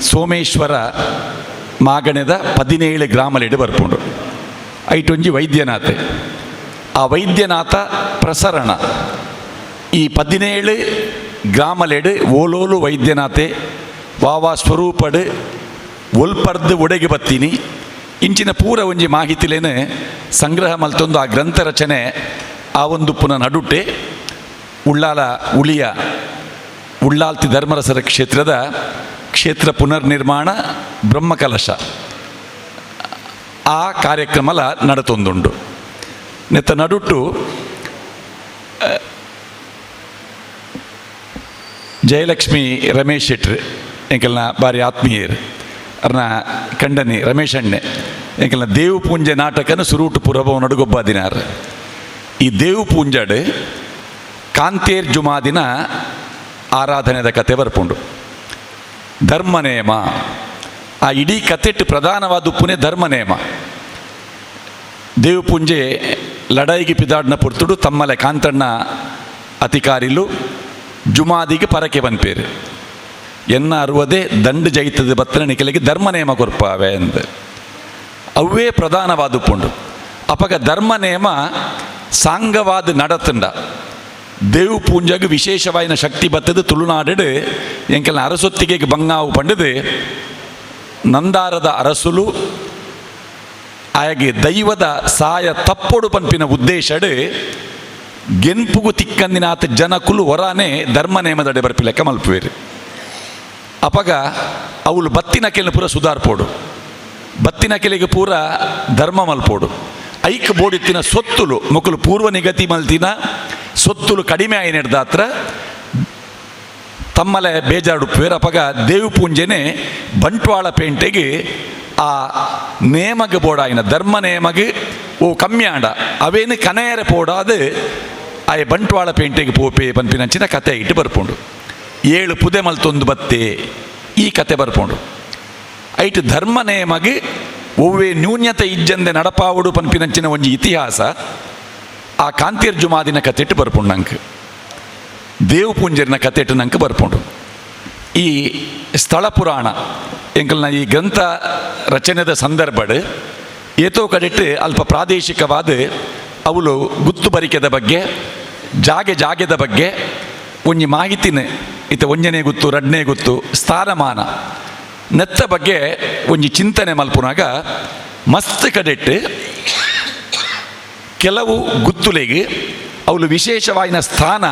ಸೋಮೇಶ್ವರ ಮಾಗಣದ 17 ಗ್ರಾಮಲೆಡು ಬರ್ಪುಂಡು ಐಟೊಂಜಿ ವೈದ್ಯನಾಥೆ ಆ ವೈದ್ಯನಾಥ ಪ್ರಸರಣ ಈ 17 ಗ್ರಾಮಲೆಡು ಓಲೋಲು ವೈದ್ಯನಾಥೆ ವಾವಾ ಸ್ವರೂಪಡು ಒಲ್ಪರ್ದು ಒಡೆಗೆ ಬತ್ತೀನಿ ಇಂಚಿನ ಪೂರ ಒಂಜಿ ಮಾಹಿತಿಲೇನು ಸಂಗ್ರಹ ಮಲ್ತೊಂದು ಆ ಗ್ರಂಥ ರಚನೆ ಆ ಒಂದು ಪುನಃ ನಡುಟೆ ಉಳ್ಳಾಲ ಉಳಿಯ ಉಳ್ಳಾಲ್ತಿ ಧರ್ಮರಸರ ಕ್ಷೇತ್ರ ಪುನರ್ನಿರ್ಮಾಣ ಬ್ರಹ್ಮಕಲಶ ಆ ಕಾರ್ಯಕ್ರಮಲ ನಡತೊಂದುಂಡು. ನೆತ್ತ ನಡುಟು ಜಯಲಕ್ಷ್ಮಿ ರಮೇಶ್ ಶೆಟ್ರು ಎಂಕಲ್ನ ಬಾರಿ ಆತ್ಮೀಯರು ಅರ್ನ ಕಂಡನಿ ರಮೇಶ್ ಅಣ್ಣೆ ಎಂಕಲ್ನ ದೇವು ಪೂಂಜೆ ನಾಟಕನ ಸುರೂಟು ಪುರಭವ ನಡುಗೊಬ್ಬ ದಿನಾರ್. ಈ ದೇವು ಪೂಂಜಡ್ ಕಾಂತೇರ್ ಜುಮಾದಿನ ಆರಾಧನೆದ ಕತೆ ಬರ್ಪುಂಡು. ಧರ್ಮನೇಮ ಆ ಇಡೀ ಕತೆಟ್ಟು ಪ್ರಧಾನವಾದ ಉಪ್ಪುನೇ ಧರ್ಮನೇಮ. ದೇವು ಪೂಂಜೆ ಲಡಾಯಿಗೆ ಪಿದಾಡ್ನ ಪುರ್ತುಡು ತಮ್ಮಲೆ ಕಾಂತಣ್ಣ ಅಧಿಕಾರಿಲು ಜುಮಾದಿಗೆ ಪರಕೆ ಬಂದ್ಪೇರು ಎನ್ನ ಅರುವದೇ ದಂಡು ಜೈತದ ಬತ್ತನ ನಿಖಲಿಗೆ ಧರ್ಮನೇಮ ಕೊರ್ಪಾವೆ ಅಂದು ಅವೇ ಪ್ರಧಾನವಾದ ಉಪ್ಪುಂಡು. ಅಪಗ ಧರ್ಮನೇಮ ಸಾಂಗವಾದ ನಡತುಂಡ ದೇವು ಪೂಂಜಾಗ ವಿಶೇಷವಾಯಿನ ಶಕ್ತಿ ಬತ್ತದು ತುಳುನಾಡು ಎಂಕೆಲ್ಲ ಅರಸೊತ್ತಿಗೆ ಬಂಗಾವು ಪಂಡದು ನಂದಾರದ ಅರಸುಲು ಆಯಗೆ ದೈವದ ಸಾಯ ತಪ್ಪೊಡು ಪಂಪಿನ ಉದ್ದೇಶಡು ಗೆನ್ಪುಗು ತಿಕ್ಕಂದಿನಾಥ ಜನಕುಲು ಹೊರಾನೆ ಧರ್ಮನೇಮದಡೆ ಬರ್ಪಿ ಲೆಕ್ಕ ಮಲ್ಪುವೇರು. ಅಪಗ ಅವಳು ಬತ್ತಿನ ಕೆಲ ಪೂರ ಸುಧಾರ್ಪೋಡು, ಬತ್ತಿನ ಕೆಲೆಗೆ ಪೂರ ಧರ್ಮ ಮಲ್ಪೋಡು. ಐಕ್ ಬೋಡಿತ್ತಿನ ಸೊತ್ತುಲು ಮಕ್ಕಳು ಪೂರ್ವ ನಿಗತಿ ಮಲ್ತಿನ ಸೊತ್ತುಲು ಕಡಿಮೆ ಆಗಿ ನಡೆದಾತ್ರ ತಮ್ಮಲೆ ಬೇಜಾಡುಪ್ಪೇರು. ಅಪಗ ದೇವು ಪೂಂಜೆನೆ ಬಂಟ್ವಾಳ ಪೇಂಟೆಗೆ ಆ ನೇಮಗ ಬೋಡಾಯಿನ ಧರ್ಮ ನೇಮಗ ಓ ಕಮ್ಮಿ ಆಂಡ ಅವೇನು ಕನೆಯರೆ ಪೋಡಾದು ಆ ಬಂಟ್ವಾಳ ಪೇಂಟೆಗೆ ಪೋಪೆ ಪನ್ಪಿನಂಚಿನ ಕತೆ ಇಟ್ಟು ಬರ್ಪುಂಡು. 7 ಪುದೆ ಮಲ್ತೊಂದು ಬತ್ತೆ ಈ ಕತೆ ಬರ್ಪುಂಡು. ಐಟ್ ಧರ್ಮ ನೇಮಗ ಒವ್ವೇ ನ್ಯೂನ್ಯತೆ ಇಜ್ಜಂದೆ ನಡಪಾವುಡು ಪನ್ಪಿನಂಚಿನ ಒಂಜಿ ಇತಿಹಾಸ ಆ ಕಾಂತೇರ್ ಜುಮಾದಿನ ಕತೆಟ್ಟು ಬರ್ಪುಂಡು. ನಂಗೆ ದೇವು ಪೂಂಜರಿನ ಕತೆಟ್ಟು ನಂಗೆ ಬರ್ಪುಂಡು. ಈ ಸ್ಥಳ ಪುರಾಣ ಎಂಕಲ್ನ ಈ ಗ್ರಂಥ ರಚನೆದ ಸಂದರ್ಭಡ್ ಏತೋ ಕಡೆಟ್ಟು ಅಲ್ಪ ಪ್ರಾದೇಶಿಕವಾದ ಅವಳು ಗುತ್ತು ಬರಿಕೆದ ಬಗ್ಗೆ ಜಾಗೆದ ಬಗ್ಗೆ ಒಂಜಿ ಮಾಹಿತಿನ ಇತ ಒಂಜನೇ ಗುತ್ತು ರಡ್ನೇ ಗುತ್ತು ಸ್ಥಾನಮಾನ ನೆತ್ತ ಬಗ್ಗೆ ಒಂಜಿ ಚಿಂತನೆ ಮಲ್ಪುನಾಗ ಮಸ್ತ್ ಕಡೆಟ್ಟು ಕೆಲವು ಗುತ್ತುಲೆಗೆ ಅವಳು ವಿಶೇಷವಾಯಿನ ಸ್ಥಾನ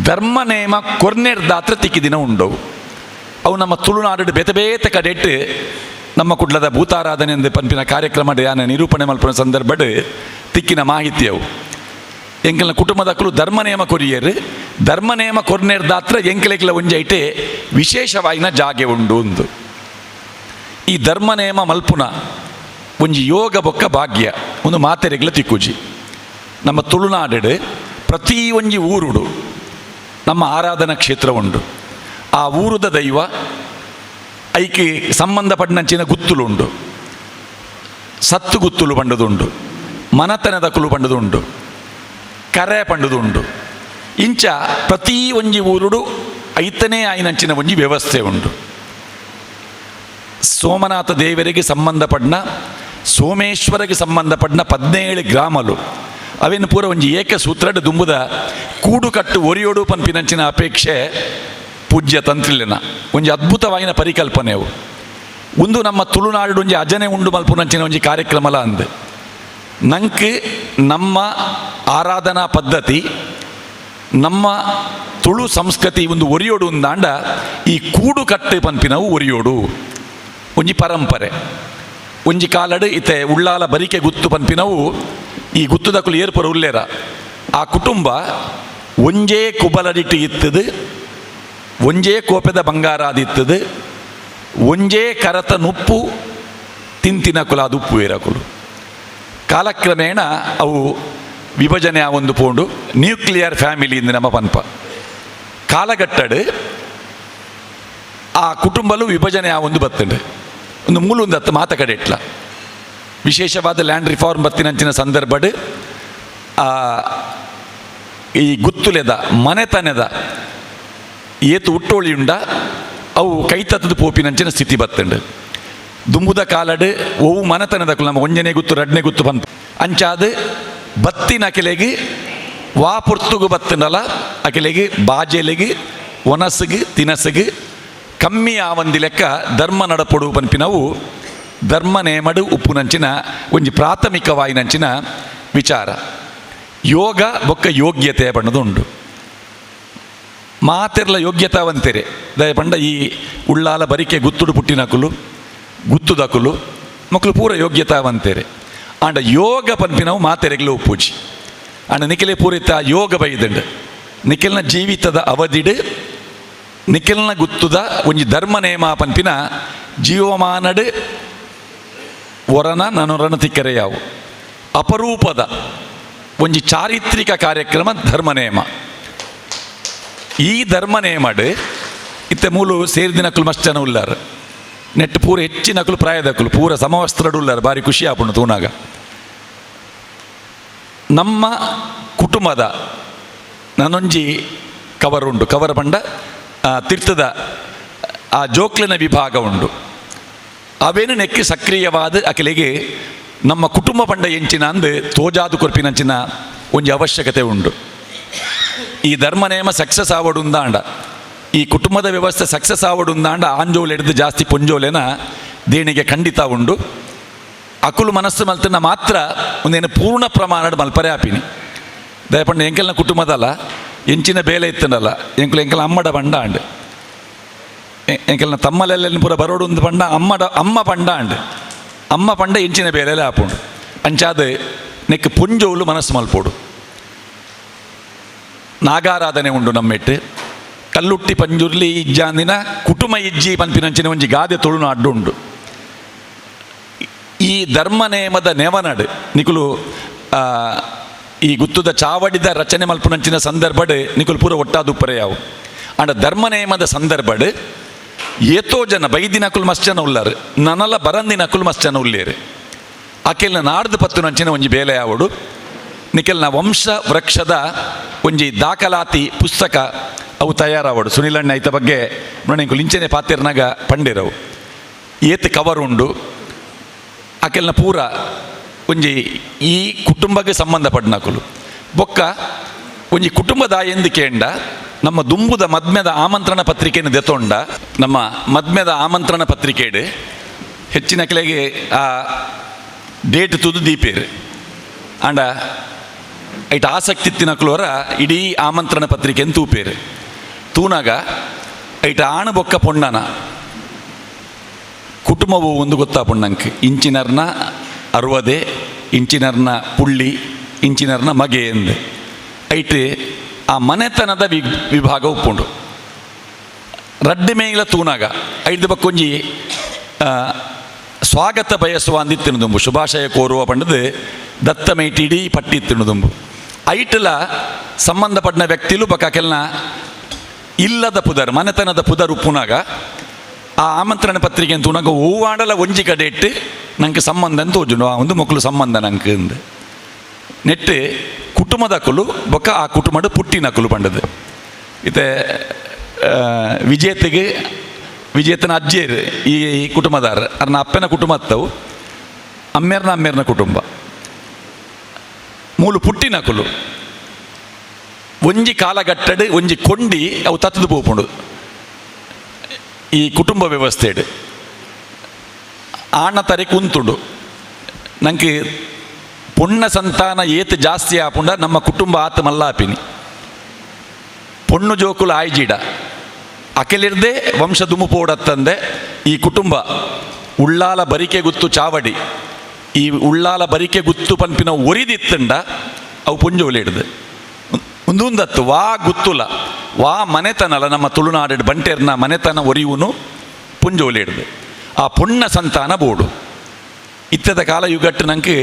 ಧರ್ಮನೇಮ ಕೊರ್ನೆರ್ದಾತ್ರ ತಿಕ್ಕಿದಿನ ಉಂಡವು. ಅವು ನಮ್ಮ ತುಳುನಾಡು ಬೇತೆ ಕಡೆಟ್ಟು ನಮ್ಮ ಕುಡ್ಲದ ಭೂತಾರಾಧನೆ ಎಂದು ಪಂಪಿನ ಕಾರ್ಯಕ್ರಮ ಯಾನ ನಿರೂಪಣೆ ಮಲ್ಪನ ಸಂದರ್ಭಡ್ ತಿಕ್ಕಿನ ಮಾಹಿತಿ ಅವು. ಎಂಕಲ್ನ ಕುಟುಂಬದಕ್ಕಳು ಧರ್ಮನೇಮ ಕೊರಿಯರು ಧರ್ಮನೇಮ ಕೊರ್ನೆರ್ದಾತ್ರ ಎಂಕಲೆಕ್ಲ ಒಂಜೈಟೆ ವಿಶೇಷವಾಯಿನ ಜಾಗೆ ಉಂಡು ಒಂದು. ಈ ಧರ್ಮನೇಮ ಮಲ್ಪುನ ಒಂಜಿ ಯೋಗ ಬೊಕ್ಕ ಭಾಗ್ಯ ಒಂದು ಮಾತೆರೆಗ್ಲ ತಿಕ್ಕುಜಿ. ನಮ್ಮ ತುಳುನಾಡು ಪ್ರತಿ ಒಂಜಿ ಊರುಡು ನಮ್ಮ ಆರಾಧನಾ ಕ್ಷೇತ್ರ ಉಂಡು. ಆ ಊರುದ ದೈವ ಐಕಿ ಸಂಬಂಧಪಟ್ಟಂಚಿನ ಗುತ್ತುಲುಂಡು, ಸತ್ತು ಗುತ್ತುಲು ಪಂಡದುಂಡು, ಮನತನದ ಕುಲು ಪಂಡದುಂಡು, ಕರೆ ಪಂಡದುಂಡು. ಇಂಚ ಪ್ರತಿ ಒಂಜಿ ಊರುಡು ಐತನೇ ಆಯ್ನಂಚಿನ ಒಂಜಿ ವ್ಯವಸ್ಥೆ ಉಂಡು. ಸೋಮನಾಥ ದೇವರಿಗೆ ಸಂಬಂಧಪಟ್ಟ ಸೋಮೇಶ್ವರಿಗೆ ಸಂಬಂಧಪಟ್ಟ 17 ಗ್ರಾಮಲು ಅವೇನು ಪೂರ ಒಂಜಿ ಏಕಸೂತ್ರಡ್ ದುಂಬುದ ಕೂಡುಕಟ್ಟು ಒರಿಯೋಡು ಪನ್ಪಿನಂಚಿನ ಅಪೇಕ್ಷೆ ಪೂಜ್ಯ ತಂತ್ರಿಲಿನ ಒಂಜಿ ಅದ್ಭುತವಾಯಿನ ಪರಿಕಲ್ಪನೆವು. ಒಂದು ನಮ್ಮ ತುಳುನಾಡು ಒಂಜಿ ಅಜನೆ ಉಂಡು ಮಲ್ಪುನಂಚಿನ ಒಂಜಿ ಕಾರ್ಯಕ್ರಮಲ ಅಂದು ನಂಗೆ ನಮ್ಮ ಆರಾಧನಾ ಪದ್ಧತಿ ನಮ್ಮ ತುಳು ಸಂಸ್ಕೃತಿ ಒಂದು ಒರಿಯೋಡು ಅಂದಾಂಡ ಈ ಕೂಡುಕಟ್ಟು ಪನ್ಪಿನವು ಒರಿಯೋಡು ಒಂಜಿ ಪರಂಪರೆ. ಒಂಜಿ ಕಾಲಡು ಇತ್ತೆ ಉಳ್ಳಾಲ ಬರಿಕೆ ಗುತ್ತು ಪನ್ಪಿನವು ಈ ಗುತ್ತುದಕ್ಕಲು ಏರ್ಪುರ ಉಲ್ಲೇರ ಆ ಕುಟುಂಬ ಒಂಜೇ ಕುಬಲಡಿಟ್ಟು ಇತ್ತದು, ಒಂಜೇ ಕೋಪೆದ ಬಂಗಾರಾದಿತ್ತದು, ಒಂಜೇ ಕರತ ನುಪ್ಪು ತಿಂತಿನ ಕುಲ ಅದು ಉಪ್ಪು ಏರಕುಲು. ಕಾಲಕ್ರಮೇಣ ಅವು ವಿಭಜನೆ ಒಂದು ಪೋಂಡು ನ್ಯೂಕ್ಲಿಯರ್ ಫ್ಯಾಮಿಲಿ ಇಂದ ನಮ್ಮ ಪನ್ಪ ಕಾಲಘಟ್ಟಡು ಆ ಕುಟುಂಬಲು ವಿಭಜನೆ ಒಂದು ಬತ್ತಂಡು ಒಂದು ಮೂಲೊಂದು ಹತ್ತು ಮಾತ ಕಡೆ ಇಟ್ಲ ವಿಶೇಷವಾದ ಲ್ಯಾಂಡ್ ರಿಫಾರ್ಮ್ ಬತ್ತಿನಂಚಿನ ಸಂದರ್ಭಡ್ ಈ ಗುತ್ತುಲೆದ ಮನೆತನದ ಏತು ಹುಟ್ಟೋಳಿ ಉಂಡ ಅವು ಕೈತತ್ತದ ಪೋಪಿನಂಚಿನ ಸ್ಥಿತಿ ಬತ್ತಂಡು. ದುಂಬುದ ಕಾಲಡು ಒವು ಮನೆತನದ ನಮ್ಮ ಒಂಜನೇ ಗುತ್ತು ರಡ್ನೇ ಗುತ್ತು ಬಂತು ಅಂಚಾದು ಬತ್ತಿನ ಅಕೆಲೆಗೆ ವಾಪುರ್ತುಗು ಬತ್ತನಲ್ಲ ಅಕೆಲೆಗೆ ಬಾಜೆಲೆಗೆ ಒನಸಿಗೆ ತಿನಸಿಗೆ ಕಮ್ಮಿ ಆವಂದಿ ಲೆಕ್ಕ ಧರ್ಮ ನಡಪೊಡು ಪನ್ಪಿನವು ಧರ್ಮ ನೇಮಡು ಉಪ್ಪುನಂಚಿನ ಒಂಜಿ ಪ್ರಾಥಮಿಕವಾಯಿನಂಚಿನ ವಿಚಾರ. ಯೋಗ ಬೊಕ್ಕ ಯೋಗ್ಯತೆ ಬಣ್ಣದು ಉಂಡು. ಮಾತೆರ್ಲ ಯೋಗ್ಯತಾವಂತೆರೆ ದಯ ಪಂಡ ಈ ಉಳ್ಳಾಲ ಬರಿಕೆ ಗುತ್ತುಡು ಪುಟ್ಟಿನಕುಲು ಗುತ್ತುದಕುಲು ಮಕ್ಕಳು ಪೂರ ಯೋಗ್ಯತಾವಂತೇರೆ ಆಂಡ ಯೋಗ ಪನ್ಪಿನವು ಮಾತೆರೆಗ್ಲು ಪೂಜಿ ಆಂಡ ನಿಖಿಲೆ ಪೂರಿತ ಯೋಗ ಬೈದಂಡು ನಿಖಿಲ್ನ ಜೀವಿತದ ಅವಧಿಡ್ ನಿಖಿಲ್ನ ಗುತ್ತುದ ಒಂಜಿ ಧರ್ಮ ನೇಮ ಪನ್ಪಿನ ಜೀವಮಾನಡ್ ಒರನ ನನೊರನ ತಿಕ್ಕರೆಯಾವು ಅಪರೂಪದ ಒಂಜಿ ಚಾರಿತ್ರಿಕ ಕಾರ್ಯಕ್ರಮ ಧರ್ಮನೇಮ. ಈ ಧರ್ಮನೇಮಡ್ ಇತ್ತೆ ಮೂಲು ಸೇರಿದಿನಕ್ಕಲು ಮಸ್ತ್ ಜನ ಉಲ್ಲಾರ ನೆಟ್ಟು ಪೂರ ಹೆಚ್ಚಿನಕ್ಕಲು ಪ್ರಾಯದಕ್ಕಲು ಪೂರ ಸಮವಸ್ತ್ರಡು ಉಲ್ಲಾರ ಭಾರಿ ಖುಷಿ ಆಪುಂಡು ತೂನಾಗ. ನಮ್ಮ ಕುಟುಂಬದ ನಾನೊಂಜಿ ಕವರ್ ಉಂಡು, ಕವರ್ ಪಂಡ ತೀರ್ಥದ ಆ ಜೋಕ್ಲಿನ ವಿಭಾಗ ಉಂಡು. ಅವೇನು ನೆಕ್ಕಿ ಸಕ್ರಿಯವಾದ ಅಕಲಿಗೆ ನಮ್ಮ ಕುಟುಂಬ ಪಂಡ ಎಂಚಿನ ಅಂದು ತೋಜಾದು ಕೊರ್ಪಿನಂಚಿನ ಒಂಜಿ ಅವಶ್ಯಕತೆ ಉಂಡು. ಈ ಧರ್ಮನೇಮ ಸಕ್ಸಸ್ ಆವಡುಂದಾಂಡ, ಈ ಕುಟುಂಬದ ವ್ಯವಸ್ಥೆ ಸಕ್ಸಸ್ ಆವಡುಂದಾಂಡ ಆಂಜೋಲು ಹಿಡಿದು ಜಾಸ್ತಿ ಪುಂಜೋಲೆನ ದೇಣಿಗೆ ಖಂಡಿತ ಉಂಡು. ಅಕುಲು ಮನಸ್ಸು ಮಲ್ತನ ಮಾತ್ರ ಒಂದೇನು ಪೂರ್ಣ ಪ್ರಮಾಣದ ಮಲ್ಪರೆ ಆಪಿನಿ ದಯಪಂಡ ಎಂಕಲ್ನ ಕುಟುಂಬದಲ್ಲ ಎಂಚಿನ ಬೇಲೆ ಇತ್ತನಲ್ಲ ಎಂಕಲ್ ಅಮ್ಮಡ ಪಂಡ ಅಂಡ್ ಎಂಕಲ್ನ ತಮ್ಮಲೆಲ್ಲ ಪೂರ ಬರೋಡು ಒಂದು ಪಂಡ ಅಮ್ಮ ಪಂಡ ಅಂಡ್ ಅಮ್ಮ ಪಂಡ ಎಂಚಿನ ಬೇಲೆಲ್ಲ ಆಪುಂಡು ಅಂಚಾದ ನೆಕ್ ಪುಂಜೋಲು ಮನಸ್ಸು ಮಲ್ಪೋಡು. ನಾಗಾರಾಧನೆ ಉಂಡು ನಮ್ಮೆಟ್ಟು ಕಲ್ಲುಟ್ಟಿ ಪಂಜುರ್ಲಿ ಇಜ್ಜಾಂದಿನ ಕುಟುಂಬ ಇಜ್ಜಿ ಪನ್ಪಿನಂಚಿನ ಒಂಜಿ ಗಾದೆ ತುಳುನು ಅಡ್ಡುಂಡು. ಈ ಧರ್ಮನೇಮದ ನೆವನಡು ನಿಕುಲು ಈ ಗುತ್ತುದ ಚಾವಡಿದ ರಚನೆ ಮಲ್ಪುನಂಚಿನ ಸಂದರ್ಭಡ್ ನಿಕುಲು ಪೂರ ಒಟ್ಟಾದುಪ್ಪರೆಯಾವು ಅಂಡ ಧರ್ಮನೇಮದ ಸಂದರ್ಭಡ್ ಏತೋ ಜನ ಬೈದಿನಕುಲು ಮಸ್ತ್ ಜನ ಉಲ್ಲಾರು ನನಲ ಬರಂದಿನಕುಲು ಮಸ್ತ್ ಜನ ಉಲ್ಲೇರು. ಆಕೆಲ್ನ ನಾಡ್ದು ಪತ್ತುನಂಚಿನ ಒಂಜಿ ಬೇಲೆ ಆವಡು ನಿಖಿಲ್ನ ವಂಶ ವೃಕ್ಷದ ಒಂಜಿ ದಾಖಲಾತಿ ಪುಸ್ತಕ ಅವು ತಯಾರಾವಡು. ಸುನಿಲಣ್ಣ ಐತ ಬಗ್ಗೆ ನೋಡಿ ಲಿಂಚನೆ ಪಾತಿರ್ನಾಗ ಪಂಡಿರವು ಏತ್ ಕವರ್ ಉಂಡು. ಆಕೆಲ್ನ ಪೂರ ಒಂಜಿ ಈ ಕುಟುಂಬಕ್ಕೆ ಸಂಬಂಧಪಟ್ಟನಕುಲು ಬೊಕ್ಕ ಒಂಜಿ ಕುಟುಂಬದ ಎಂದು ಕೇಂಡ ನಮ್ಮ ದುಂಬುದ ಮದ್ಮೆದ ಆಮಂತ್ರಣ ಪತ್ರಿಕೆಯನ್ನು ದೆತೊಂಡ ನಮ್ಮ ಮದ್ಮೆದ ಆಮಂತ್ರಣ ಪತ್ರಿಕೆಡು ಹೆಚ್ಚಿನ ಕೆಲೆಗೆ ಆ ಡೇಟ್ ತುದು ದೀಪೇರು ಆಂಡ ಐಟ್ ಆಸಕ್ತಿ ತಿನ್ನಕ್ಲೋರ ಇಡೀ ಆಮಂತ್ರಣ ಪತ್ರಿಕೆಯನ್ನು ತೂಪೇರು ತೂನಾಗ ಐಟ ಆಣ ಬೊಕ್ಕ ಪೊಣ್ಣನ ಕುಟುಂಬವು ಒಂದು ಗೊತ್ತಾಪುಣ್ಣಂಕ್ ಇಂಚಿನರ್ನ 60 ಇಂಚಿನರ್ನ ಪುಳ್ಳಿ ಇಂಚಿನರ್ನ ಮಗೆ ಎಂದು ಐಟ್ ಆ ಮನೆತನದ ವಿಭಾಗ ಉಪ್ಪುಂಡು. ರಡ್ಡೆ ಮೇಲ ತೂನಾಗ ಐದು ಬಕ್ಕೊಂಜಿ ಸ್ವಾಗತ ಬಯಸುವ ಅಂದಿತ್ತಿನದುಂಬು ಶುಭಾಶಯ ಕೋರುವ ಪಂಡದು ದತ್ತ ಮೇಟಿಡಿ ಪಟ್ಟಿ ತಿನ್ನದುಂಬು ಐಟಲ ಸಂಬಂಧಪಟ್ಟ ವ್ಯಕ್ತಿಲು ಬಕ್ಕ ಕೆಲ್ನ ಇಲ್ಲದ ಪುದರ್ ಮನೆತನದ ಪುದರ್ ಉಪ್ಪುನಾಗ ಆ ಆಮಂತ್ರಣ ಪತ್ರಿಕೆ ಅಂತ ಉನಾಗ ಹೂವಾಡಲ ಒಂಜಿ ಕಡೆ ಇಟ್ಟು ನಂಗೆ ಸಂಬಂಧ ಅಂತ ತೋಜುಂಡು ಆ ಒಂದು ಮಕ್ಕಳು ಸಂಬಂಧ ನಂಗೆ ಅಂದು ನೆಟ್ಟು ಕುಟುಂಬದಕ್ಕಲು ಬೊಕ್ಕ ಆ ಕುಟುಂಬದ ಪುಟ್ಟಿನಕ್ಕಲು ಪಂಡದು ಇತ್ತೆ ವಿಜೇತನ ಅಜ್ಜೇರು ಈ ಕುಟುಂಬದಾರ ಅರ್ನ ಅಪ್ಪನ ಕುಟುಂಬ ಹತ್ತವು ಅಮ್ಮೇರ್ನ ಕುಟುಂಬ ಮೂಲು ಪುಟ್ಟಿನಕ್ಕಲು ಒಂಜಿ ಕಾಲಘಟ್ಟಡು ಒಂಜಿ ಕೊಂಡಿ ಅವು ತತ್ತದು ಪೋಪುಂಡು ಈ ಕುಟುಂಬ ವ್ಯವಸ್ಥೆಡು ಆಣ ತರೆ ಕುಂತುಂಡು ನಂಗೆ ಪೊಣ್ಣ ಸಂತಾನ ಏತ್ ಜಾಸ್ತಿ ಆಪುಂಡ ನಮ್ಮ ಕುಟುಂಬ ಆತ ಮಲ್ಲಾಪಿನಿ ಪೊಣ್ಣು ಜೋಕುಲು ಆಯ್ಜಿಡ ಅಕೆಲಿರ್ದೆ ವಂಶ ದುಮುಪೋಡತ್ತಂದೆ ಈ ಕುಟುಂಬ ಉಳ್ಳಾಲ ಬರಿಕೆ ಗುತ್ತು ಚಾವಡಿ ಈ ಉಳ್ಳಾಲ ಬರಿಕೆ ಗುತ್ತು ಪನ್ಪಿನ ಒರಿದಿತ್ತಂಡ ಅವು ಪುಂಜೋಲಿಡ್ದು ಒಂದೊಂದತ್ತು ವಾ ಗುತ್ತುಲ ವಾ ಮನೆತನಲ ನಮ್ಮ ತುಳುನಾಡು ಬಂಟೇರ್ನ ಮನೆತನ ಒರಿಯುವನು ಪುಂಜೋಲಿಡ್ದು ಆ ಪೊಣ್ಣ ಸಂತಾನ ಬೋಡು ಇತ್ತದ ಕಾಲ ಯುಗಟ್ಟು ನಂಗೆ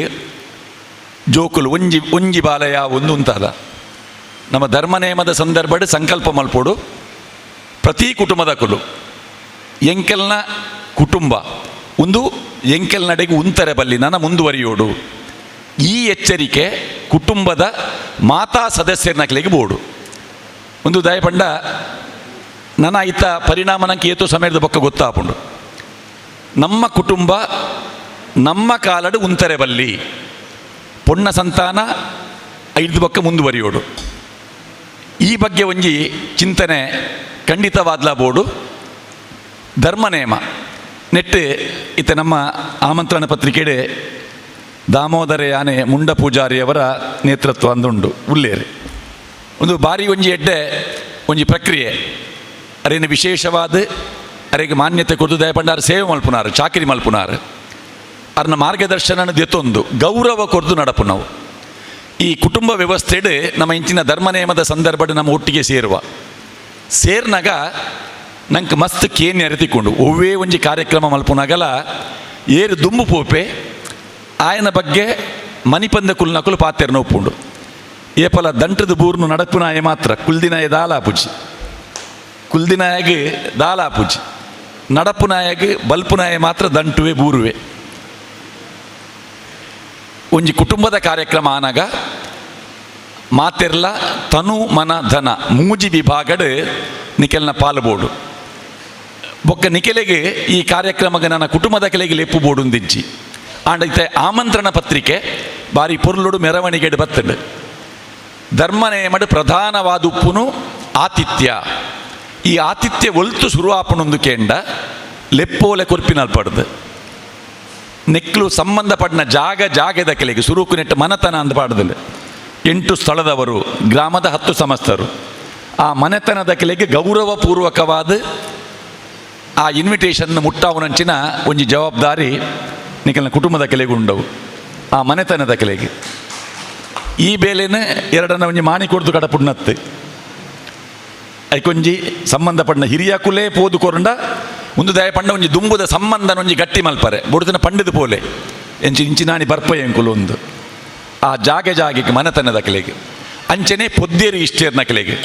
ಜೋಕುಲು ಒಂಜಿ ಬಾಲಯ ಒಂದು ಉಂತಾದ ನಮ್ಮ ಧರ್ಮನೇಮದ ಸಂದರ್ಭಡ್ ಸಂಕಲ್ಪ ಮಲ್ಪೋಡು ಪ್ರತಿ ಕುಟುಂಬದಕ್ಕಲು ಎಂಕೆಲ್ನ ಕುಟುಂಬ ಒಂದು ಎಂಕೆಲ್ ನಡೆಗೆ ಉಂತರೆ ಬಲ್ಲಿ ನನ್ನ ಮುಂದುವರಿಯೋಡು ಈ ಎಚ್ಚರಿಕೆ ಕುಟುಂಬದ ಮಾತಾ ಸದಸ್ಯರನಕ್ಲೆಗೆ ಬೋಡು ಒಂದು ದಯಪಂಡ ನನ್ನ ಇತ್ತ ಪರಿಣಾಮ ನಂಗೆ ಏತೋ ಸಮಯದ ಬೊಕ್ಕ ಗೊತ್ತಾಪುಂಡು ನಮ್ಮ ಕುಟುಂಬ ನಮ್ಮ ಕಾಲಡು ಉಂತರೆ ಬಲ್ಲಿ ಪೊಣ್ಣ ಸಂತಾನ ಐದು ಬೊಕ್ಕ ಮುಂದುವರಿಯೋಡು ಈ ಬಗ್ಗೆ ಒಂಜಿ ಚಿಂತನೆ ಖಂಡಿತವಾದ್ಲ ಬೋಡು ಧರ್ಮನೇಮ ನೆಟ್ಟು ಇತ್ತ ನಮ್ಮ ಆಮಂತ್ರಣ ಪತ್ರಿಕೆಡೆ ದಾಮೋದರ ಯಾನೆ ಮುಂಡ ಪೂಜಾರಿಯವರ ನೇತೃತ್ವ ಅಂದುಂಡು ಉಲ್ಲೇರಿ ಒಂದು ಬಾರಿ ಒಂಜಿ ಎಡ್ಡೆ ಒಂಜಿ ಪ್ರಕ್ರಿಯೆ ಅರೇನು ವಿಶೇಷವಾದ ಅರೆಗೆ ಮಾನ್ಯತೆ ಕೊಟ್ಟು ದಯಪಂಡಾರು ಸೇವೆ ಮಲ್ಪುನಾರು ಚಾಕರಿ ಮಲ್ಪುನಾರು ಅವ್ರನ್ನ ಮಾರ್ಗದರ್ಶನ ದೆತ್ತೊಂದು ಗೌರವ ಕೊರ್ದು ನಡಪು ನಾವು ಈ ಕುಟುಂಬ ವ್ಯವಸ್ಥೆಡು ನಮ್ಮ ಇಂಚಿನ ಧರ್ಮ ನೇಮದ ಸಂದರ್ಭ ನಮ್ಮ ಒಟ್ಟಿಗೆ ಸೇರ್ನಾಗ ನಂಗೆ ಮಸ್ತ್ ಕೇನ್ಯ ಅರಿತಿಕೊಂಡು ಒವ್ವೇ ಒಂಜಿ ಕಾರ್ಯಕ್ರಮ ಮಲ್ಪುನಾಗಲ ಏರು ದುಂಬು ಪೋಪೆ ಆಯನ ಬಗ್ಗೆ ಮನಿಪಂದ ಕುಲ್ನಕುಲು ಪಾತೆರ್ನ ಒಪ್ಪುಂಡು ಏಪಲ ದಂಟದ ಬೂರ್ನು ನಡಪುನಾಯ ಮಾತ್ರ ಕುಲ್ದಿನಾಯ ದಾಲಾಪುಜಿ ಕುಲ್ದಿನಾಯಗೆ ದಾಲಾಪುಜಿ ನಡಪುನಾಯಗೆ ಬಲ್ಪುನಾಯ ಮಾತ್ರ ದಂಟುವೆ ಬೂರುವೆ ಒಂಜಿ ಕುಟುಂಬದ ಕಾರ್ಯಕ್ರಮ ಆನಾಗ ಮಾತೆರ್ಲ ತನು ಮನ ಧನ ಮೂಜಿ ವಿಭಾಗಡ್ ನಿಕೆಲ್ನ ಪಾಲ್ಬೋಡು ಬೊಕ್ಕ ನಿಕೆಲೆಗೆ ಈ ಕಾರ್ಯಕ್ರಮಕ್ಕೆ ನನ್ನ ಕುಟುಂಬದ ಕೆಲೆಗೆ ಲೆಪ್ಪು ಬೋಡುಂದಿಜ್ಜಿ ಆಂಡೈತೆ ಆಮಂತ್ರಣ ಪತ್ರಿಕೆ ಬಾರಿ ಪೊರ್ಲುಡು ಮೆರವಣಿಗೆಡು ಬತ್ತಂಡು ಧರ್ಮ ನೇಮಡು ಪ್ರಧಾನವಾದ ಉಪ್ಪುನು ಆತಿಥ್ಯ ಈ ಆತಿಥ್ಯ ಒಲ್ತು ಶುರುವಾಪಣೊಂದು ಕೇಂಡ ಲೆಪ್ಪೋಲೆ ಕೊರ್ಪಿನಲ್ಪಡ್ದು ನೆಕ್ಲು ಸಂಬಂಧಪಟ್ಟ ಜಾಗದ ಕೆಲೆಗೆ ಸುರುಕು ನೆಟ್ಟು ಮನತನ ಅಂತ ಪಾಡ್ದಲ್ಲಿ 8 ಸ್ಥಳದವರು ಗ್ರಾಮದ 10 ಸಮಸ್ತರು ಆ ಮನೆತನದ ಕೆಲೆಗೆ ಗೌರವಪೂರ್ವಕವಾದ ಆ ಇನ್ವಿಟೇಷನ್ ಮುಟ್ಟಾವನಂಚಿನ ಒಂಜಿ ಜವಾಬ್ದಾರಿ ನಿಖಲ್ನ ಕುಟುಂಬದ ಕೆಲೆಗೆ ಉಂಡವು ಆ ಮನೆತನದ ಕೆಲೆಗೆ ಈ ಬೇಲೆನ ಎರಡನ್ನ ಒಂಜಿ ಮಾಣಿ ಕೊಡ್ದು ಕಡಪುಣ್ಣತ್ತು ಐಕೊಂಜಿ ಸಂಬಂಧಪಟ್ಟ ಹಿರಿಯ ಕುಲೇ ಪೋದು ಕೊರಂಡ ಒಂದು ದಯ ಪಂಡ ಒಂಜಿ ದುಂಬುದ ಸಂಬಂಧನ ಒಂಜಿ ಗಟ್ಟಿ ಮಲ್ಪರೆ ಬುಡದಿನ ಪಂಡದ ಪೋಲೆ ಇಂಚಿನಾಣಿ ಬರ್ಪಯ ಎಂಕುಲು ಒಂದು ಆ ಜಾಗೆಗೆ ಮನೆತನದ ಕೆಲೆಗೆ ಅಂಚನೆ ಪೊದ್ದೇರಿ ಇಷ್ಟೇರ್ನ ಕೆಲೆಗೆ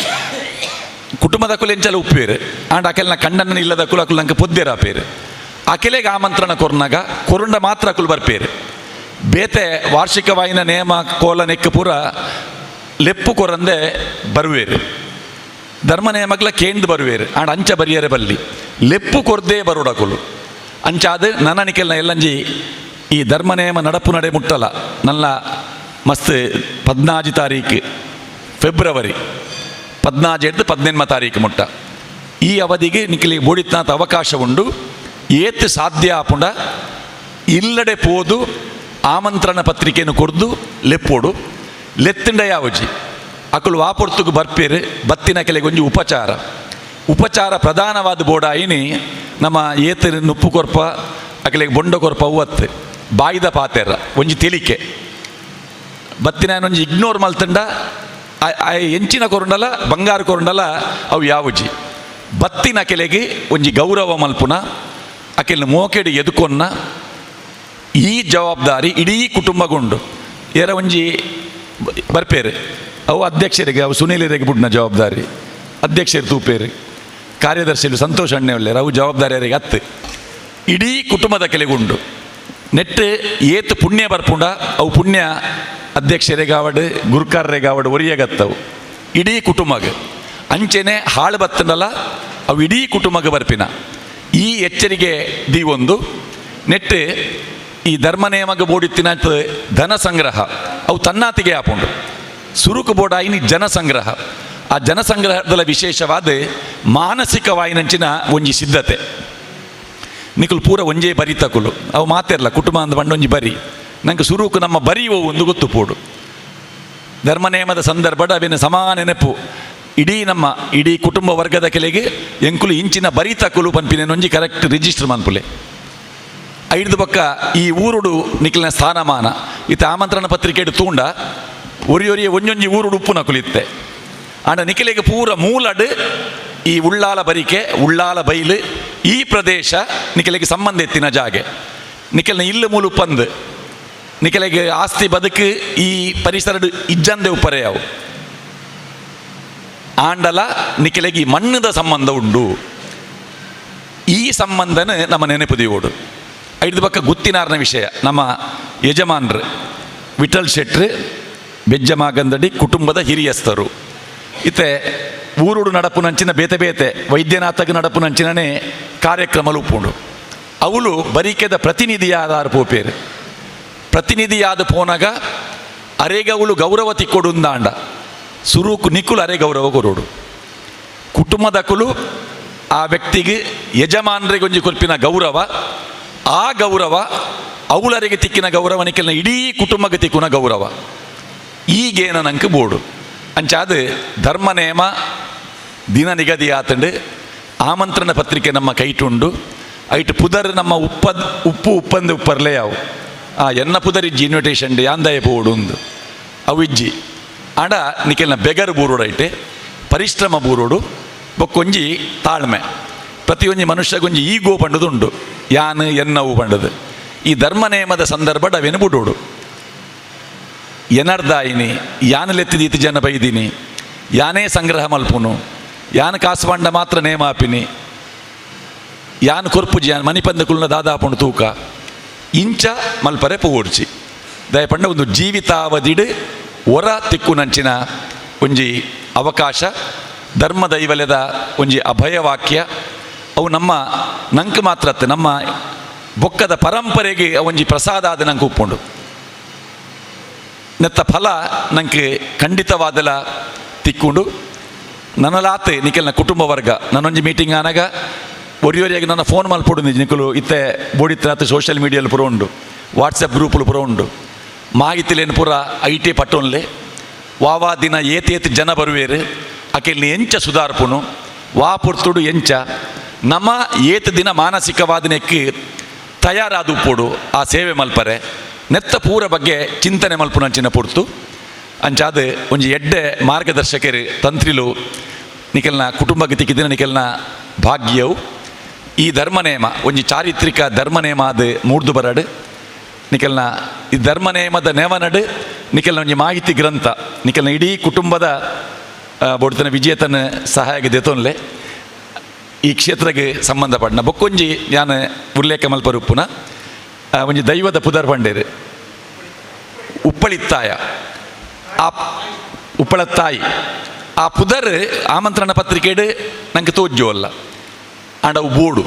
ಕುಟುಂಬದ ಕುಲ ಎಂಚಲ ಉಪ್ಪೇರು ಆಂಡ್ ಅಕೆಲ್ನ ಕಣ್ಣನ್ನ ಇಲ್ಲದ ಕುಲ ನಂಗೆ ಪೊದ್ದೇರ ಆಪೇರು ಆ ಕೆಲೆಗೆ ಆಮಂತ್ರಣ ಕೊರ್ನಾಗ ಕೊರುಂಡ ಮಾತ್ರ ಕುಲ್ ಬರ್ಪೇರು ಬೇತೆ ವಾರ್ಷಿಕವಾಯಿನ ನೇಮ ಕೋಲ ನೆಕ್ಕ ಪೂರ ಲೆಪ್ಪು ಕೊರಂದೆ ಬರುವೇರು ಧರ್ಮ ನೇಮಕ್ಲ ಕೇಂದ್ರ ಬರುವೇರು ಆಂಡ್ ಅಂಚ ಬರಿಯರೆ ಬಲ್ಲಿ ಲೆಪ್ಪು ಕೊರ್ದೇ ಬರೋಡಕುಲು ಅಂಚಾದ ನನ್ನ ನಿಕೆಲ್ನ ಎಲ್ಲಂಜಿ ಈ ಧರ್ಮ ನೇಮ ನಡಪು ನಡೆ ಮುಟ್ಟಲ ನನ್ನ ಮಸ್ತ್ 14 ತಾರೀಕು ಫೆಬ್ರವರಿ 14-18 ತಾರೀಕು ಮುಟ್ಟ ಈ ಅವಧಿಗೆ ನಿಖಿಲಿಗೆ ಬೋಡಿತ್ನಾಥ ಅವಕಾಶ ಉಂಡು ಏತ್ ಸಾಧ್ಯ ಆಪುಂಡ ಇಲ್ಲಡೆ ಪೋದು ಆಮಂತ್ರಣ ಪತ್ರಿಕೆಯನ್ನು ಕೊರ್ದು ಲೆಪ್ಪೋಡು ಲೆತ್ತಿಂಡ ಯಾವಜಿ ಅಕುಲು ವಾಪೊರ್ತುಗು ಬರ್ಪೇರು ಬತ್ತಿನ ಕೆಲೆಗೆ ಒಂಜಿ ಉಪಚಾರ ಪ್ರಧಾನವಾದ ಬೋಡಾಯಿನಿ ನಮ್ಮ ಏತ ನುಪ್ಪು ಕೊರ್ಪ ಅಕಲೆಗೆ ಬೊಂಡ ಕೊರ್ಪ ಅವತ್ತು ಬಾಯಿದ ಪಾತೆರ ಒಂಜಿ ತೆಲಿಕೆ ಬತ್ತಿನ ಒಂಜಿ ಇಗ್ನೋರ್ ಮಲ್ತಂಡ ಎಂಚಿನ ಕೊರಂಡಲ ಬಂಗಾರ ಕೊರಂಡಲ ಅವು ಯಾವಜಿ ಬತ್ತಿನ ಕೆಲೆಗೆ ಒಂಜಿ ಗೌರವ ಮಲ್ಪುನ ಅಕೆಲ್ನ ಮೋಕೆಡು ಎದುಕೊನ್ನ ಈ ಜವಾಬ್ದಾರಿ ಇಡೀ ಕುಟುಂಬಗೊಂಡು ಏರ ಒಂಜಿ ಬರ್ಪೇರು ಅವು ಅಧ್ಯಕ್ಷರಿಗೆ ಅವು ಸುನೀಲರಿಗೆ ಬಿಡ್ನ ಜವಾಬ್ದಾರಿ ಅಧ್ಯಕ್ಷರು ತೂಪೇರು ಕಾರ್ಯದರ್ಶಿಲು ಸಂತೋಷ ಅಣ್ಣೆ ಒಳ್ಳೆಯರು ಅವು ಜವಾಬ್ದಾರಿಯರಿಗೆ ಹತ್ತು ಇಡೀ ಕುಟುಂಬದ ಕೆಲೆಗುಂಡು ನೆಟ್ಟು ಏತು ಪುಣ್ಯ ಬರ್ಪುಂಡ ಅವು ಪುಣ್ಯ ಅಧ್ಯಕ್ಷರೇಗಾವಡು ಗುರುಕಾರರೇಗಾವಡು ಒರಿಯಗತ್ತವು ಇಡೀ ಕುಟುಂಬಗೆ ಅಂಚೆನೆ ಹಾಳು ಬತ್ತನಲ್ಲ ಅವು ಇಡೀ ಕುಟುಂಬಗೆ ಬರ್ಪಿನ ಈ ಎಚ್ಚರಿಕೆ ದೀವೊಂದು ನೆಟ್ಟು ಈ ಧರ್ಮ ನೇಮಗ ಬೋಡಿತ್ತಿನ ಧನ ಸಂಗ್ರಹ ಅವು ತನ್ನಾತಿಗೆ ಆಪುಂಡು ಸುರುಕು ಬೋಡಾಯಿನಿ ಜನಸಂಗ್ರಹ ಆ ಜನಸಂಗ್ರಹದ ವಿಶೇಷವಾದ ಮಾನಸಿಕವಾಯಿನಂಚಿನ ಒಂಜಿ ಸಿದ್ಧತೆ ನಿಕುಲು ಪೂರ ಒಂಜೇ ಬರಿ ತಕುಲು ಅವು ಮಾತೆರ್ಲ ಕುಟುಂಬ ಅಂದ ಬಂಡೊಂಜಿ ಬರಿ ನಂಗೆ ಸುರುಕು ನಮ್ಮ ಬರಿಯೋ ಒಂದು ಗೊತ್ತು ಪೋಡು ಧರ್ಮ ನೇಮದ ಸಂದರ್ಭದ ಅವಿನ ಸಮಾನ ನೆನಪು ಇಡೀ ಕುಟುಂಬ ವರ್ಗದ ಕೆಲೆಗೆ ಎಂಕುಲು ಇಂಚಿನ ಬರಿ ತಕುಲು ಪನ್ಪಿನೊಂಜಿ ಕರೆಕ್ಟ್ ರಿಜಿಸ್ಟರ್ ಮನ್ಪುಲೆ ಐದು ಪಕ್ಕ ಈ ಊರುಡು ನಿಖಿಲಿನ ಸ್ಥಾನಮಾನ ಇತ್ತ ಆಮಂತ್ರಣ ಪತ್ರಿಕೆ ತೂಂಡ ಒರಿಯೊರಿಯ ಒಂಜೊಂಜಿ ಊರುಡು ಉಪ್ಪು ನಕುಲಿತ್ತೆ ಆಂಡ ನಿಖಿಲೆಗೆ ಪೂರ ಮೂಲಡ್ ಈ ಉಳ್ಳಾಲ ಬರಿಕೆ ಉಳ್ಳಾಲ ಬೈಲು ಈ ಪ್ರದೇಶ ನಿಖಿಲೆಗೆ ಸಂಬಂಧ ಎತ್ತಿನ ಜಾಗೆ ನಿಖಿಲ್ನ ಇಲ್ಲು ಮೂಲು ಪಂದು ನಿಖಿಲೆಗೆ ಆಸ್ತಿ ಬದುಕು ಈ ಪರಿಸರ ಇಜ್ಜಂದೆ ಉಪ್ಪರೆ ಅವು ಆಂಡಲ ನಿಖಿಲೆಗೆ ಈ ಮಣ್ಣದ ಸಂಬಂಧ ಉಂಡು ಈ ಸಂಬಂಧನ ನಮ್ಮ ನೆನಪು ದೇವೋಡು ಐದು ಪಕ್ಕ ಗುತ್ತಿನಾರ್ನ ವಿಷಯ ನಮ್ಮ ಯಜಮಾನ್ರು ವಿಠಲ್ ಶೆಟ್ರು ಬೆಜ್ಜಮಾಗಂದಡಿ ಕುಟುಂಬದ ಹಿರಿಯಸ್ಥರು ಇತ್ತೆ ಊರುಡು ನಡಪುನಂಚಿನ ಬೇತೆ ವೈದ್ಯನಾಥಗ ನಡಪುನಂಚಿನೇ ಕಾರ್ಯಕ್ರಮಲು ಉಪ್ಪುಂಡು ಅವಳು ಬರಿಕೆದ ಪ್ರತಿನಿಧಿಯಾದಾರು ಪೋಪೇರು ಪ್ರತಿನಿಧಿಯಾದ ಪೋನಾಗ ಅರೆಗವಳು ಗೌರವ ತಿಕ್ಕೊಡುಂದಾಂಡ ಸುರೂಕು ನಿಕ್ಕುಲು ಅರೆ ಗೌರವ ಕೊರೋಡು ಕುಟುಂಬದಕುಲು ಆ ವ್ಯಕ್ತಿಗೆ ಯಜಮಾನರಿಗೆ ಒಂಜಿ ಕೊರ್ಪಿನ ಗೌರವ ಆ ಗೌರವ ಅವಳರಿಗೆ ತಿಕ್ಕಿನ ಗೌರವ ನಿಕ್ಕಿನ ಇಡೀ ಕುಟುಂಬಕ್ಕೆ ತಿಕ್ಕುನ ಗೌರವ ಈಗೇನ ನಂಗೆ ಬೋಡು ಅಂಚಾದ ಧರ್ಮ ನೇಮ ದಿನ ನಿಗದಿ ಆತಂಡು ಆಮಂತ್ರಣ ಪತ್ರಿಕೆ ನಮ್ಮ ಕೈಟುಂಡು ಐಟ್ ಪುದರ್ ನಮ್ಮ ಉಪ್ಪಂದು ಉಪ್ಪರ್ಲೇ ಅವು ಎನ್ನ ಪುದರ್ ಇಜ್ಜಿ ಇನ್ವಿಟೇಷನ್ ಯಾಂದಾಯ ಪೋಡು ಒಂದು ಅವು ಇಜ್ಜಿ ಆಡ ನಿಖಲ್ನ ಬೆಗರ್ ಬೂರೋಡು ಐಟೆ ಪರಿಶ್ರಮ ಬೂರೋಡು ಬೊಕ್ಕೊಂಜಿ ತಾಳ್ಮೆ ಪ್ರತಿಯೊಂದು ಮನುಷ್ಯಗೊಂಜಿ ಈಗೋ ಪಂಡದುಂಡು ಯಾನು ಎನ್ನವು ಪಂಡದು ಈ ಧರ್ಮ ನೇಮದ ಸಂದರ್ಭ ಅವೇನು ಬಿಡೋಡು ಎನರ್ದಾಯಿನಿ ಯಾನು ಲೆತ್ತಿದೀತಿ ಜನ ಬೈದಿನಿ ಯಾನೇ ಸಂಗ್ರಹ ಮಲ್ಪುನು ಯಾನು ಕಾಸು ಪಂಡ ಮಾತ್ರ ನೇಮ ಹಾಪಿನಿ ಯಾನು ಕೊರ್ಪುಜಿ ಯಾನು ಮನಿಪಂದ ಕುಲ್ನ ದಾದಾಪುಂಡು ತೂಕ ಇಂಚ ಮಲ್ಪರೆ ಪೂರ್ಚಿ ದಯಪಂಡ ಒಂದು ಜೀವಿತಾವಧಿಡ್ ಹೊರ ತಿಕ್ಕು ನಂಚಿನ ಒಂಜಿ ಅವಕಾಶ ಧರ್ಮ ದೈವಲ್ಯದ ಒಂಜಿ ಅಭಯವಾಕ್ಯ ಅವು ನಮ್ಮ ನಂಗೆ ಮಾತ್ರ ನಮ್ಮ ಬೊಕ್ಕದ ಪರಂಪರೆಗೆ ಒಂಜಿ ಪ್ರಸಾದ ಆದ ನಂಗೆ ಉಪ್ಪುಂಡು ನೆತ್ತ ಫಲ ನಂಗೆ ಖಂಡಿತವಾದಲ ತಿಕ್ಕೊಂಡು ನನ್ನಲಾತೆ ನಿಖಲ್ನ ಕುಟುಂಬ ವರ್ಗ ನನ್ನೊಂಜಿ ಮೀಟಿಂಗ್ ಆನಾಗ ಒರಿಯೊರಿಯಾಗಿ ನನ್ನ ಫೋನ್ ಮಲ್ಪೊಡು ನಿಖಲು ಇತ್ತೆ ಬೋಡಿತ್ತ ಸೋಷಿಯಲ್ ಮೀಡಿಯಲ್ಲಿ ಪುರ ಉಂಡು ವಾಟ್ಸಪ್ ಗ್ರೂಪಲ್ಲಿ ಪುರ ಉಂಡು ಮಾಹಿತಿಲೇನು ಪೂರ ಐಟಿ ಪಟ್ಟೊನ್ಲೆ ವಾವಾ ದಿನ ಏತೇತ್ ಜನ ಬರುವೇರು ಅಕೆಲ್ನಿ ಎಂಚ ಸುಧಾರ್ಪುನು ವಾ ಪುರ್ತುಡು ಎಂಚ ನಮ್ಮ ಏತ್ ದಿನ ಮಾನಸಿಕವಾದನೆಕ್ಕೆ ತಯಾರಾದ ಉಪ್ಪೋಡು ಆ ಸೇವೆ ಮಲ್ಪರೆ ನೆತ್ತ ಪೂರ ಬಗ್ಗೆ ಚಿಂತನೆ ಮಲ್ಪುನಂಚಿನ ಪುರ್ತು ಅಂಚಾದ ಒಂಜಿ ಎಡ್ಡೆ ಮಾರ್ಗದರ್ಶಕರು ತಂತ್ರಿಲು ನಿಖಲ್ನ ಕುಟುಂಬಕ್ಕೆ ತಿಕ್ಕಿದಿನ ನಿಖಲ್ನ ಭಾಗ್ಯವು ಈ ಧರ್ಮನೇಮ ಒಂಜಿ ಚಾರಿತ್ರಿಕ ಧರ್ಮನೇಮ ಅದು ಮೂಡ್ದು ಬರಡು ನಿಖಲ್ನ ಈ ಧರ್ಮನೇಮದ ನೇವನಡು ನಿಖಲ್ನ ಒಂಜಿ ಮಾಹಿತಿ ಗ್ರಂಥ ನಿಖಲ್ನ ಇಡೀ ಕುಟುಂಬದ ಬೊಡ್ತನ ವಿಜೇತನ ಸಹಾಯಕ್ಕೆ ದೆತೊನ್ಲೆ ಈ ಕ್ಷೇತ್ರಕ್ಕೆ ಸಂಬಂಧಪಟ್ಟ ಬೊಕ್ಕೊಂಜಿ ನಾನು ಉಲ್ಲೇಖ ಮಲ್ಪರುಪ್ಪುನ ಒಂಜಿ ದೈವದ ಪುದರ್ ಪಂಡೇರು ಉಪ್ಪಳಿತ್ತಾಯ ಆ ಉಪ್ಪಳತ್ತಾಯಿ ಆ ಪುದರ್ ಆಮಂತ್ರಣ ಪತ್ರಿಕೆಡು ನಂಗೆ ತೋಜ್ಜೋಲ್ಲ ಆಂಡ ಅವು ಬೋಡು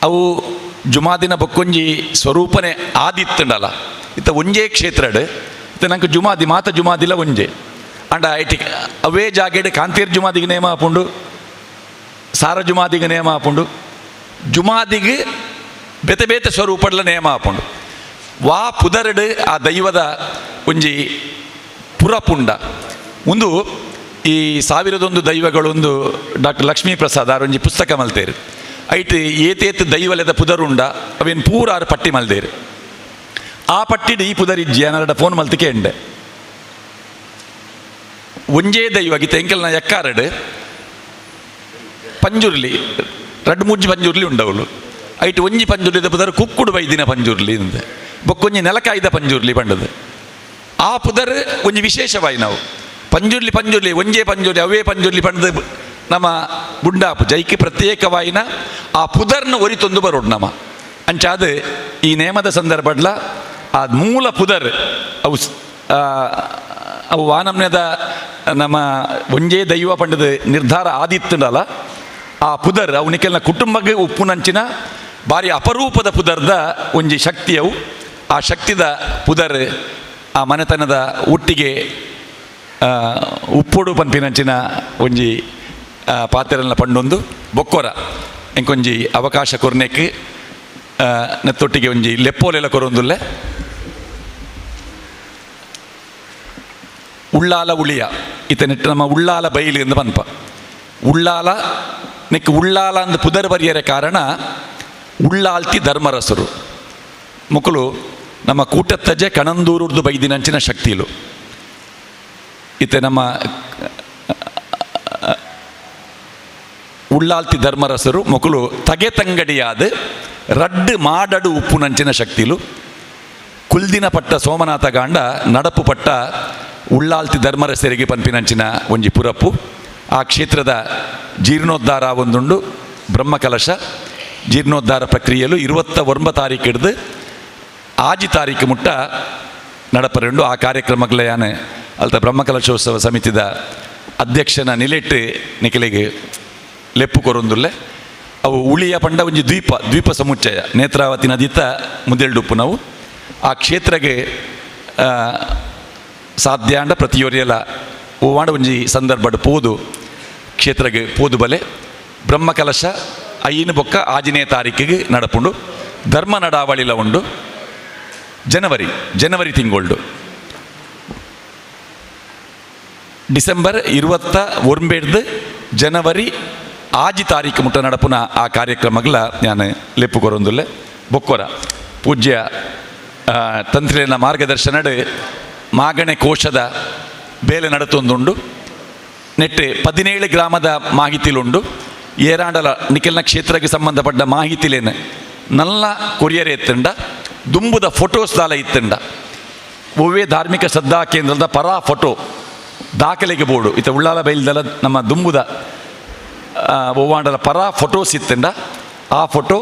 ಅವು ಜುಮಾದಿನ ಬೊಕ್ಕೊಂಜಿ ಸ್ವರೂಪನೆ ಆದಿತ್ತಂಡಲ್ಲ ಇತ್ತ ಒಂಜೇ ಕ್ಷೇತ್ರಡ್ ಇತ್ತ ನಂಗೆ ಜುಮಾದಿ ಮಾತ ಜುಮಾದಿಲ್ಲ ಒಂಜೆ ಅಂಡ ಐಟಿ ಅವೇ ಜಾಗೆಡ್ ಕಾಂತೇರ್ ಜುಮಾದಿಗೆ ನೇಮ ಹಾಪುಂಡು ಸಾರ ಜುಮಾದಿಗೆ ನೇಮ ಹಾಪುಂಡು ಜುಮಾದಿಗೆ ಬೇತೆ ಬೇತೆ ಸ್ವರೂಪಡ್ಲ ನೇಮ ಹಾಪುಂಡು ವಾ ಪುದರಡ್ ಆ ದೈವದ ಒಂಜಿ ಪುರಪುಂಡ ಒಂದು ಈ 1001 ದೈವಗಳೊಂದು ಡಾಕ್ಟರ್ ಲಕ್ಷ್ಮೀ ಪ್ರಸಾದ್ ಆರೊಂಜಿ ಪುಸ್ತಕ ಮಲ್ತೇರು ಐಟ್ ಏತೇತ್ ದೈವಲೆದ ಪುದರುಂಡ ಅವೇನು ಪೂರಾರು ಪಟ್ಟಿ ಮಲ್ದೇರು ಆ ಪಟ್ಟಿಡ್ ಈ ಪುದರಿಜ್ಜಿ ಅನ್ನಡ ಫೋನ್ ಮಲ್ತಿಕೆ ಎಂಡೆ ಒಂಜೇ ದೈವ ಗೀತ ಎಂಕಲ್ನ ಎಕ್ಕಾರಡ್ ಪಂಜುರ್ಲಿ 2-3 ಪಂಜುರ್ಲಿ ಉಂಡವಳು ಐಟ್ ಒಂಜಿ ಪಂಜುರ್ಲಿದ ಪುದರ್ ಕುಕ್ಕುಡು ಬೈದಿನ ಪಂಜುರ್ಲಿ ಅಂದೆ ಬೊಕ್ಕೊಂಜಿ ನೆಲಕಾಯ್ದ ಪಂಜುರ್ಲಿ ಪಂಡದು ಆ ಪುದರ್ ಒಂಜಿ ವಿಶೇಷವಾಯಿ ನಾವು ಪಂಜುರ್ಲಿ ಒಂಜೇ ಪಂಜುರ್ಲಿ ಅವೇ ಪಂಜುರ್ಲಿ ಪಂಡದು ನಮ್ಮ ಬುಂಡಾಪು ಜೈಕಿ ಪ್ರತ್ಯೇಕವಾಯಿನ ಆ ಪುದರ್ನ ಒರಿತೊಂದು ಬರೋಡು ನಮ್ಮ ಅಂಚಾದ ಈ ನೇಮದ ಸಂದರ್ಭಡ್ಲ ಆ ಮೂಲ ಪುದರ್ ಅವು ಅವು ವಾನಮ್ಯದ ನಮ್ಮ ಒಂಜೇ ದೈವ ಪಂಡದ ನಿರ್ಧಾರ ಆದಿತ್ತಲ್ಲ ಆ ಪುದರ್ ಅವು ನಿಖಲ್ನ ಕುಟುಂಬಕ್ಕೆ ಉಪ್ಪುನಂಚಿನ ಭಾರಿ ಅಪರೂಪದ ಪುದರ್ದ ಒಂಜಿ ಶಕ್ತಿಯವು ಆ ಶಕ್ತಿದ ಪುದರ್ ಆ ಮನೆತನದ ಒಟ್ಟಿಗೆ ಉಪ್ಪೊಡು ಪನ್ಪಿನಂಚಿನ ಒಂಜಿ ಪಾತ್ರೆಲ್ಲ ಪಂಡೊಂದು ಬೊಕ್ಕೊರ ಎಂಕೊಂಜಿ ಅವಕಾಶ ಕೊರ್ನೆಕ್ ನೆತ್ತೊಟ್ಟಿಗೆ ಒಂಜಿ ಲೆಪ್ಪೋಲೆಲ್ಲ ಕೊರೊಂದುಲ್ಲೆ ಉಳ್ಳಾಲ ಉಳಿಯ ಈತ ನೆಟ್ಟು ನಮ್ಮ ಉಳ್ಳಾಲ ಬೈಲು ಎಂದು ಪನ್ಪ ಉಳ್ಳಾಲ ನೆಕ್ ಉಳ್ಳಾಲ ಅಂದು ಪುದರ್ ಬರಿಯರ ಕಾರಣ ಉಳ್ಳಾಲ್ತಿ ಧರ್ಮರಸರು ಮುಕ್ಕಳು ನಮ್ಮ ಕೂಟತ್ತಜೆ ಕಣಂದೂರುರ್ದು ಬೈದಿನಂಚಿನ ಶಕ್ತಿಲು ಈತ ನಮ್ಮ ಉಳ್ಳಾಲ್ತಿ ಧರ್ಮರಸರು ಮೊಕಲು ತಗೆ ತಂಗಡಿಯಾದ ರಡ್ಡು ಮಾಡಡು ಉಪ್ಪು ನಂಚಿನ ಶಕ್ತಿಲು ಕುಲ್ದಿನ ಪಟ್ಟ ಸೋಮನಾಥ ಗಾಂಡ ನಡಪು ಪಟ್ಟ ಉಳ್ಳಾಲ್ತಿ ಧರ್ಮರಸರಿಗೆ ಪನ್ಪಿನಂಚಿನ ಒಂಜಿ ಪುರಪ್ಪು ಆ ಕ್ಷೇತ್ರದ ಜೀರ್ಣೋದ್ಧಾರ ಒಂದುಂಡು ಬ್ರಹ್ಮಕಲಶ ಜೀರ್ಣೋದ್ಧಾರ ಪ್ರಕ್ರಿಯೆಲು 29 ತಾರೀಕು ಹಿಡ್ದು ಆಜಿ ತಾರೀಕು ಮುಟ್ಟ ನಡಪರೆಂಡು ಆ ಕಾರ್ಯಕ್ರಮಗಳೇನು ಅಲ್ತ ಬ್ರಹ್ಮಕಲಶೋತ್ಸವ ಸಮಿತಿದ ಅಧ್ಯಕ್ಷನ ನಿಲೆಟ್ಟು ನಿಖಲಿಗೆ ಲೆಪ್ಪು ಕೊರೊಂದುಲ್ಲೆ ಅವು ಉಳಿಯ ಪಂಡ ಒಂಜಿ ದ್ವೀಪ ಸಮುಚ್ಚಯ ನೇತ್ರಾವತಿ ನದಿತ ಮುದೆಲ್ಡುಪ್ಪು ನಾವು ಆ ಕ್ಷೇತ್ರಗೆ ಸಾಧ್ಯ ಅಂಡ ಪ್ರತಿಯೊರಿಯಲ ಓವಾಂಡ ಒಂಜಿ ಸಂದರ್ಭಡ್ ಪೋದು ಕ್ಷೇತ್ರಗೆ ಪೋದು ಬಲೆ ಬ್ರಹ್ಮಕಲಶ ಐನು ಬೊಕ್ಕ ಆಜಿನೇ ತಾರೀಕಿಗೆ ನಡಪುಂಡು ಧರ್ಮ ನಡಾವಳಿಲ ಉಂಡು ಜನವರಿ ತಿಂಗೊಳ್ಡು ಡಿಸೆಂಬರ್ 21 ಜನವರಿ ಆಜಿ ತಾರೀಕು ಮುಟ್ಟ ನಡಪುನ ಆ ಕಾರ್ಯಕ್ರಮಗಳ ನಾನು ಲೆಪ್ಪು ಕೊರೊಂದುಲ್ಲೆ ಬೊಕ್ಕೊರ ಪೂಜ್ಯ ತಂತ್ರಿನ ಮಾರ್ಗದರ್ಶನಡ್ ಮಾಗಣೆ ಕೋಶದ ಬೇಲೆ ನಡತೊಂದುಂಡು ನೆಟ್ಟೆ 17 ಗ್ರಾಮದ ಮಾಹಿತಿಲುಂಡು ಏರಾಂಡಲ ನಿಖಿಲ್ನ ಕ್ಷೇತ್ರಕ್ಕೆ ಸಂಬಂಧಪಟ್ಟ ಮಾಹಿತಿಲೇನು ನಲ್ಲ ಕೊರಿಯರ್ ಎತ್ತಂಡ ದುಂಬುದ ಫೋಟೋಸ್ ದಾಲ ಇತ್ತಂಡ ಒವ್ವೇ ಧಾರ್ಮಿಕ ಶ್ರದ್ಧಾ ಕೇಂದ್ರದ ಪರಾ ಫೋಟೋ ದಾಖಲೆಗೆ ಬೋರ್ಡು ಇತ್ತ ಉಳ್ಳಾಲ ಬೈಲ್ದಲ ನಮ್ಮ ದುಂಬುದ ಒವ್ವಾಂಡಲ ಪರಾ ಫೋಟೋಸ್ ಇತ್ತಂಡ ಆ ಫೋಟೋ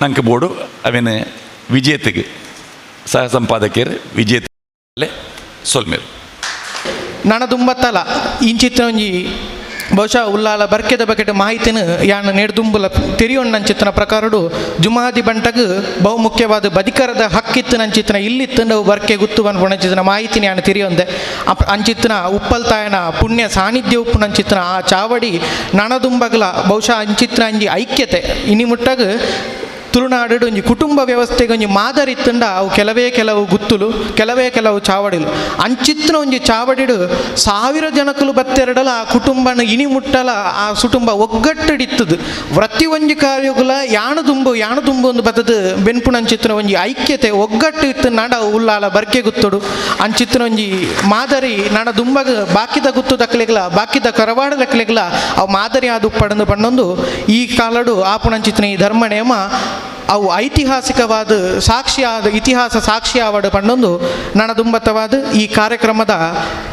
ನಂಗೆ ಬೋರ್ಡು ಅವೇನು ವಿಜೇತೆಗೆ ಸಹ ಸಂಪಾದಕಿಯರು ವಿಜೇತೆ ಸೊಲ್ಮೇರು ನನ ದುಂಬತ್ತಲ ಇಂಚಿತ್ತಿನ ಒಂಜಿ ಬಹುಶಃ ಉಲ್ಲಾಲ ಬರ್ಕೆದ ಬಕೆಟ್ ಮಾಹಿತಿನ ಯಾನ ನೆಡ್ದುಂಬುಲ ತೆರಿಯೊಂಡು ನಂಚಿತ್ತಿನ ಪ್ರಕಾರಡು ಜುಮಾದಿ ಬಂಟಗ್ ಬಹುಮುಖ್ಯವಾದ ಬದಿಕರದ ಹಕ್ಕಿತ್ತು ನಂಚಿತ್ತಿನ ಇಲ್ಲಿತ್ತು ನಾವು ಬರ್ಕೆ ಗುತ್ತು ಬಂದ್ಪುಣಂಚಿತ್ತಿನ ಮಾಹಿತಿನ ಯಾನ ತೆರಿಯೊಂದೆ ಅಂಚಿತ್ತಿನ ಉಪ್ಪಲ್ತಾಯನ ಪುಣ್ಯ ಸಾನ್ನಿಧ್ಯ ಉಪ್ಪು ನಂಚಿತ್ತಿನ ಆ ಚಾವಡಿ ನಣದುಂಬಗಲ ಬಹುಶಃ ಅಂಚಿತ್ತಿನ ಅಂಜಿ ಐಕ್ಯತೆ ಇನಿ ಮುಟ್ಟಾಗ ತುಳುನಾಡು ಒಂಜಿ ಕುಟುಂಬ ವ್ಯವಸ್ಥೆಗೆ ಒಂಜಿ ಮಾದರಿ ಇತ್ತಂಡ ಅವು ಕೆಲವು ಗುತ್ತುಲು ಕೆಲವು ಚಾವಡಿಲು ಅಂಚಿತ್ತಿನ ಒಂಜಿ ಚಾವಡಿಡು 1000 ಜನಕ್ಕಲು ಬತ್ತೆರಡಲ ಆ ಕುಟುಂಬನ ಇನಿ ಮುಟ್ಟಲ ಆ ಕುಟುಂಬ ಒಗ್ಗಟ್ಟಿಡಿತ್ತದು ಪ್ರತಿ ಒಂಜಿ ಕಾರ್ಯಗುಲ ಯಾಣು ದುಂಬು ಒಂದು ಬತ್ತದ ಬೆನ್ಪುಣಂಚಿತ್ತಿನ ಒಂಜಿ ಐಕ್ಯತೆ ಒಗ್ಗಟ್ಟು ಇತ್ತು ನಡ ಉಲ್ಲಾಲ ಬರ್ಕೆ ಗುತ್ತುಡು ಅಂಚಿತ್ತಿನ ಒಂಜಿ ಮಾದರಿ ನಡ ದುಂಬಗ ಬಾಕಿದ ಗುತ್ತು ದಕ್ಕಲೆಗಲ ಬಾಕಿದ ಕರವಾಡ ದಕ್ಕಲೆಗಲ ಅವು ಮಾದರಿ ಆದು ಪಡಂದು ಪಂಡೊಂದು ಈ ಕಾಲಡು ಆಪುಣಂಚಿತ್ತಿನ ಈ ಧರ್ಮ ನೇಮ ಅವು ಐತಿಹಾಸಿಕವಾದ ಇತಿಹಾಸ ಸಾಕ್ಷಿಯಾವಡು ಪಂಡೊಂದು ನಣದುಂಬತ್ತವಾದ ಈ ಕಾರ್ಯಕ್ರಮದ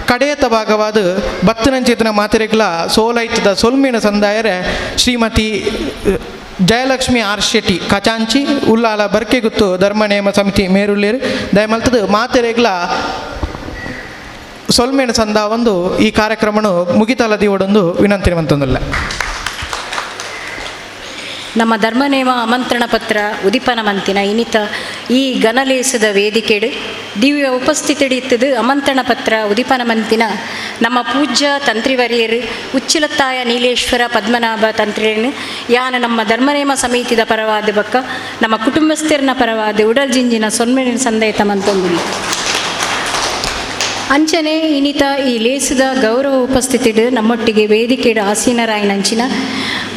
ಕಡೆಯತ ಭಾಗವಾದ ಬತ್ತನಂಚಿತ್ತಿನ ಮಾತೆರೆಗ್ಲ ಸೋಲೈತದ ಸೊಲ್ಮಿನ ಸಂದಾಯರೆ ಶ್ರೀಮತಿ ಜಯಲಕ್ಷ್ಮಿ ಆರ್ ಶೆಟ್ಟಿ ಕಚಾಂಚಿ ಉಲ್ಲಾಲ ಬರ್ಕೆಗುತ್ತು ಧರ್ಮನೇಮ ಸಮಿತಿ ಮೇರುಳ್ಳೇರು ದಯಮಲ್ತದ ಮಾತೆರೆಗ್ಲ ಸೊಲ್ಮೇನ ಸಂದ ಒಂದು ಈ ಕಾರ್ಯಕ್ರಮನು ಮುಗಿತಲದಿ ಓಡೊಂದು ವಿನಂತಿ ಮಂತೊಂದುಲ್ಲ ನಮ್ಮ ಧರ್ಮನೇಮ ಆಮಂತ್ರಣ ಪತ್ರ ಉದಿಪನ ಮಂತಿನ ಇನಿತ ಈ ಗಣಲೇಸದ ವೇದಿಕೆಡು ದಿವ್ಯ ಉಪಸ್ಥಿತಿಡಿತ್ತದು ಆಮಂತ್ರಣ ಪತ್ರ ಉದಿಪನ ಮಂತಿನ ನಮ್ಮ ಪೂಜ್ಯ ತಂತ್ರಿವರಿಯರು ಉಚ್ಚಿಲತ್ತಾಯ ನೀಲೇಶ್ವರ ಪದ್ಮನಾಭ ತಂತ್ರಿಯನ್ನು ಯಾನ ನಮ್ಮ ಧರ್ಮನೇಮ ಸಮಿತಿದ ಪರವಾದ ಬಕ್ಕ ನಮ್ಮ ಕುಟುಂಬಸ್ಥರನ ಪರವಾದ ಉಡಲ್ಜಿಂಜಿನ ಸೊನ್ಮೆನ ಸಂದೇತ ಮಂತೊಂದಿಲ್ಲ ಅಂಚನೆ ಇನಿತ ಈ ಲೇಸದ ಗೌರವ ಉಪಸ್ಥಿತಿಡು ನಮ್ಮೊಟ್ಟಿಗೆ ವೇದಿಕೆಡು ಆಸೀನರಾಯನಂಚಿನ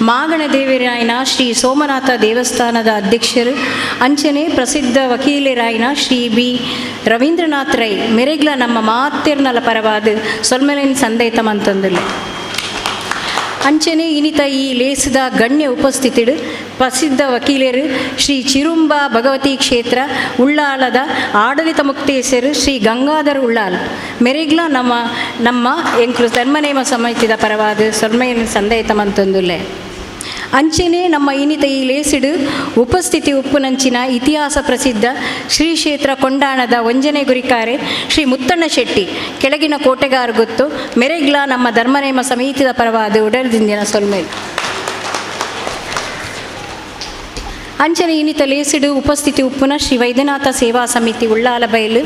ಮಾಗಣ ದೇವರಾಯನ ಶ್ರೀ ಸೋಮನಾಥ ದೇವಸ್ಥಾನದ ಅಧ್ಯಕ್ಷರು ಅಂಚನೆ ಪ್ರಸಿದ್ಧ ವಕೀಲರಾಯನ ಶ್ರೀ ಬಿ ರವೀಂದ್ರನಾಥ್ ರೈ ಮೆರೆಗ್ಲ ನಮ್ಮ ಮಾತೆರ್ನಲ ಪರವಾದ ಸೊಲ್ಮೆಲಿನ ಸಂದೇತ ಮಂತೊಂದಿಲ್ಲ ಅಂಚನೆ ಇನಿತ ಈ ಲೇಸದ ಗಣ್ಯ ಉಪಸ್ಥಿತಿಡು ಪ್ರಸಿದ್ಧ ವಕೀಲರು ಶ್ರೀ ಚಿರುಂಬ ಭಗವತಿ ಕ್ಷೇತ್ರ ಉಳ್ಳಾಲದ ಆಡಳಿತ ಮುಕ್ತೇಸರು ಶ್ರೀ ಗಂಗಾಧರ್ ಉಳ್ಳಾಲ್ ಮೆರೆಗ್ಲ ನಮ್ಮ ಎಂಕ್ಲು ಧರ್ಮನೇಮ ಸಮಿತಿದ ಪರವಾದ ಸೊಲ್ಮೆಯ ಸಂದೇತ ಮಂತೊಂದುಲ್ಲೆ ಅಂಚನೆ ನಮ್ಮ ಇನಿತ ಈ ಲೇಸಿಡು ಉಪಸ್ಥಿತಿ ಉಪ್ಪುನಂಚಿನ ಇತಿಹಾಸ ಪ್ರಸಿದ್ಧ ಶ್ರೀ ಕ್ಷೇತ್ರ ಕೊಂಡಾಣದ ಒಂಜನೆ ಗುರಿಕಾರೆ ಶ್ರೀ ಮುತ್ತಣ್ಣ ಶೆಟ್ಟಿ ಕೆಳಗಿನ ಕೋಟೆಗಾರ ಗೊತ್ತು ಮೆರೆಗ್ಲ ನಮ್ಮ ಧರ್ಮನೇಮ ಸಮಿತಿದ ಪರವಾದ ಉಡಲ್ದಿಂದಿನ ಸೊಲ್ಮೇಲ್ ಅಂಚನೆ ಇನಿತ ಲೇಸಿಡು ಉಪಸ್ಥಿತಿ ಉಪ್ಪುನ ಶ್ರೀ ವೈದ್ಯನಾಥ ಸೇವಾ ಸಮಿತಿ ಉಳ್ಳಾಲ ಬಯಲು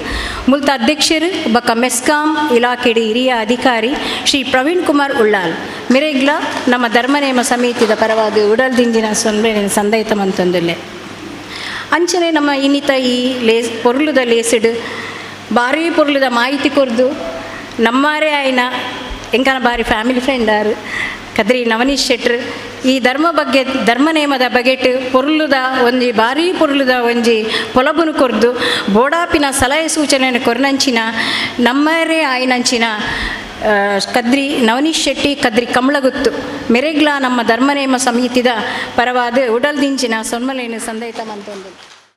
ಮುಲ್ತ ಅಧ್ಯಕ್ಷರು ಬಕ ಮೆಸ್ಕಾಂ ಇಲಾಖೆಡಿ ಹಿರಿಯ ಅಧಿಕಾರಿ ಶ್ರೀ ಪ್ರವೀಣ್ ಕುಮಾರ್ ಉಳ್ಳಾಲ್ ಮೆರೆಗ್ಲ ನಮ್ಮ ಧರ್ಮನೇಮ ಸಮಿತಿದ ಪರವಾದ ಉಡಲ್ದಿಂದಿನ ಸೊನ್ಮೆನ ಸಂದೇತ ಮಂತೊಂದುಲ್ಲೆ ಅಂಚನೆ ನಮ್ಮ ಇನಿತ ಈ ಪೊರ್ಲುದ ಲೇಸಿಡು ಭಾರಿ ಪೊರ್ಲುದ ಮಾಹಿತಿ ಕೊರ್ದು ನಮ್ಮಾರೇ ಆಯ್ನ ಎಂಕನ ಬಾರಿ ಫ್ಯಾಮಿಲಿ ಫ್ರೆಂಡ್ ಆರು ಕದ್ರಿ ನವನೀಶ್ ಶೆಟ್ರು ಈ ಧರ್ಮನೇಮದ ಬಗೆಟ್ ಪೊರ್ಲುದ ಒಂಜಿ ಭಾರಿ ಪೊರ್ಲುದ ಒಂಜಿ ಪೊಲಬುನು ಕೊರ್ದು ಬೋಡಾಪಿನ ಸಲಹೆ ಸೂಚನೆಯನ್ನು ಕೊರ್ನಂಚಿನ ನಮ್ಮರೇ ಆಯ್ನಂಚಿನ ಕದ್ರಿ ನವನೀಶ್ ಶೆಟ್ಟಿ ಕದ್ರಿ ಕಮಲಗುತ್ತು ಮೆರೆಗ್ಲ ನಮ್ಮ ಧರ್ಮನೇಮ ಸಮಿತಿದ ಪರವಾದ ಉಡಲ್ದಿಂಚಿನ ಸೊನ್ಮಲೇನು ಸಂದೇತ ಮಂತೊಂದು